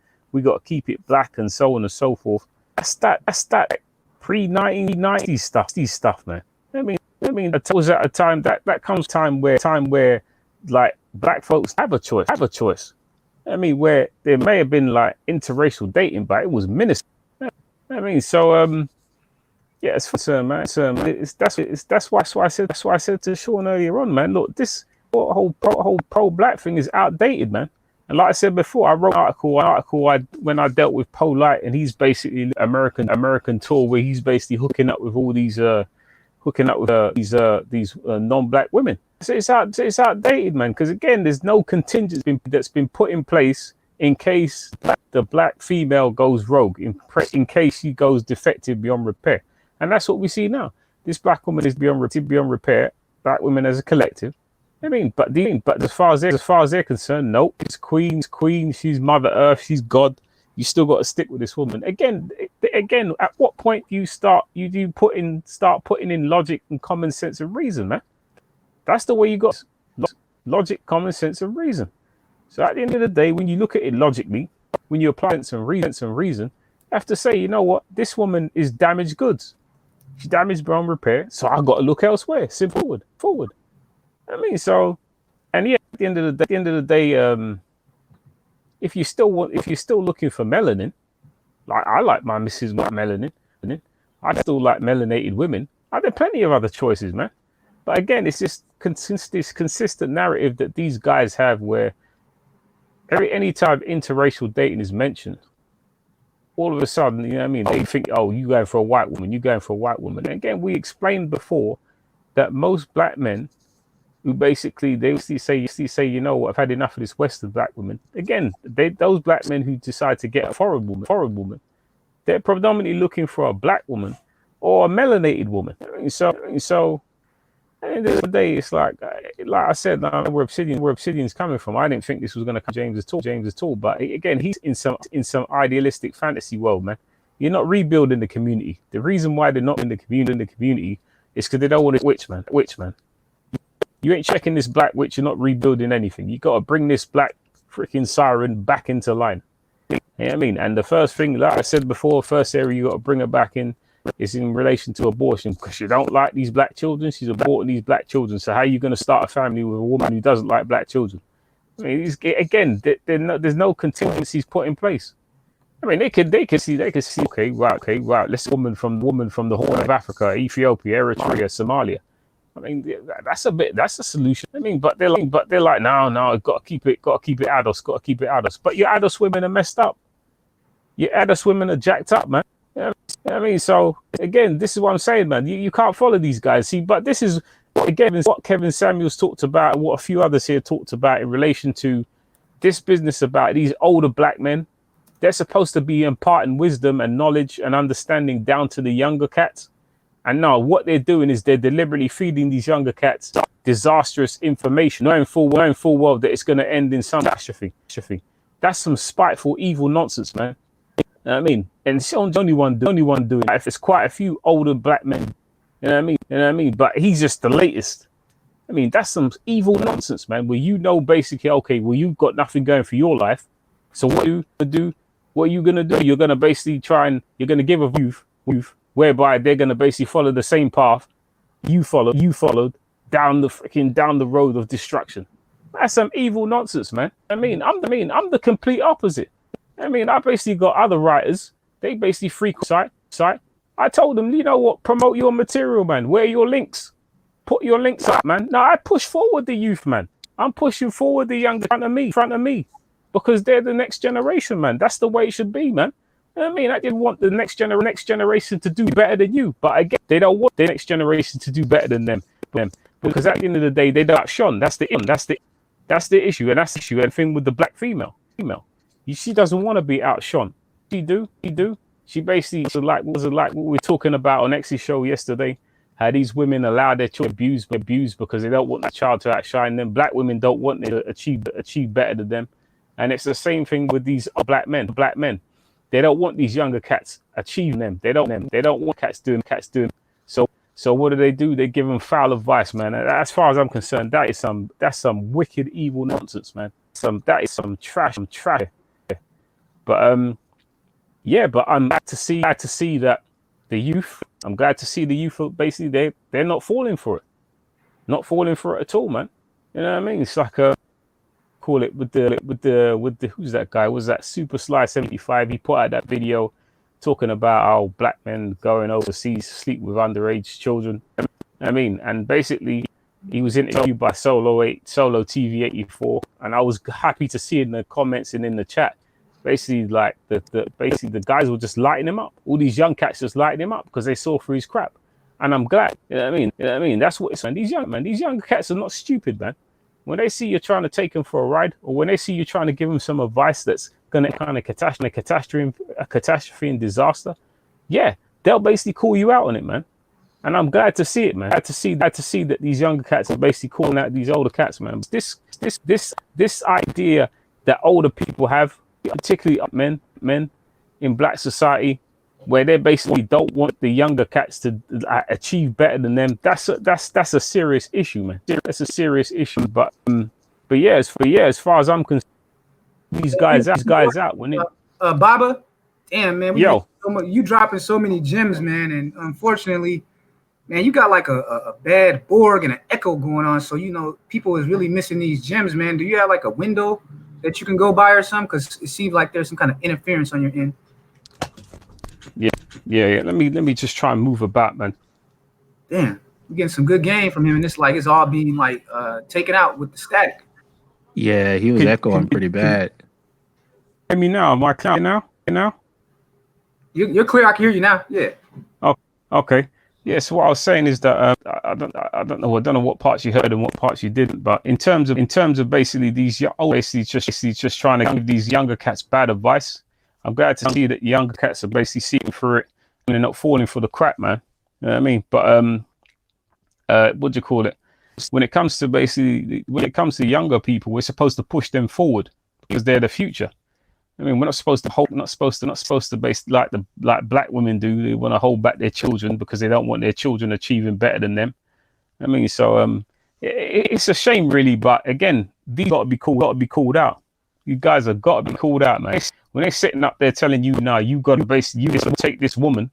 black and so on and so forth. That's that pre-1990s stuff, man. I mean, it was at a time that comes time where like Black folks have a choice. I mean, where there may have been like interracial dating, but it was minuscule. I mean, so yeah, it's man. That's why I said to Sean earlier on, man. Look, this whole pro-Black thing is outdated, man. And like I said before, I wrote an article when I dealt with Polite, and he's basically American tour where he's basically hooking up with all these these non-Black women. So it's outdated, man. Because again, there's no contingency that's been put in place in case the Black female goes rogue, in case she goes defective beyond repair. And that's what we see now. This Black woman is beyond repair. Black women as a collective. I mean, but as far as they're concerned, nope. It's queen. She's Mother Earth. She's God. You still got to stick with this woman. Again. At what point do you start putting in logic and common sense and reason, man? That's the way you got logic, common sense, and reason. So at the end of the day, when you look at it logically, when you apply sense and reason, you have to say, you know what? This woman is damaged goods. She's damaged beyond repair. So I've got to look elsewhere. Simple. Forward. I mean, so, and yeah, at the end of the day, if you're still looking for melanin, like I like my Mrs. Melanin, I still like melanated women. There are plenty of other choices, man. But again, it's just this consistent narrative that these guys have, where any time interracial dating is mentioned, all of a sudden, you know what I mean, they think, oh, you going for a white woman, And again, we explained before that most Black men who basically they say, you know what, I've had enough of this Western Black woman. Again, those Black men who decide to get a foreign woman, they're predominantly looking for a Black woman or a melanated woman. So at the end of the day, it's like I said, where Obsidian's coming from. I didn't think this was going to come James at all. But again, he's in some idealistic fantasy world, man. You're not rebuilding the community. The reason why they're not in the community is because they don't want a witch, man. You ain't checking this Black witch. You're not rebuilding anything. You got to bring this Black freaking siren back into line. You know what I mean? And the first thing, like I said before, first area you got to bring her back in is in relation to abortion, because you don't like these Black children. She's aborting these Black children. So how are you going to start a family with a woman who doesn't like Black children? I mean, again, there's no contingencies put in place. I mean, they could see. Okay, right. Let's woman from the Horn of Africa, Ethiopia, Eritrea, Somalia. I mean, that's a solution. I mean, but they're like, no, got to keep it adults, But your adult women are messed up. Your adult women are jacked up, man. You know what I mean? So again, this is what I'm saying, man. You can't follow these guys. See, but this is again what Kevin Samuels talked about, and what a few others here talked about in relation to this business about these older black men. They're supposed to be imparting wisdom and knowledge and understanding down to the younger cats. And now what they're doing is they're deliberately feeding these younger cats disastrous information, knowing full well that it's going to end in some catastrophe. That's some spiteful, evil nonsense, man. You know what I mean? And it's the only one doing it. If there's quite a few older black men, you know what I mean? But he's just the latest. I mean, that's some evil nonsense, man, where you know basically, okay, well, you've got nothing going for your life. So what are you going to do? What are you going to do? You're going to basically you're going to give a youth whereby they're going to basically follow the same path you followed down the road of destruction. That's some evil nonsense, man. I'm the complete opposite. I mean, I basically got other writers. They basically freak site. I told them, you know what? Promote your material, man. Where are your links? Put your links up, man. Now I push forward the youth, man. I'm pushing forward the young in front of me, because they're the next generation, man. That's the way it should be, man. I mean, I didn't want the next generation to do better than you, but again, they don't want the next generation to do better than them, because at the end of the day, they don't outshone. That's the issue, and that's the issue. And thing with the black female, she doesn't want to be outshone. She do. She basically was like what we were talking about on X's show yesterday. How these women allow their children to be abused because they don't want that child to outshine them. Black women don't want to achieve better than them, and it's the same thing with these black men. They don't want these younger cats achieving them. They don't want cats doing. So what do? They give them foul advice, man. And as far as I'm concerned, that's some wicked, evil nonsense, man. That is some trash. But but I'm glad to see that the youth. I'm glad to see the youth. Basically, they're not falling for it at all, man. You know what I mean? It's like call it with the who's that guy? Was that Super Sly 75? He put out that video talking about how black men going overseas to sleep with underage children. I mean, and basically he was interviewed by Solo TV 84, and I was happy to see in the comments and in the chat, basically like the guys were just lighting him up. All these young cats just lighting him up because they saw through his crap, and I'm glad. You know what I mean? That's what it's, man. These young cats are not stupid, man. When they see you're trying to take them for a ride, or when they see you trying to give them some advice that's going to kind of catastrophe and disaster, yeah, they'll basically call you out on it, man. And I'm glad to see it, man. Glad to see that these younger cats are basically calling out these older cats, man. This idea that older people have, particularly men in black society, where they basically don't want the younger cats to achieve better than them. That's a serious issue, man. That's a serious issue. But yeah, as far as I'm concerned, these guys out when it. Baba, damn man, you dropping so many gems, man, and unfortunately, man, you got like a bad Borg and an echo going on. So people is really missing these gems, man. Do you have like a window that you can go by or something? Because it seems like there's some kind of interference on your end. Yeah. Let me just try and move about, man. Damn, we're getting some good game from him, and it's all being like taken out with the static. Yeah, he was echoing pretty bad. Hear me now? Am I clear now? You're clear. I can hear you now. Yeah. Oh, okay. Yeah. So what I was saying is that I don't know what parts you heard and what parts you didn't. But in terms of basically these just trying to give these younger cats bad advice. I'm glad to see that younger cats are basically seeing through it and they're not falling for the crap, man. You know what I mean? But what do you call it? When it comes to younger people, we're supposed to push them forward because they're the future. I mean, we're not supposed to basically like black women do. They want to hold back their children because they don't want their children achieving better than them. I mean, so it's a shame, really. But again, these got to be called out. You guys have got to be called out, man. When they're sitting up there telling you, now you got to basically take this woman,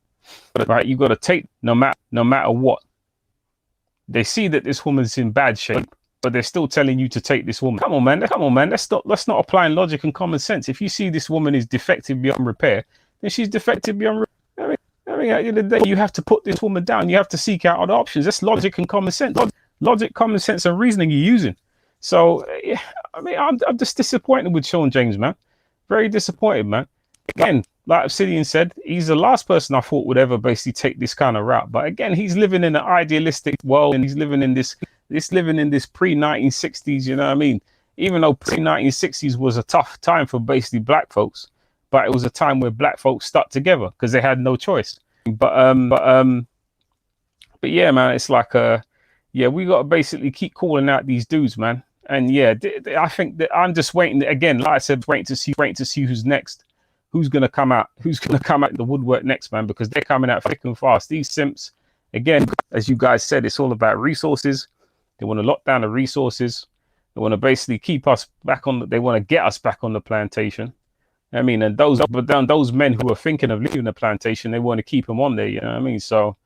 right? You got to take no matter what. They see that this woman's in bad shape. but they're still telling you to take this woman. Come on, man. Let's not applying logic and common sense. If you see this woman is defective beyond repair, then she's defective beyond repair. I mean, at the end of the day, you have to put this woman down. You have to seek out other options. That's logic and common sense. Logic, common sense, and reasoning you're using. So, yeah, I mean, I'm just disappointed with Sean James, man. Very disappointed, man. Again, like Obsidian said, he's the last person I thought would ever basically take this kind of route. But again, he's living in an idealistic world, and he's living in this pre-1960s, you know what I mean? Even though pre-1960s was a tough time for basically black folks, but it was a time where black folks stuck together because they had no choice. But yeah, man, it's like yeah, we got to basically keep calling out these dudes, man. And yeah, I think that I'm just waiting again, like I said, waiting to see who's next. Who's gonna come out the woodwork next, man? Because they're coming out thick and fast. These simps, again, as you guys said, it's all about resources. They want to lock down the resources. They want to basically keep us back on. They want to get us back on the plantation. I mean, and those men who are thinking of leaving the plantation, they want to keep them on there. You know what I mean? So,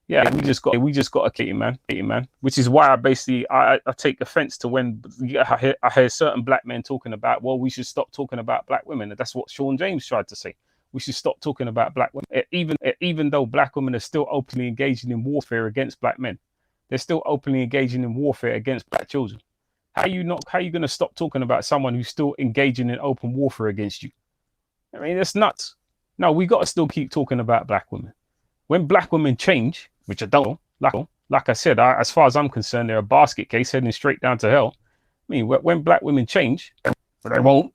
yeah, we just got to keep it, man. Which is why I take offense to when I hear certain black men talking about, well, we should stop talking about black women. And that's what Sean James tried to say. We should stop talking about black women, even though black women are still openly engaging in warfare against black men. They're still openly engaging in warfare against black children. How are you going to stop talking about someone who's still engaging in open warfare against you? I mean, that's nuts. No, we got to still keep talking about black women. When black women change, which I don't, like I said, as far as I'm concerned, they're a basket case heading straight down to hell. I mean, when black women change, but they won't.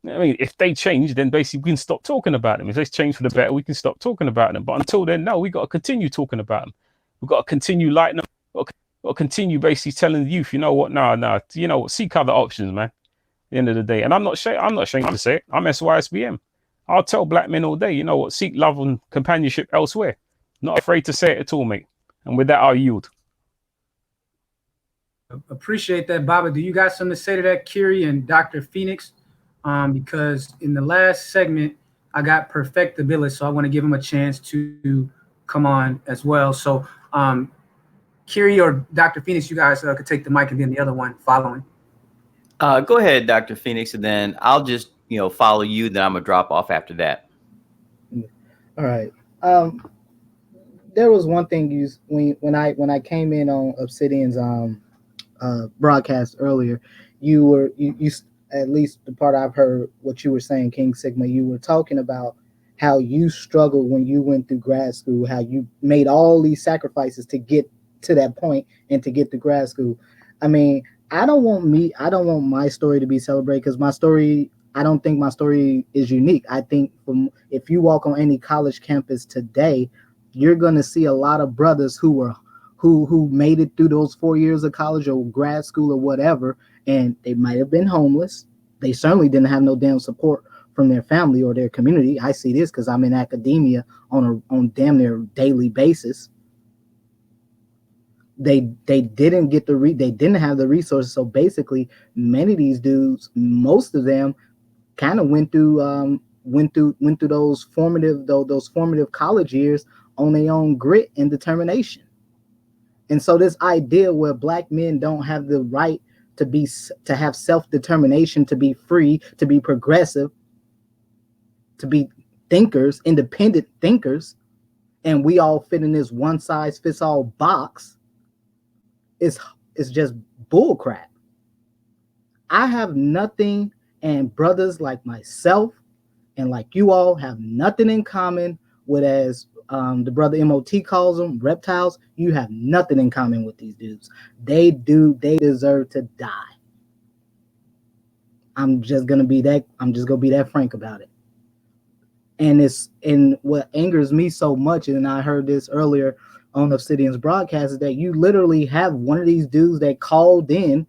I mean, if they change, then basically we can stop talking about them. If they change for the better, we can stop talking about them. But until then, no, we got to continue talking about them. We've got to continue lighting up. We've got to continue basically telling the youth, you know what, no, you know what, seek other options, man. At the end of the day, and I'm not ashamed to say it. I'm SYSBM. I'll tell black men all day, you know what, seek love and companionship elsewhere. Not afraid to say it at all, mate. And with that, I'll yield. Appreciate that, Baba. Do you got something to say to that, Kiri and Dr. Phoenix? Because in the last segment, I got perfectability, so I want to give him a chance to come on as well. So, Kiri or Dr. Phoenix, you guys could take the mic, and then the other one following. Go ahead, Dr. Phoenix, and then I'll just follow you. Then I'm gonna drop off after that. All right. There was one thing when I came in on Obsidian's broadcast earlier, you at least the part I've heard what you were saying, King Sigma, you were talking about how you struggled when you went through grad school, how you made all these sacrifices to get to that point and to get to grad school. I mean, I don't want my story to be celebrated, because I don't think my story is unique. I think if you walk on any college campus today, you're going to see a lot of brothers who made it through those 4 years of college or grad school or whatever, and they might have been homeless. They certainly didn't have no damn support from their family or their community. I see this because I'm in academia on damn near daily basis. They didn't have the resources. So basically, many of these dudes, most of them, kind of went through those formative college years on their own grit and determination. And so this idea where black men don't have the right to have self-determination, to be free, to be progressive, to be thinkers, independent thinkers, and we all fit in this one size fits all box, is just bull crap. I have nothing, and brothers like myself and like you all have nothing in common with, as the brother MOT calls them, reptiles. You have nothing in common with these dudes. They deserve to die. I'm just gonna be that frank about it. And what angers me so much, and I heard this earlier on Obsidian's broadcast, is that you literally have one of these dudes that called in,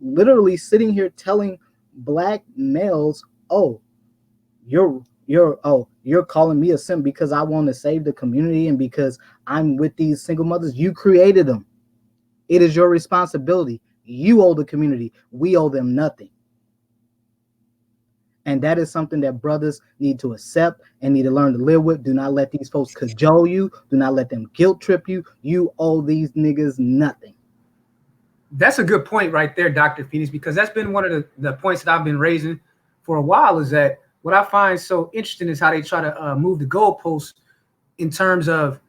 literally sitting here telling black males, oh, you're calling me a simp because I want to save the community and because I'm with these single mothers. You created them. It is your responsibility. You owe the community. We owe them nothing. And that is something that brothers need to accept and need to learn to live with. Do not let these folks cajole you. Do not let them guilt trip you. You owe these niggas nothing. That's a good point right there, Dr. Phoenix, because that's been one of the points that I've been raising for a while, is that what I find so interesting is how they try to move the goalposts in terms of,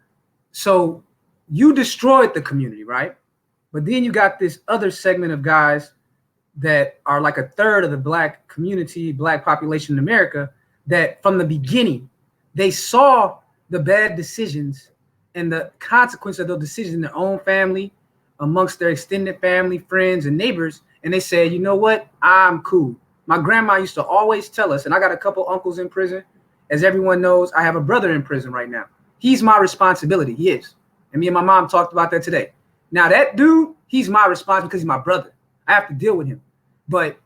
so you destroyed the community, right? But then you got this other segment of guys that are like a third of the black community, black population in America, that from the beginning, they saw the bad decisions and the consequence of those decisions in their own family, amongst their extended family, friends, and neighbors. And they said, you know what? I'm cool. My grandma used to always tell us, and I got a couple uncles in prison. As everyone knows, I have a brother in prison right now. He's my responsibility. He is. And me and my mom talked about that today. Now that dude, he's my responsibility because he's my brother. I have to deal with him. But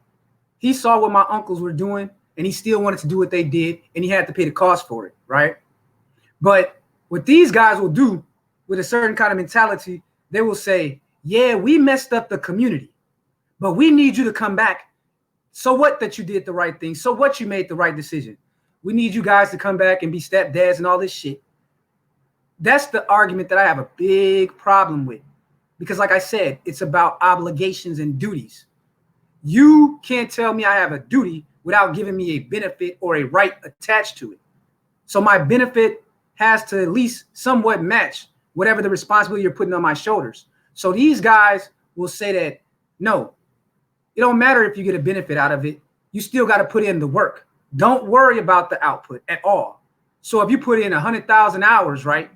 he saw what my uncles were doing, and he still wanted to do what they did, and he had to pay the cost for it, right? But what these guys will do with a certain kind of mentality, they will say, yeah, we messed up the community, but we need you to come back. So what that you did the right thing? So what you made the right decision? We need you guys to come back and be stepdads and all this shit. That's the argument that I have a big problem with. Because like I said, it's about obligations and duties. You can't tell me I have a duty without giving me a benefit or a right attached to it. So my benefit has to at least somewhat match whatever the responsibility you're putting on my shoulders. So these guys will say that, no, it don't matter if you get a benefit out of it. You still got to put in the work. Don't worry about the output at all. So if you put in 100,000 hours, right,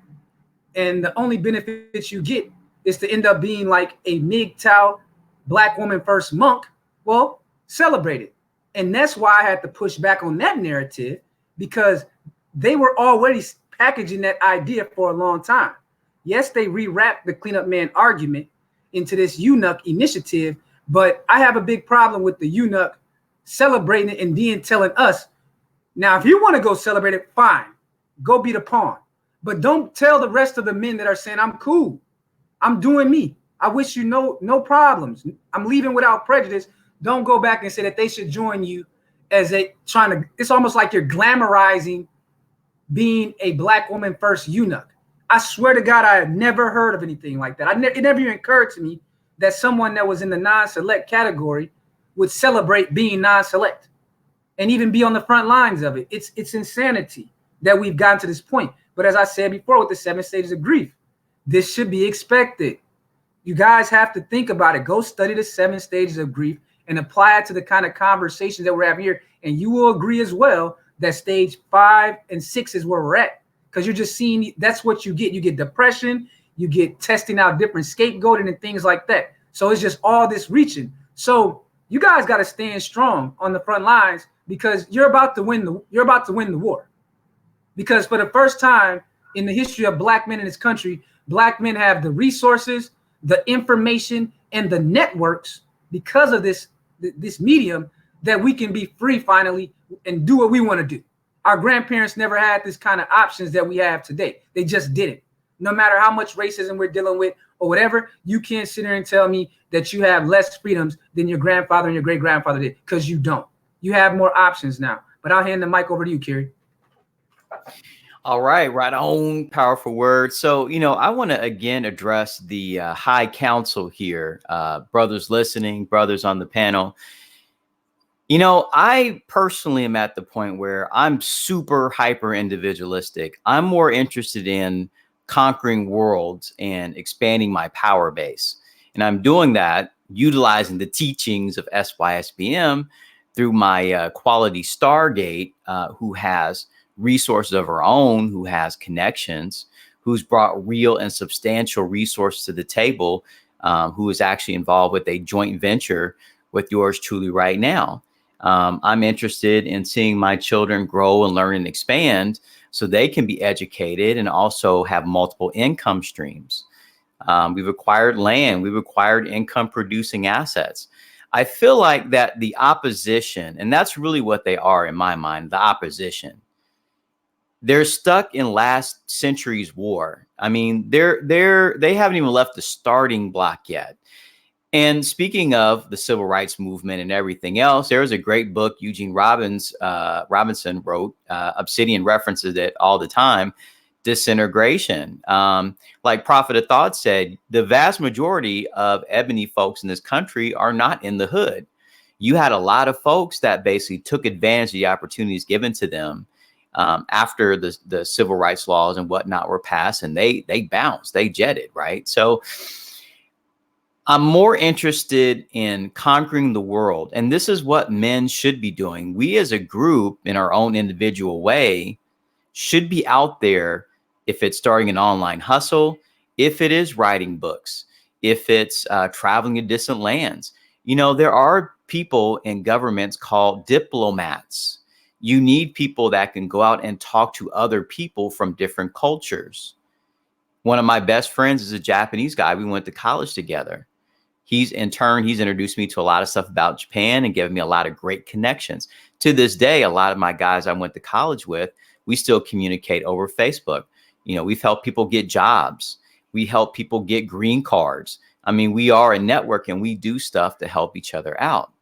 and the only benefit you get is to end up being like a MGTOW black woman first monk, well, celebrate it. And that's why I had to push back on that narrative, because they were already packaging that idea for a long time. Yes, they rewrapped the cleanup man argument into this Eunuch Initiative, but I have a big problem with the eunuch celebrating it and then telling us, now, if you want to go celebrate it, fine, go be the pawn. But don't tell the rest of the men that are saying, I'm cool, I'm doing me, I wish you no problems, I'm leaving without prejudice. Don't go back and say that they should join you as it's almost like you're glamorizing being a black woman first eunuch. I swear to God, I have never heard of anything like that. It never even occurred to me that someone that was in the non-select category would celebrate being non-select and even be on the front lines of it. It's insanity that we've gotten to this point. But as I said before, with the 7 stages of grief, this should be expected. You guys have to think about it. Go study the 7 stages of grief and apply it to the kind of conversations that we're having here. And you will agree as well that stage 5 and 6 is where we're at. Because you're just seeing, that's what you get. You get depression, you get testing out different scapegoating and things like that. So it's just all this reaching. So you guys got to stand strong on the front lines, because you're about to win the war. Because for the first time in the history of black men in this country, black men have the resources, the information, and the networks because of this medium, that we can be free finally and do what we want to do. Our grandparents never had this kind of options that we have today. They just didn't. No matter how much racism we're dealing with or whatever, you can't sit here and tell me that you have less freedoms than your grandfather and your great grandfather did, because you don't. You have more options now. But I'll hand the mic over to you, Kerry. All right, right on. Powerful words. So, I want to again address the High Council here, brothers listening, brothers on the panel. I personally am at the point where I'm super hyper individualistic. I'm more interested in conquering worlds and expanding my power base. And I'm doing that utilizing the teachings of SYSBM through my Quality Stargate, who has resources of her own, who has connections, who's brought real and substantial resources to the table, who is actually involved with a joint venture with yours truly right now. I'm interested in seeing my children grow and learn and expand so they can be educated and also have multiple income streams. We've acquired land. We've acquired income producing assets. I feel like that the opposition, and that's really what they are in my mind, the opposition, they're stuck in last century's war. I mean, they haven't even left the starting block yet. And speaking of the civil rights movement and everything else, there was a great book Eugene Robinson wrote. Obsidian references it all the time. disintegration. Like Prophet of Thought said, the vast majority of ebony folks in this country are not in the hood. You had a lot of folks that basically took advantage of the opportunities given to them after the civil rights laws and whatnot were passed, and they bounced, they jetted, right? So I'm more interested in conquering the world. And this is what men should be doing. We as a group, in our own individual way, should be out there. If it's starting an online hustle, if it is writing books, if it's traveling to distant lands. You know, there are people in governments called diplomats. You need people that can go out and talk to other people from different cultures. One of my best friends is a Japanese guy. We went to college together. He's introduced me to a lot of stuff about Japan and given me a lot of great connections. To this day, a lot of my guys I went to college with, we still communicate over Facebook. You know, we've helped people get jobs. We help people get green cards. I mean, we are a network and we do stuff to help each other out.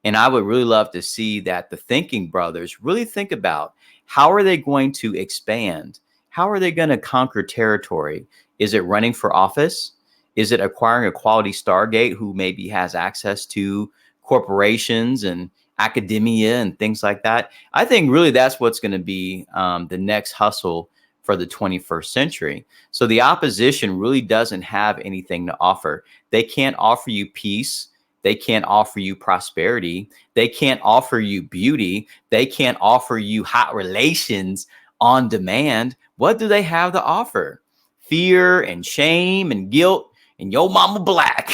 And I would really love to see that the thinking brothers really think about how are they going to expand? How are they going to conquer territory? Is it running for office? Is it acquiring a quality Stargate who maybe has access to corporations and academia and things like that? I think really that's what's going to be the next hustle for the 21st century. So the opposition really doesn't have anything to offer. They can't offer you peace. They can't offer you prosperity. They can't offer you beauty. They can't offer you hot relations on demand. What do they have to offer? Fear and shame and guilt and yo mama black.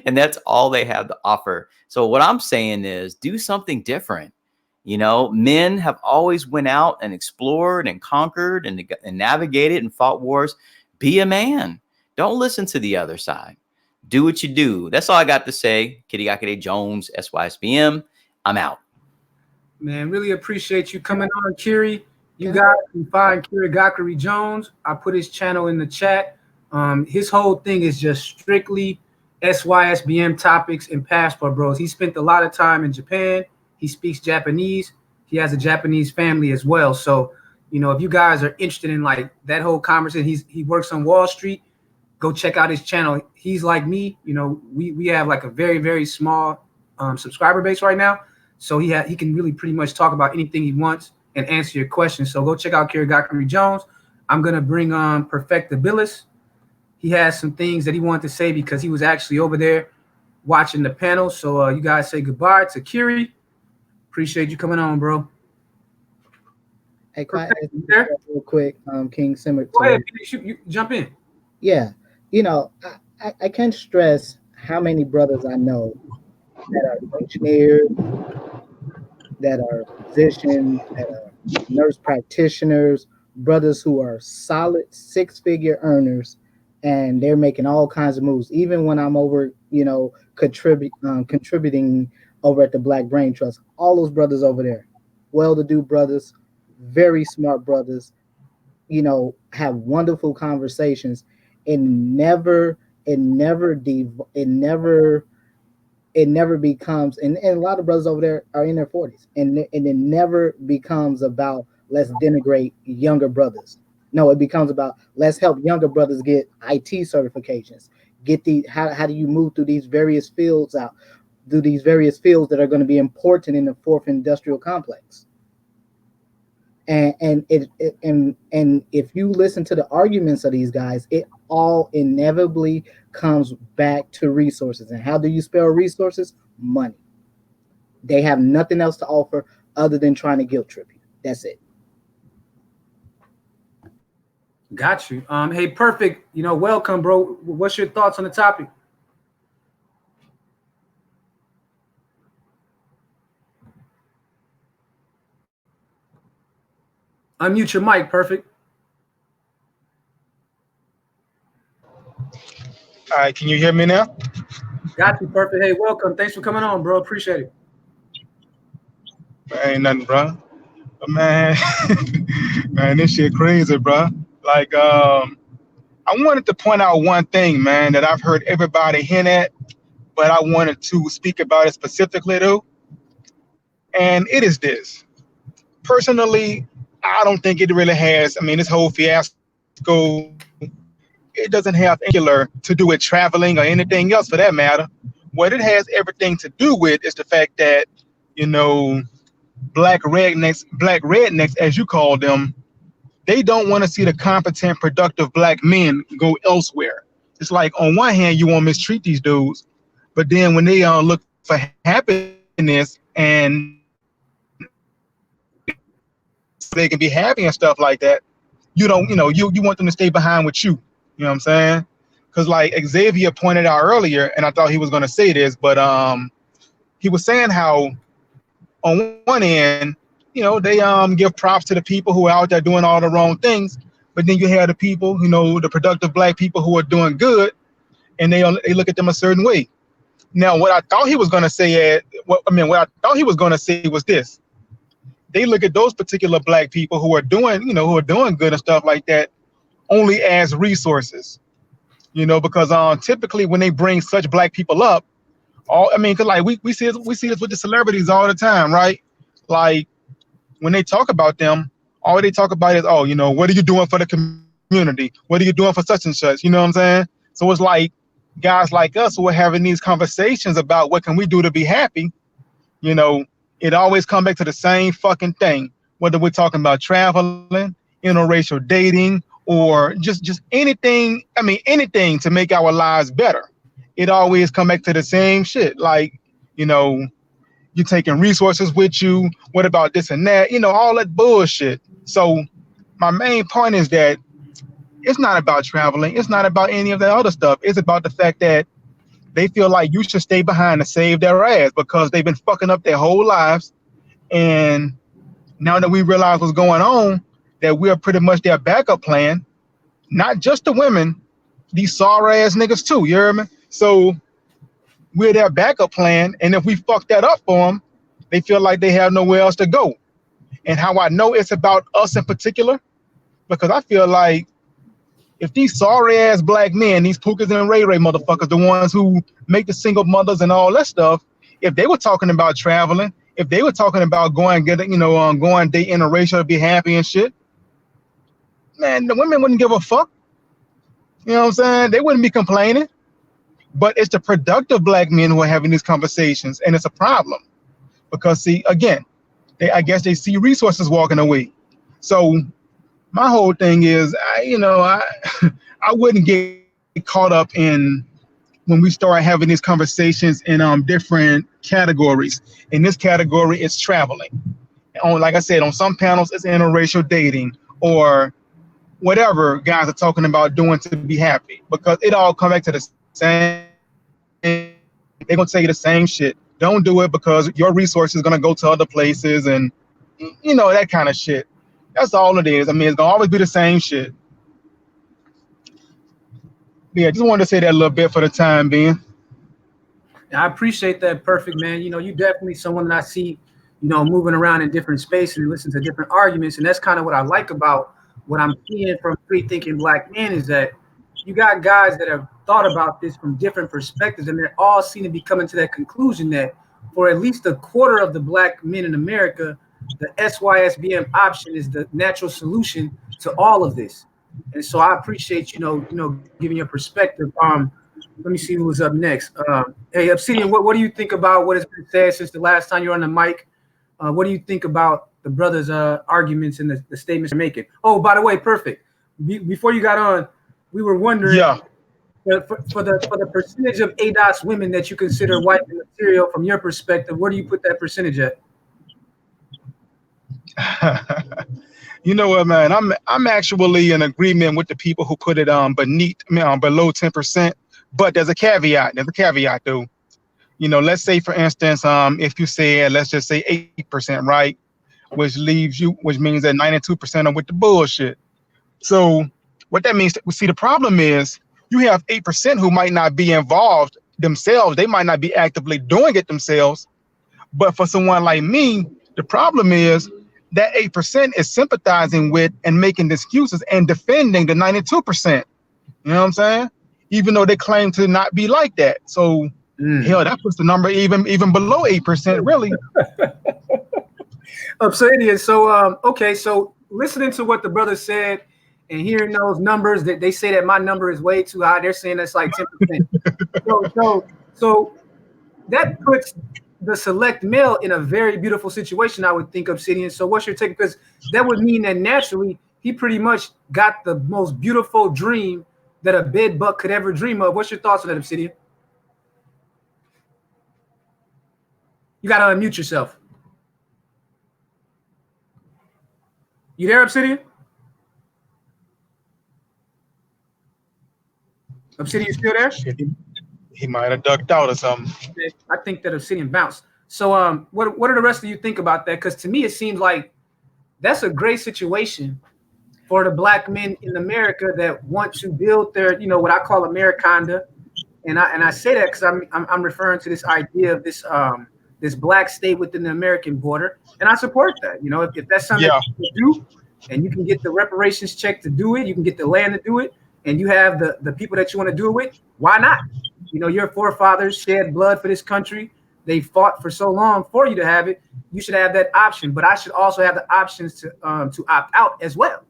And that's all they have to offer. So what I'm saying is do something different. You know, men have always went out and explored and conquered and navigated and fought wars. Be a man. Don't listen to the other side. Do what you do. That's all I got to say. Kitty Gakade Jones, SYSBM. I'm out. Man, really appreciate you coming on, Kiri. You guys can find Kiri Gakari Jones. I put his channel in the chat. His whole thing is just strictly SYSBM topics and passport bros. He spent a lot of time in Japan. He speaks Japanese. He has a Japanese family as well. So, you know, if you guys are interested in like that whole conversation, he works on Wall Street. Go check out his channel. He's like me. You know, we have like a very, very small subscriber base right now. So he can really pretty much talk about anything he wants and answer your questions. So go check out Kiri Gakari Jones. I'm going to bring on Perfectabilis. He has some things that he wanted to say because he was actually over there watching the panel. So you guys say goodbye to Kiri. Appreciate you coming on, bro. Hey, quiet real quick, King Simmer. Go ahead, you jump in. Yeah, you know, I can't stress how many brothers I know that are engineers, that are physicians, that are nurse practitioners, brothers who are solid six-figure earners, and they're making all kinds of moves. Even when I'm over, you know, contributing over at the Black Brain Trust, all those brothers over there, well-to-do brothers, very smart brothers, you know, have wonderful conversations. It never becomes, and a lot of brothers over there are in their 40s, and it never becomes about let's denigrate younger brothers. No, it becomes about let's help younger brothers get IT certifications, get how do you move through these various fields that are going to be important in the fourth industrial complex. And if you listen to the arguments of these guys, it all inevitably comes back to resources. And how do you spell resources? Money. They have nothing else to offer other than trying to guilt trip you. That's it. Got you. Hey, Perfect. You know, welcome, bro. What's your thoughts on the topic? Unmute your mic, Perfect. All right, can you hear me now? Got you, Perfect. Hey, welcome. Thanks for coming on, bro. Appreciate it. Ain't nothing, bro. But man, man, this shit crazy, bro. Like, I wanted to point out one thing, man, that I've heard everybody hint at, but I wanted to speak about it specifically, though. And it is this. Personally, I don't think it really has. I mean, this whole fiasco go. It doesn't have anything to do with traveling or anything else for that matter. What it has everything to do with is the fact that, you know, black rednecks, as you call them, they don't want to see the competent, productive black men go elsewhere. It's like on one hand, you want to mistreat these dudes, but then when they look for happiness and they can be happy and stuff like that, you want them to stay behind with you. You know what I'm saying? Because like Xavier pointed out earlier, and I thought he was going to say this, but he was saying how on one end, you know, they give props to the people who are out there doing all the wrong things, but then you have the people, you know, the productive black people who are doing good, and they look at them a certain way. Now, what I thought he was going to say, what I thought he was going to say was this: they look at those particular black people who are doing, you know, who are doing good and stuff like that, only as resources, you know, because typically when they bring such black people up, cause like we see this with the celebrities all the time, right? Like when they talk about them, all they talk about is, oh, you know, what are you doing for the community? What are you doing for such and such? You know what I'm saying? So it's like guys like us who are having these conversations about what can we do to be happy, you know, it always comes back to the same fucking thing, whether we're talking about traveling, interracial dating, or just anything, anything to make our lives better. It always come back to the same shit. Like, you know, you're taking resources with you. What about this and that? You know, all that bullshit. So my main point is that it's not about traveling. It's not about any of that other stuff. It's about the fact that they feel like you should stay behind to save their ass because they've been fucking up their whole lives. And now that we realize what's going on, that we're pretty much their backup plan, not just the women, these sorry ass niggas too, you hear me? So we're their backup plan, and if we fuck that up for them, they feel like they have nowhere else to go. And how I know it's about us in particular, because I feel like if these sorry ass black men, these Pukas and Ray Ray motherfuckers, the ones who make the single mothers and all that stuff, if they were talking about traveling, if they were talking about going date interracial to be happy and shit, man, the women wouldn't give a fuck. You know what I'm saying? They wouldn't be complaining. But it's the productive black men who are having these conversations, and it's a problem. Because see, again, I guess they see resources walking away. So my whole thing is, I wouldn't get caught up in when we start having these conversations in different categories. In this category, it's traveling. Like I said, on some panels, it's interracial dating or whatever guys are talking about doing to be happy, because it all comes back to the same. They're gonna tell you the same shit. Don't do it because your resources are gonna go to other places, and you know, that kind of shit. That's all it is. I mean, it's gonna always be the same shit. But yeah, just wanted to say that a little bit for the time being. I appreciate that, Perfect, man. You know, you definitely someone that I see, you know, moving around in different spaces and listen to different arguments, and that's kind of what I like about what I'm seeing from free-thinking black men is that you got guys that have thought about this from different perspectives, and they're all seem to be coming to that conclusion that for at least a quarter of the black men in America, the SYSBM option is the natural solution to all of this. And so I appreciate, you know, giving your perspective. Let me see who was up next. Hey, Obsidian, what do you think about what has been said since the last time you were on the mic? What do you think about the brothers' arguments and the statements they're making? Oh, by the way, Perfect. Before you got on, we were wondering, for the percentage of ADOS women that you consider white and material from your perspective, where do you put that percentage at? You know what, man? I'm actually in agreement with the people who put it below 10%. But there's a caveat. There's a caveat, though. You know, let's say, for instance, if you said, let's just say 8%, right? Which means that 92% are with the bullshit. So what that means, see, the problem is you have 8% who might not be involved themselves. They might not be actively doing it themselves. But for someone like me, the problem is that 8% is sympathizing with and making excuses and defending the 92%. You know what I'm saying? Even though they claim to not be like that. So hell, that puts the number even below 8%, really. So okay, so listening to what the brother said and hearing those numbers that they say that my number is way too high. They're saying that's like 10%. So that puts the select male in a very beautiful situation, I would think, Obsidian. So what's your take? Because that would mean that naturally he pretty much got the most beautiful dream that a bed buck could ever dream of. What's your thoughts on that, Obsidian? You got to unmute yourself. You there, Obsidian? Obsidian, you still there? He might have ducked out or something. I think that Obsidian bounced. So what do the rest of you think about that? Because to me, it seems like that's a great situation for the black men in America that want to build their, what I call Americanda. And I say that because I'm referring to this idea of this black state within the American border. And I support that. If that's something that you can do and you can get the reparations check to do it, you can get the land to do it, and you have the people that you want to do it with, why not? Your forefathers shed blood for this country. They fought for so long for you to have it. You should have that option, but I should also have the options to opt out as well.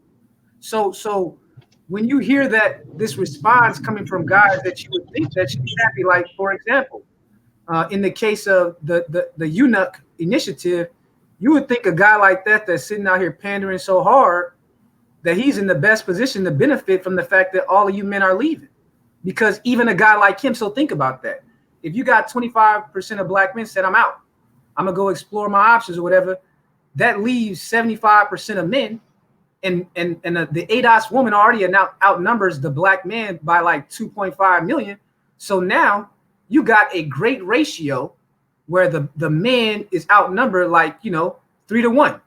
So when you hear that this response coming from guys that you would think that should be happy, like for example, in the case of the Eunuch Initiative, you would think a guy like that that's sitting out here pandering so hard that he's in the best position to benefit from the fact that all of you men are leaving. Because even a guy like him, so think about that. If you got 25% of black men said, I'm out, I'm going to go explore my options or whatever, that leaves 75% of men. And the ADOS woman already outnumbers the black man by like 2.5 million. So now you got a great ratio where the man is outnumbered like, 3-1,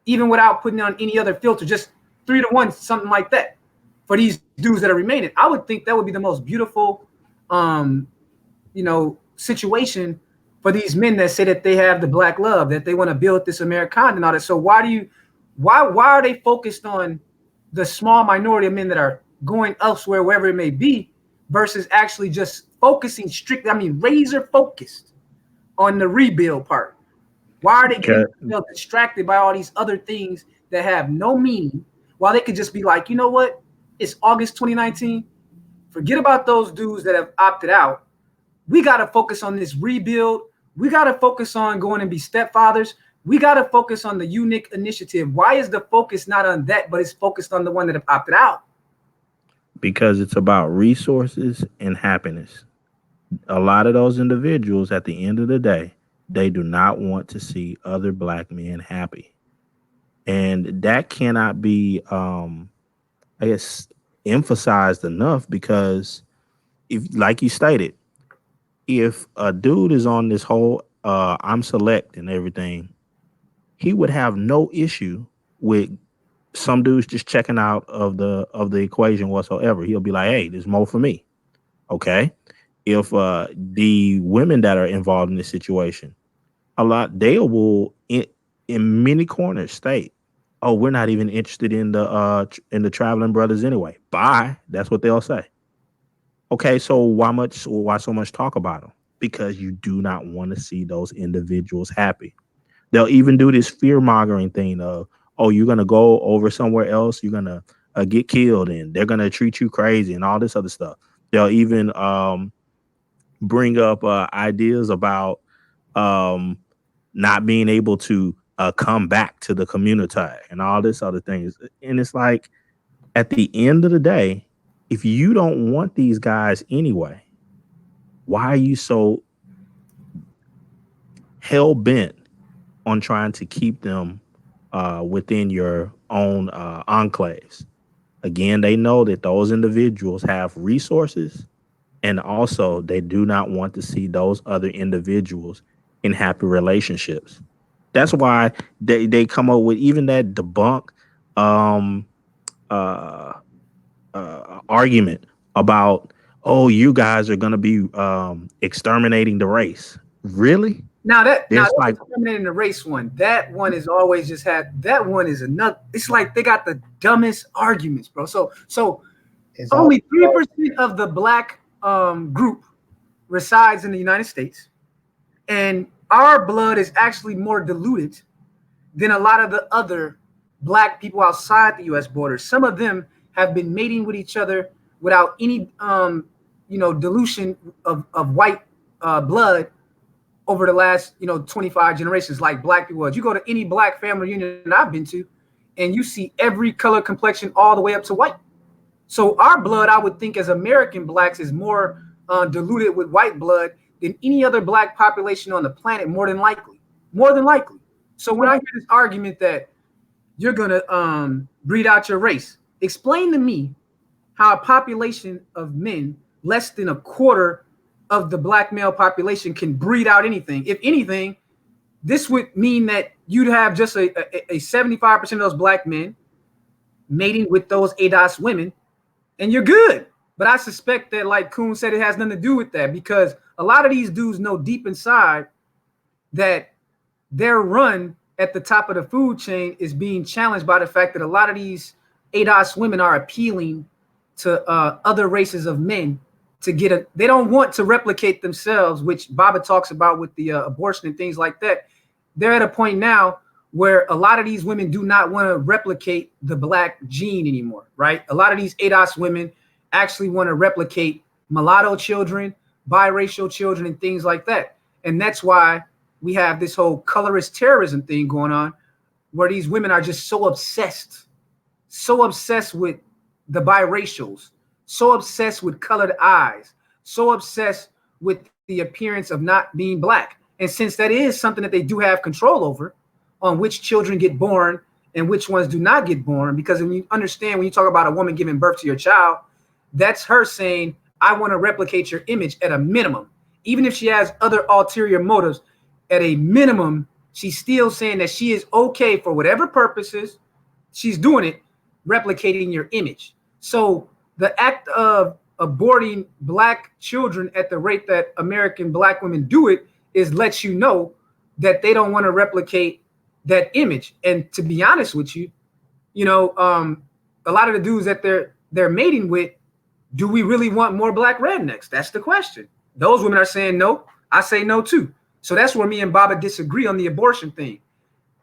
even without putting on any other filter, just 3-1, something like that for these dudes that are remaining. I would think that would be the most beautiful, situation for these men that say that they have the black love, that they want to build this Americana and all that. So why are they focused on the small minority of men that are going elsewhere, wherever it may be, versus actually just focusing strictly, razor focused on the rebuild part? Why are they getting distracted by all these other things that have no meaning, while they could just be like, you know what? It's August 2019. Forget about those dudes that have opted out. We got to focus on this rebuild. We got to focus on going and be stepfathers. We got to focus on the Eunuch Initiative. Why is the focus not on that, but it's focused on the one that have opted out? Because it's about resources and happiness. A lot of those individuals, at the end of the day, they do not want to see other black men happy. And that cannot be, emphasized enough, because if, like you stated, if a dude is on this whole I'm select and everything, he would have no issue with some dudes just checking out of the equation whatsoever. He'll be like, hey, there's more for me. Okay. If the women that are involved in this situation, they will in many corners state, oh, we're not even interested in the traveling brothers anyway. Bye. That's what they'll say. Okay, so why so much talk about them? Because you do not want to see those individuals happy. They'll even do this fear-mongering thing of, oh, you're going to go over somewhere else, you're going to get killed, and they're going to treat you crazy and all this other stuff. They'll even bring up ideas about not being able to come back to the community and all this other things. And it's like, at the end of the day, if you don't want these guys anyway, why are you so hell-bent on trying to keep them within your own enclaves? Again, they know that those individuals have resources, and also they do not want to see those other individuals in happy relationships. That's why they come up with even that debunk argument about, oh, you guys are going to be exterminating the race. Really? Now that's like exterminating the race one. That one is always just had. That one is enough. It's like they got the dumbest arguments, bro. So only 3% of the black group resides in the United States, and our blood is actually more diluted than a lot of the other black people outside the U.S. borders. Some of them have been mating with each other without any, dilution of white blood over the last, 25 generations, like black people was. You go to any black family reunion that I've been to, and you see every color complexion all the way up to white. So our blood, I would think, as American blacks, is more diluted with white blood than any other black population on the planet, more than likely. So when I hear this argument that you're gonna breed out your race, explain to me how a population of men, less than a quarter of the black male population, can breed out anything. If anything, this would mean that you'd have just a 75% of those black men mating with those ADOS women, and you're good. But I suspect that, like Kuhn said, it has nothing to do with that, because a lot of these dudes know deep inside that their run at the top of the food chain is being challenged by the fact that a lot of these ADOS women are appealing to other races of men to get they don't want to replicate themselves, which Baba talks about with the abortion and things like that. They're at a point now where a lot of these women do not want to replicate the black gene anymore, right? A lot of these ADOS women actually want to replicate mulatto children, biracial children, and things like that. And that's why we have this whole colorist terrorism thing going on, where these women are just so obsessed with the biracials, so obsessed with colored eyes, so obsessed with the appearance of not being black. And since that is something that they do have control over, on which children get born and which ones do not get born, because when you understand, when you talk about a woman giving birth to your child, that's her saying, I want to replicate your image at a minimum. Even if she has other ulterior motives, at a minimum, she's still saying that she is okay for whatever purposes she's doing it, replicating your image. So the act of aborting black children at the rate that American black women do it is lets you know that they don't want to replicate that image. And to be honest with you, a lot of the dudes that they're mating with, do we really want more black rednecks? That's the question. Those women are saying no. I say no too. So that's where me and Baba disagree on the abortion thing.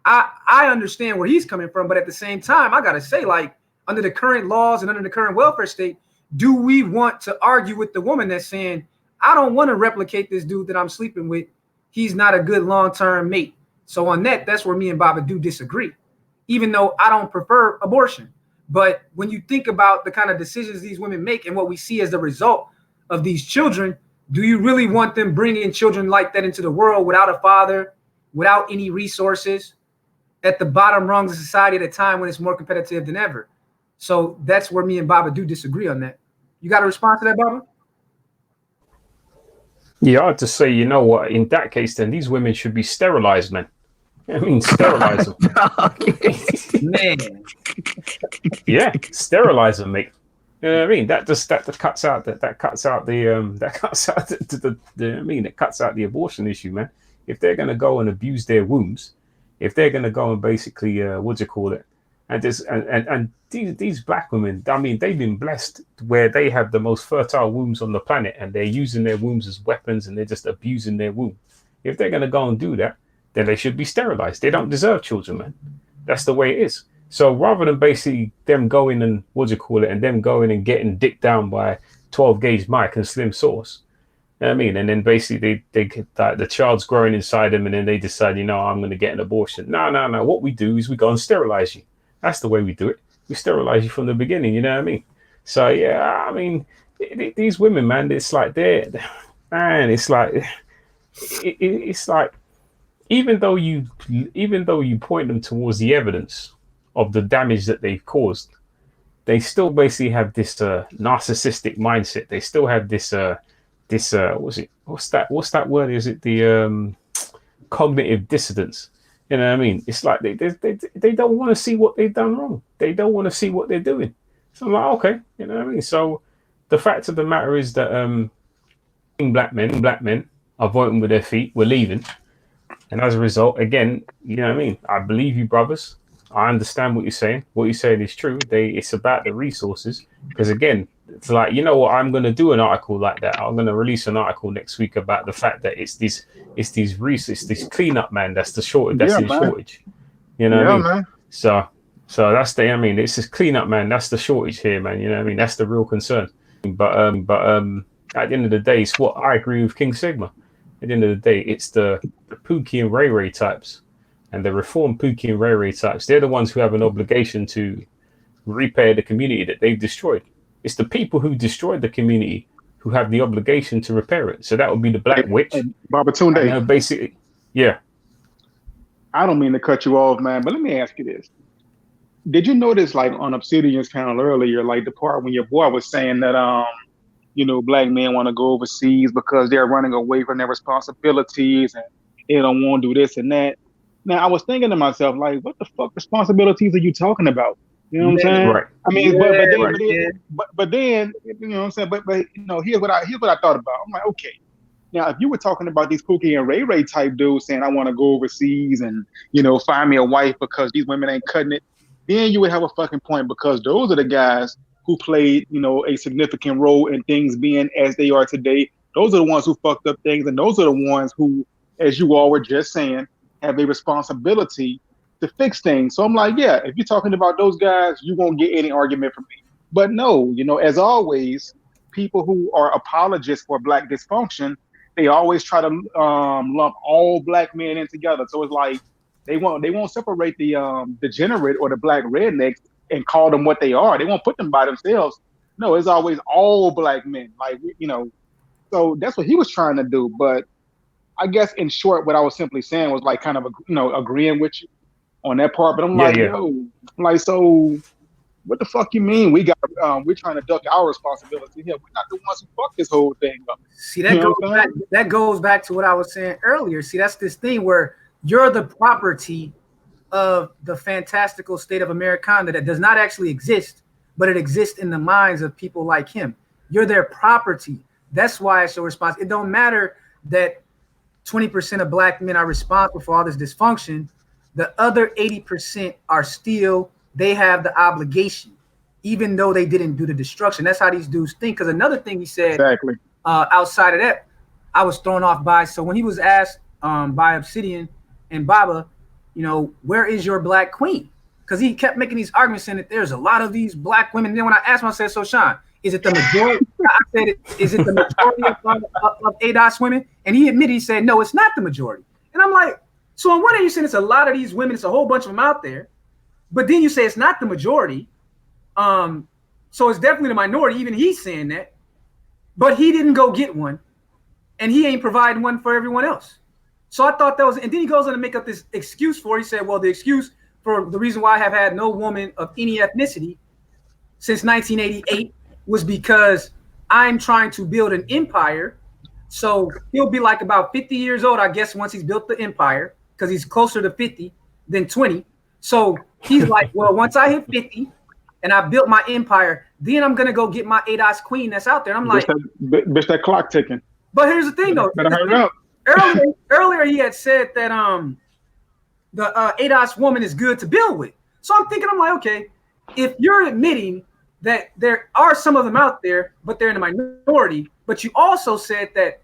I understand where he's coming from, but at the same time, I gotta say, like, under the current laws and under the current welfare state, do we want to argue with the woman that's saying, I don't want to replicate this dude that I'm sleeping with. He's not a good long-term mate. So on that, that's where me and Baba do disagree, even though I don't prefer abortion. But when you think about the kind of decisions these women make and what we see as the result of these children, do you really want them bringing children like that into the world without a father, without any resources, at the bottom rungs of society at a time when it's more competitive than ever? So that's where me and Baba do disagree on that. You got a response to that, Baba? Yeah, I'd just say, you know what, in that case, then these women should be sterilized, man. I mean, sterilize them. Man. Yeah, sterilize them, mate. You know what I mean? That cuts out the abortion issue, man. If they're gonna go and abuse their wombs, if they're gonna go and basically and these black women, I mean, they've been blessed where they have the most fertile wombs on the planet, and they're using their wombs as weapons, and they're just abusing their womb. If they're gonna go and do that, then they should be sterilized. They don't deserve children, man. That's the way it is. So rather than basically them going and and them going and getting dicked down by 12 gauge Mike and Slim Sauce, you know what I mean? And then basically they get the child's growing inside them, and then they decide, I'm going to get an abortion. No. What we do is we go and sterilize you. That's the way we do it. We sterilize you from the beginning. You know what I mean? So yeah, I mean, these women, man, it's like it's like even though you point them towards the evidence of the damage that they've caused, they still basically have this narcissistic mindset. They still have this what's that word? Is it the cognitive dissonance? You know what I mean? It's like they don't want to see what they've done wrong. They don't want to see what they're doing. So I'm like, okay, you know what I mean? So the fact of the matter is that black men are voting with their feet. We're leaving. And as a result, again, you know what I mean? I believe you, brothers. I understand what you're saying. What you're saying is true. It's about the resources. Because again, it's like, you know what? I'm going to do an article like that. I'm going to release an article next week about the fact that it's this cleanup, man. That's the shortage. That's the shortage. You know what I mean? Man. So So that's I mean, it's just clean up, man. That's the shortage here, man. You know what I mean? That's the real concern. But at the end of the day, it's what I agree with King Sigma. At the end of the day, it's the Pookie and Ray Ray types and the reformed Pookie and Ray Ray types. They're the ones who have an obligation to repair the community that they've destroyed. It's the people who destroyed the community who have the obligation to repair it. So that would be the Black Witch. Babatunde, basically, yeah. I don't mean to cut you off, man, but let me ask you this. Did you notice, like, on Obsidian's panel earlier, like the part when your boy was saying that, Black men want to go overseas because they're running away from their responsibilities and they don't want to do this and that. Now, I was thinking to myself, like, what the fuck responsibilities are you talking about? You know what I'm saying? Right. I mean, but then, you know what I'm saying? But here's what I thought about. I'm like, okay. Now, if you were talking about these Pookie and Ray Ray type dudes saying, I want to go overseas and, find me a wife because these women ain't cutting it, then you would have a fucking point, because those are the guys who played, a significant role in things being as they are today. Those are the ones who fucked up things. And those are the ones who, as you all were just saying, have a responsibility to fix things. So I'm like, yeah, if you're talking about those guys, you won't get any argument from me. But no, as always, people who are apologists for Black dysfunction, they always try to lump all Black men in together. So it's like they won't separate the degenerate or the Black rednecks and call them what they are. They won't put them by themselves. No, it's always all Black men. Like, so that's what he was trying to do. But I guess in short, what I was simply saying was like kind of agreeing with you on that part. But I'm so what the fuck you mean? We're trying to duck our responsibility here. We're not the ones who fucked this whole thing up. See, that goes back to what I was saying earlier. See, that's this thing where you're the property of the fantastical state of Americana that does not actually exist, but it exists in the minds of people like him. You're their property. That's why it's your responsibility. It don't matter that 20% of Black men are responsible for all this dysfunction. The other 80% are still, they have the obligation, even though they didn't do the destruction. That's how these dudes think. Because another thing he said, exactly. Outside of that, I was thrown off by. So when he was asked by Obsidian and Baba, where is your Black queen? Because he kept making these arguments saying that there's a lot of these Black women. And then when I asked him, I said, so Sean, is it the majority? I said, is it the majority of ADOS women? And he admitted, he said, no, it's not the majority. And I'm like, so on one hand, you saying it's a lot of these women, it's a whole bunch of them out there. But then you say it's not the majority. So it's definitely the minority. Even he's saying that. But he didn't go get one. And he ain't providing one for everyone else. So I thought that was, and then he goes on to make up this excuse for it. He said, well, the excuse for the reason why I have had no woman of any ethnicity since 1988 was because I'm trying to build an empire. So he'll be like about 50 years old, I guess, once he's built the empire, because he's closer to 50 than 20. So he's like, well, once I hit 50 and I built my empire, then I'm going to go get my ADOS queen that's out there. And I'm like, bitch, that clock ticking. But here's the thing, though. Better hurry up. Earlier, he had said that the ADOS woman is good to build with. So I'm thinking, I'm like, okay, if you're admitting that there are some of them out there, but they're in the minority, but you also said that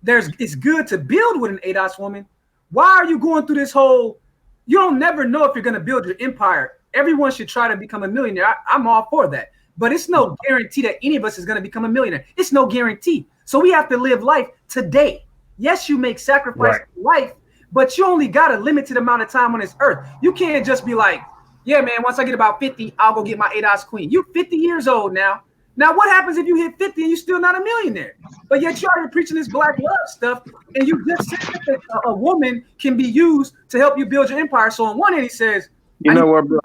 it's good to build with an ADOS woman, why are you going through this whole, you don't never know if you're going to build your empire. Everyone should try to become a millionaire. I'm all for that. But it's no guarantee that any of us is going to become a millionaire. It's no guarantee. So we have to live life today. Yes, you make sacrifice for life, but you only got a limited amount of time on this earth. You can't just be like, yeah, man, once I get about 50, I'll go get my ADOS queen. You're 50 years old now. Now, what happens if you hit 50 and you're still not a millionaire? But yet you're already preaching this Black love stuff, and you just said that a woman can be used to help you build your empire. So on one hand, he says, you know what, bro?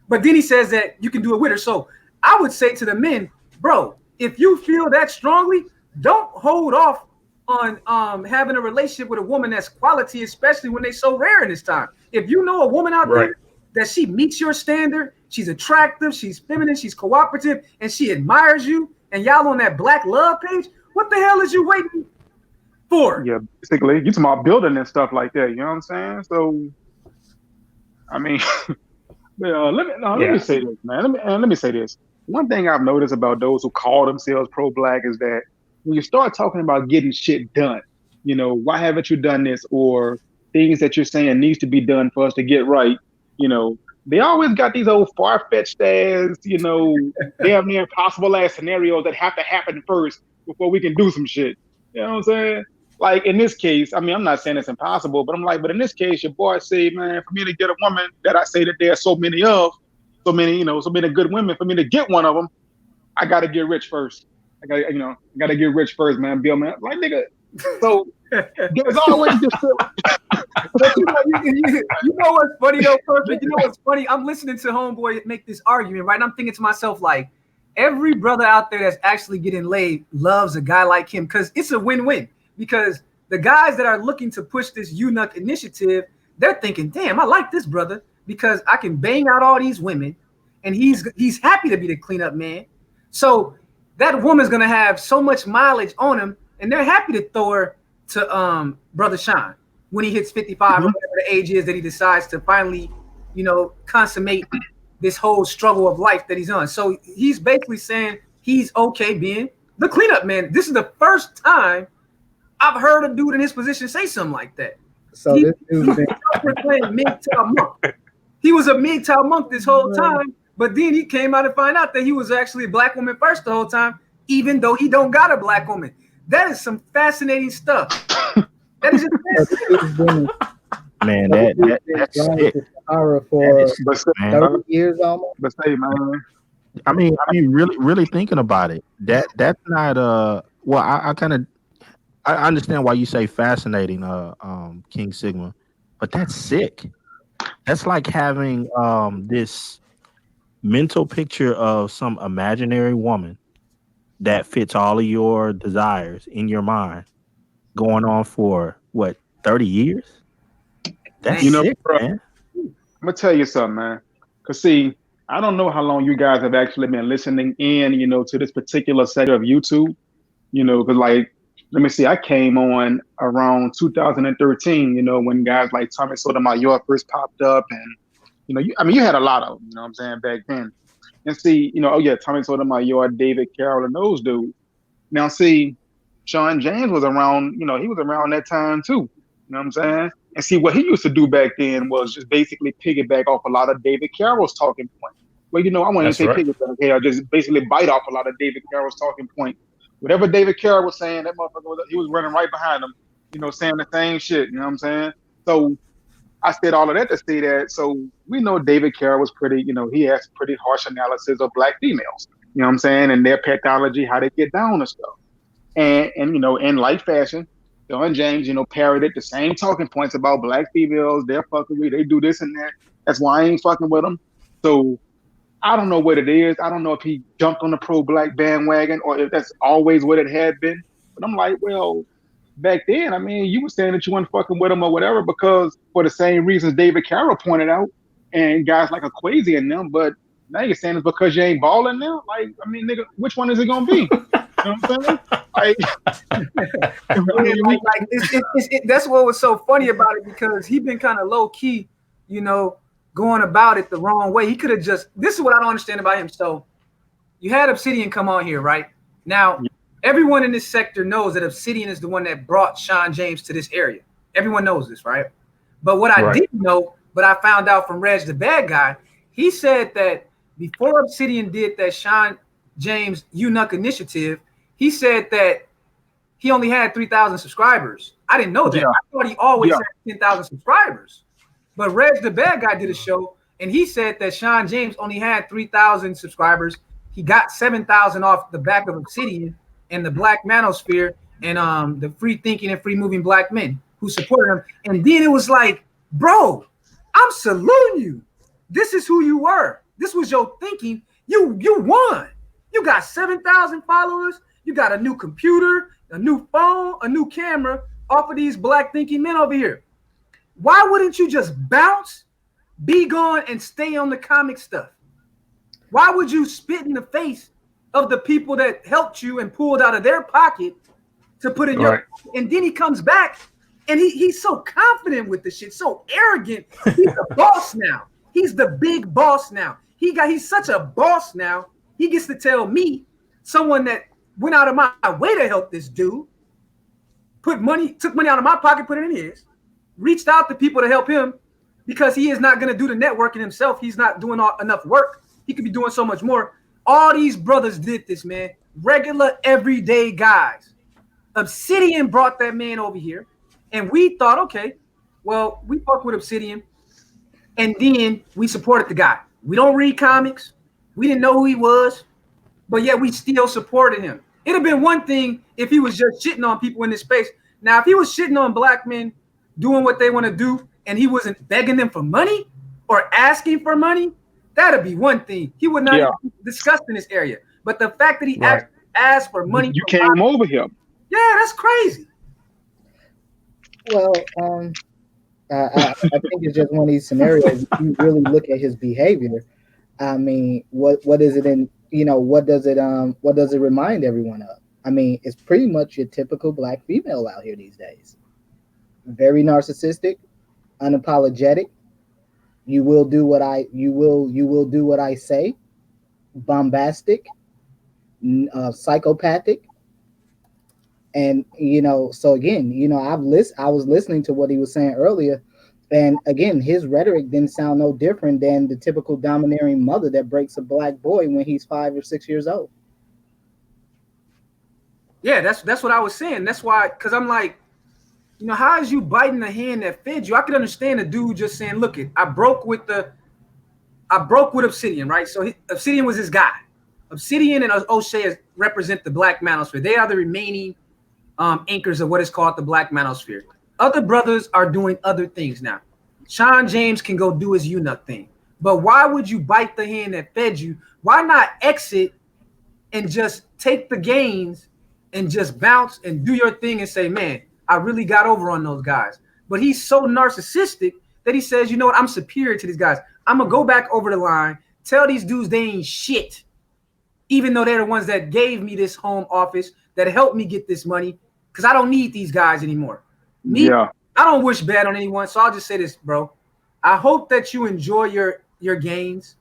But then he says that you can do it with her. So I would say to the men, bro, if you feel that strongly, don't hold off on having a relationship with a woman that's quality, especially when they're so rare in this time. If you know a woman out there that she meets your standard, she's attractive, she's feminine, she's cooperative, and she admires you, and y'all on that Black love page, what the hell is you waiting for? Yeah, basically, you talking about building and stuff like that. You know what I'm saying? So, I mean, let me say this, man. Let me say this. One thing I've noticed about those who call themselves pro-Black is that when you start talking about getting shit done, why haven't you done this? Or things that you're saying needs to be done for us to get right, they always got these old far-fetched ass, damn near impossible ass scenarios that have to happen first before we can do some shit. You know what I'm saying? Like in this case, I mean, I'm not saying it's impossible, but I'm like, but in this case, your boy say, man, for me to get a woman that I say that there are so many of, so many good women, for me to get one of them, I gotta get rich first. I gotta get rich first, man. Bill, man, like nigga. So there's always this. But you know what's funny though, Perfect? You know what's funny? I'm listening to Homeboy make this argument, right? And I'm thinking to myself, like, every brother out there that's actually getting laid loves a guy like him because it's a win-win. Because the guys that are looking to push this Eunuch Initiative, they're thinking, damn, I like this brother because I can bang out all these women, and he's happy to be the cleanup man. So that woman's gonna have so much mileage on him, and they're happy to throw her to Brother Sean when he hits 55 or whatever the age is that he decides to finally, consummate this whole struggle of life that he's on. So he's basically saying he's okay being the cleanup man. This is the first time I've heard a dude in his position say something like that. So this dude's been MGTOW monk. He was a MGTOW monk this whole time, but then he came out and find out that he was actually a black woman first the whole time, even though he don't got a black woman. That is some fascinating stuff. That is just fascinating. Man, that's sick. For 30 years almost. But say, man, I mean, really thinking about it, that's not well, I understand why you say fascinating, King Sigma, but that's sick. That's like having this mental picture of some imaginary woman that fits all of your desires in your mind, going on for what, 30 years? That's sick, bro, man. I'm gonna tell you something, man. Cause see, I don't know how long you guys have actually been listening in, to this particular sector of YouTube, cause like, let me see, I came on around 2013, when guys like Tommy Sotomayor first popped up, and you had a lot of them, you know what I'm saying, back then. And see, Tommy Sotomayor, David Carroll, and those dudes. Now see, Sean James was around, he was around that time too. You know what I'm saying? And see, what he used to do back then was just basically piggyback off a lot of David Carroll's talking points. Well, I wouldn't say piggyback here, just basically bite off a lot of David Carroll's talking points. Whatever David Carroll was saying, that motherfucker he was running right behind him, saying the same shit. You know what I'm saying? So I said all of that to say that. So we know David Carroll was pretty, he has pretty harsh analysis of black females. You know what I'm saying? And their pathology, how they get down and stuff. And in light fashion, Don James, parroted the same talking points about black females, their fuckery, they do this and that. That's why I ain't fucking with them. So I don't know what it is. I don't know if he jumped on the pro-black bandwagon or if that's always what it had been. But I'm like, well, back then, I mean, you were saying that you weren't fucking with him or whatever because for the same reasons David Carroll pointed out and guys like Equazi and them. But now you're saying it's because you ain't balling now? Like, I mean, nigga, which one is it going to be? You know what I'm saying? That's what was so funny about it because he been kind of low key, going about it the wrong way. He could have just. This is what I don't understand about him. So, you had Obsidian come on here, right? Now, everyone in this sector knows that Obsidian is the one that brought Sean James to this area. Everyone knows this, right? But what I didn't know, but I found out from Reg the bad guy, he said that before Obsidian did that Sean James Eunuch Initiative, he said that he only had 3,000 subscribers. I didn't know that. I thought he always had 10,000 subscribers. But Reg the bad guy did a show, and he said that Sean James only had 3,000 subscribers. He got 7,000 off the back of Obsidian and the Black Manosphere and the free thinking and free moving black men who supported him. And then it was like, bro, I'm saluting you. This is who you were. This was your thinking. You won. You got 7,000 followers. You got a new computer, a new phone, a new camera off of these black thinking men over here. Why wouldn't you just bounce, be gone, and stay on the comic stuff? Why would you spit in the face of the people that helped you and pulled out of their pocket to put in your? And then he comes back and he's so confident with this shit, so arrogant. He's the boss now. He's the big boss now. He's such a boss now. He gets to tell me, someone that went out of my way to help this dude, took money out of my pocket, put it in his, reached out to people to help him, because he is not going to do the networking himself. He's not doing enough work. He could be doing so much more. All these brothers did this, man. Regular, everyday guys. Obsidian brought that man over here, and we thought, okay, well, we fuck with Obsidian, and then we supported the guy. We don't read comics. We didn't know who he was, but yet we still supported him. It'd have been one thing if he was just shitting on people in this space. Now, if he was shitting on black men doing what they want to do, and he wasn't begging them for money or asking for money, that'd be one thing. He would not even be discussed in this area. But the fact that he actually asked for money, you came over him. Yeah, that's crazy. Well, I think it's just one of these scenarios. If you really look at his behavior, I mean, what is it in, you know, what does it remind everyone of? I mean, it's pretty much your typical black female out here these days. Very narcissistic, unapologetic. You will do what I do what I say. Bombastic, psychopathic. And, you know, so again, you know, I was listening to what he was saying earlier. And again, his rhetoric didn't sound no different than the typical domineering mother that breaks a black boy when he's 5 or 6 years old. Yeah, that's what I was saying. That's why, because I'm like, you know, how is you biting the hand that fed you? I could understand a dude just saying, look, I broke with Obsidian, right? So Obsidian was his guy. Obsidian and O'Shea represent the black manosphere. They are the remaining anchors of what is called the black manosphere. Other brothers are doing other things now. Sean James can go do his eunuch thing. But why would you bite the hand that fed you? Why not exit and just take the gains and just bounce and do your thing and say, man, I really got over on those guys. But he's so narcissistic that he says, you know what, I'm superior to these guys. I'm going to go back over the line, tell these dudes they ain't shit, even though they're the ones that gave me this home office, that helped me get this money, because I don't need these guys anymore. I don't wish bad on anyone, so I'll just say this, bro. I hope that you enjoy your gains.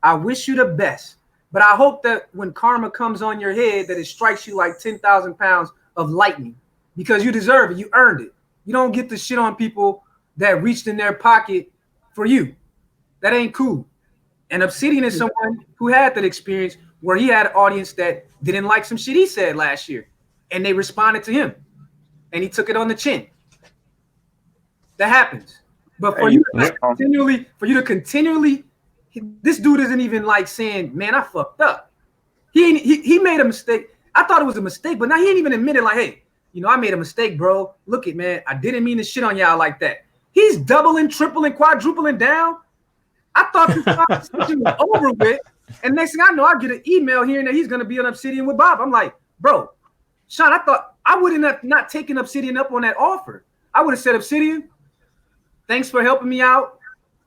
I wish you the best. But I hope that when karma comes on your head, that it strikes you like 10,000 pounds of lightning, because you deserve it. You earned it. You don't get the shit on people that reached in their pocket for you. That ain't cool. And Obsidian is someone who had that experience where he had an audience that didn't like some shit he said last year, and they responded to him, and he took it on the chin. That happens. But for you to continually, this dude isn't even like saying, man, I fucked up. He made a mistake. I thought it was a mistake, but now he ain't even admitted like, hey, you know, I made a mistake, bro. Look it, man. I didn't mean to shit on y'all like that. He's doubling, tripling, quadrupling down. I thought this conversation was over with. And next thing I know, I get an email hearing that he's going to be on Obsidian with Bob. I'm like, bro, Sean, I thought I wouldn't have not taken Obsidian up on that offer. I would have said, Obsidian, thanks for helping me out.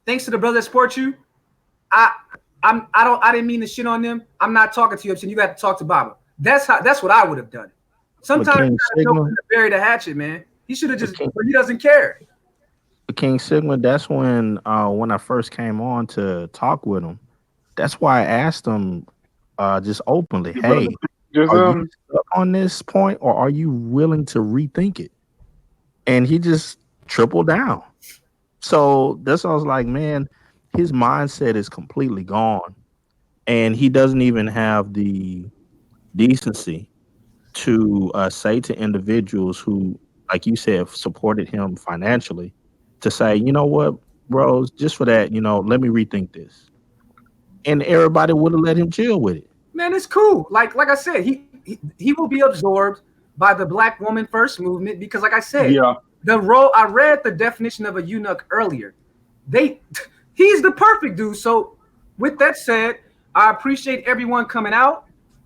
Thanks to the brother that support you. I didn't mean to shit on them. I'm not talking to you, Obsidian. You got to talk to Baba. That's what I would have done. Sometimes you gotta know when to bury the hatchet, man. He should have just, but he doesn't care. King Sigma, that's when I first came on to talk with him. That's why I asked him just openly, hey, are you stuck on this point, or are you willing to rethink it? And he just tripled down. So that's why I was like, man, his mindset is completely gone. And he doesn't even have the decency to say to individuals who, like you said, supported him financially, to say, you know what, bros, just for that, you know, let me rethink this. And everybody would have let him chill with it. Man, it's cool. Like I said, he will be absorbed by the Black Woman First movement, because like I said, the role, I read the definition of a eunuch earlier. He's the perfect dude. So with that said, I appreciate everyone coming out.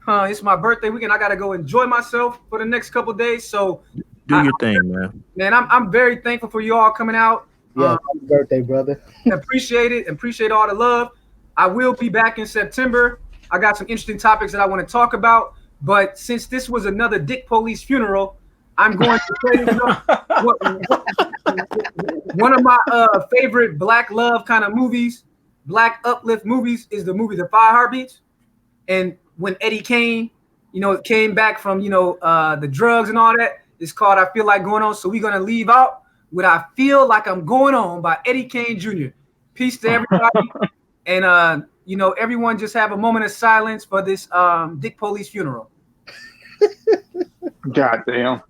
It's my birthday weekend. I gotta go enjoy myself for the next couple of days. So do your thing, man. Man, I'm very thankful for you all coming out. Yeah, happy birthday, brother. Appreciate it. Appreciate all the love. I will be back in September. I got some interesting topics that I want to talk about. But since this was another Dick Police funeral, I'm going to say one of my favorite Black love kind of movies, Black uplift movies, is the movie The Five Heartbeats. And when Eddie Kane, you know, came back from, you know, the drugs and all that, it's called I Feel Like Going On. So we're going to leave out with I Feel Like I'm Going On by Eddie Kane Jr. Peace to everybody. And, you know, everyone just have a moment of silence for this Dick Police funeral. God damn.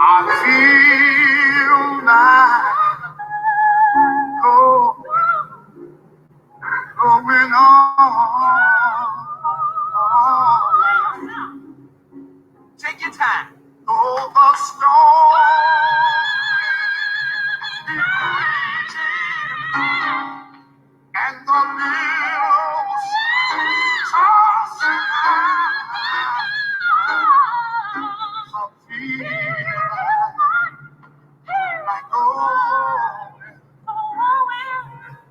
I feel like going on. Take your time. Oh, the storm is raging and the billows tossing high. I feel like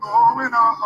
going on.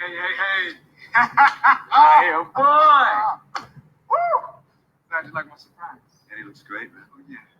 Hey. Hey, boy. Woo! Glad you like my surprise. And he looks great, man. Oh, yeah.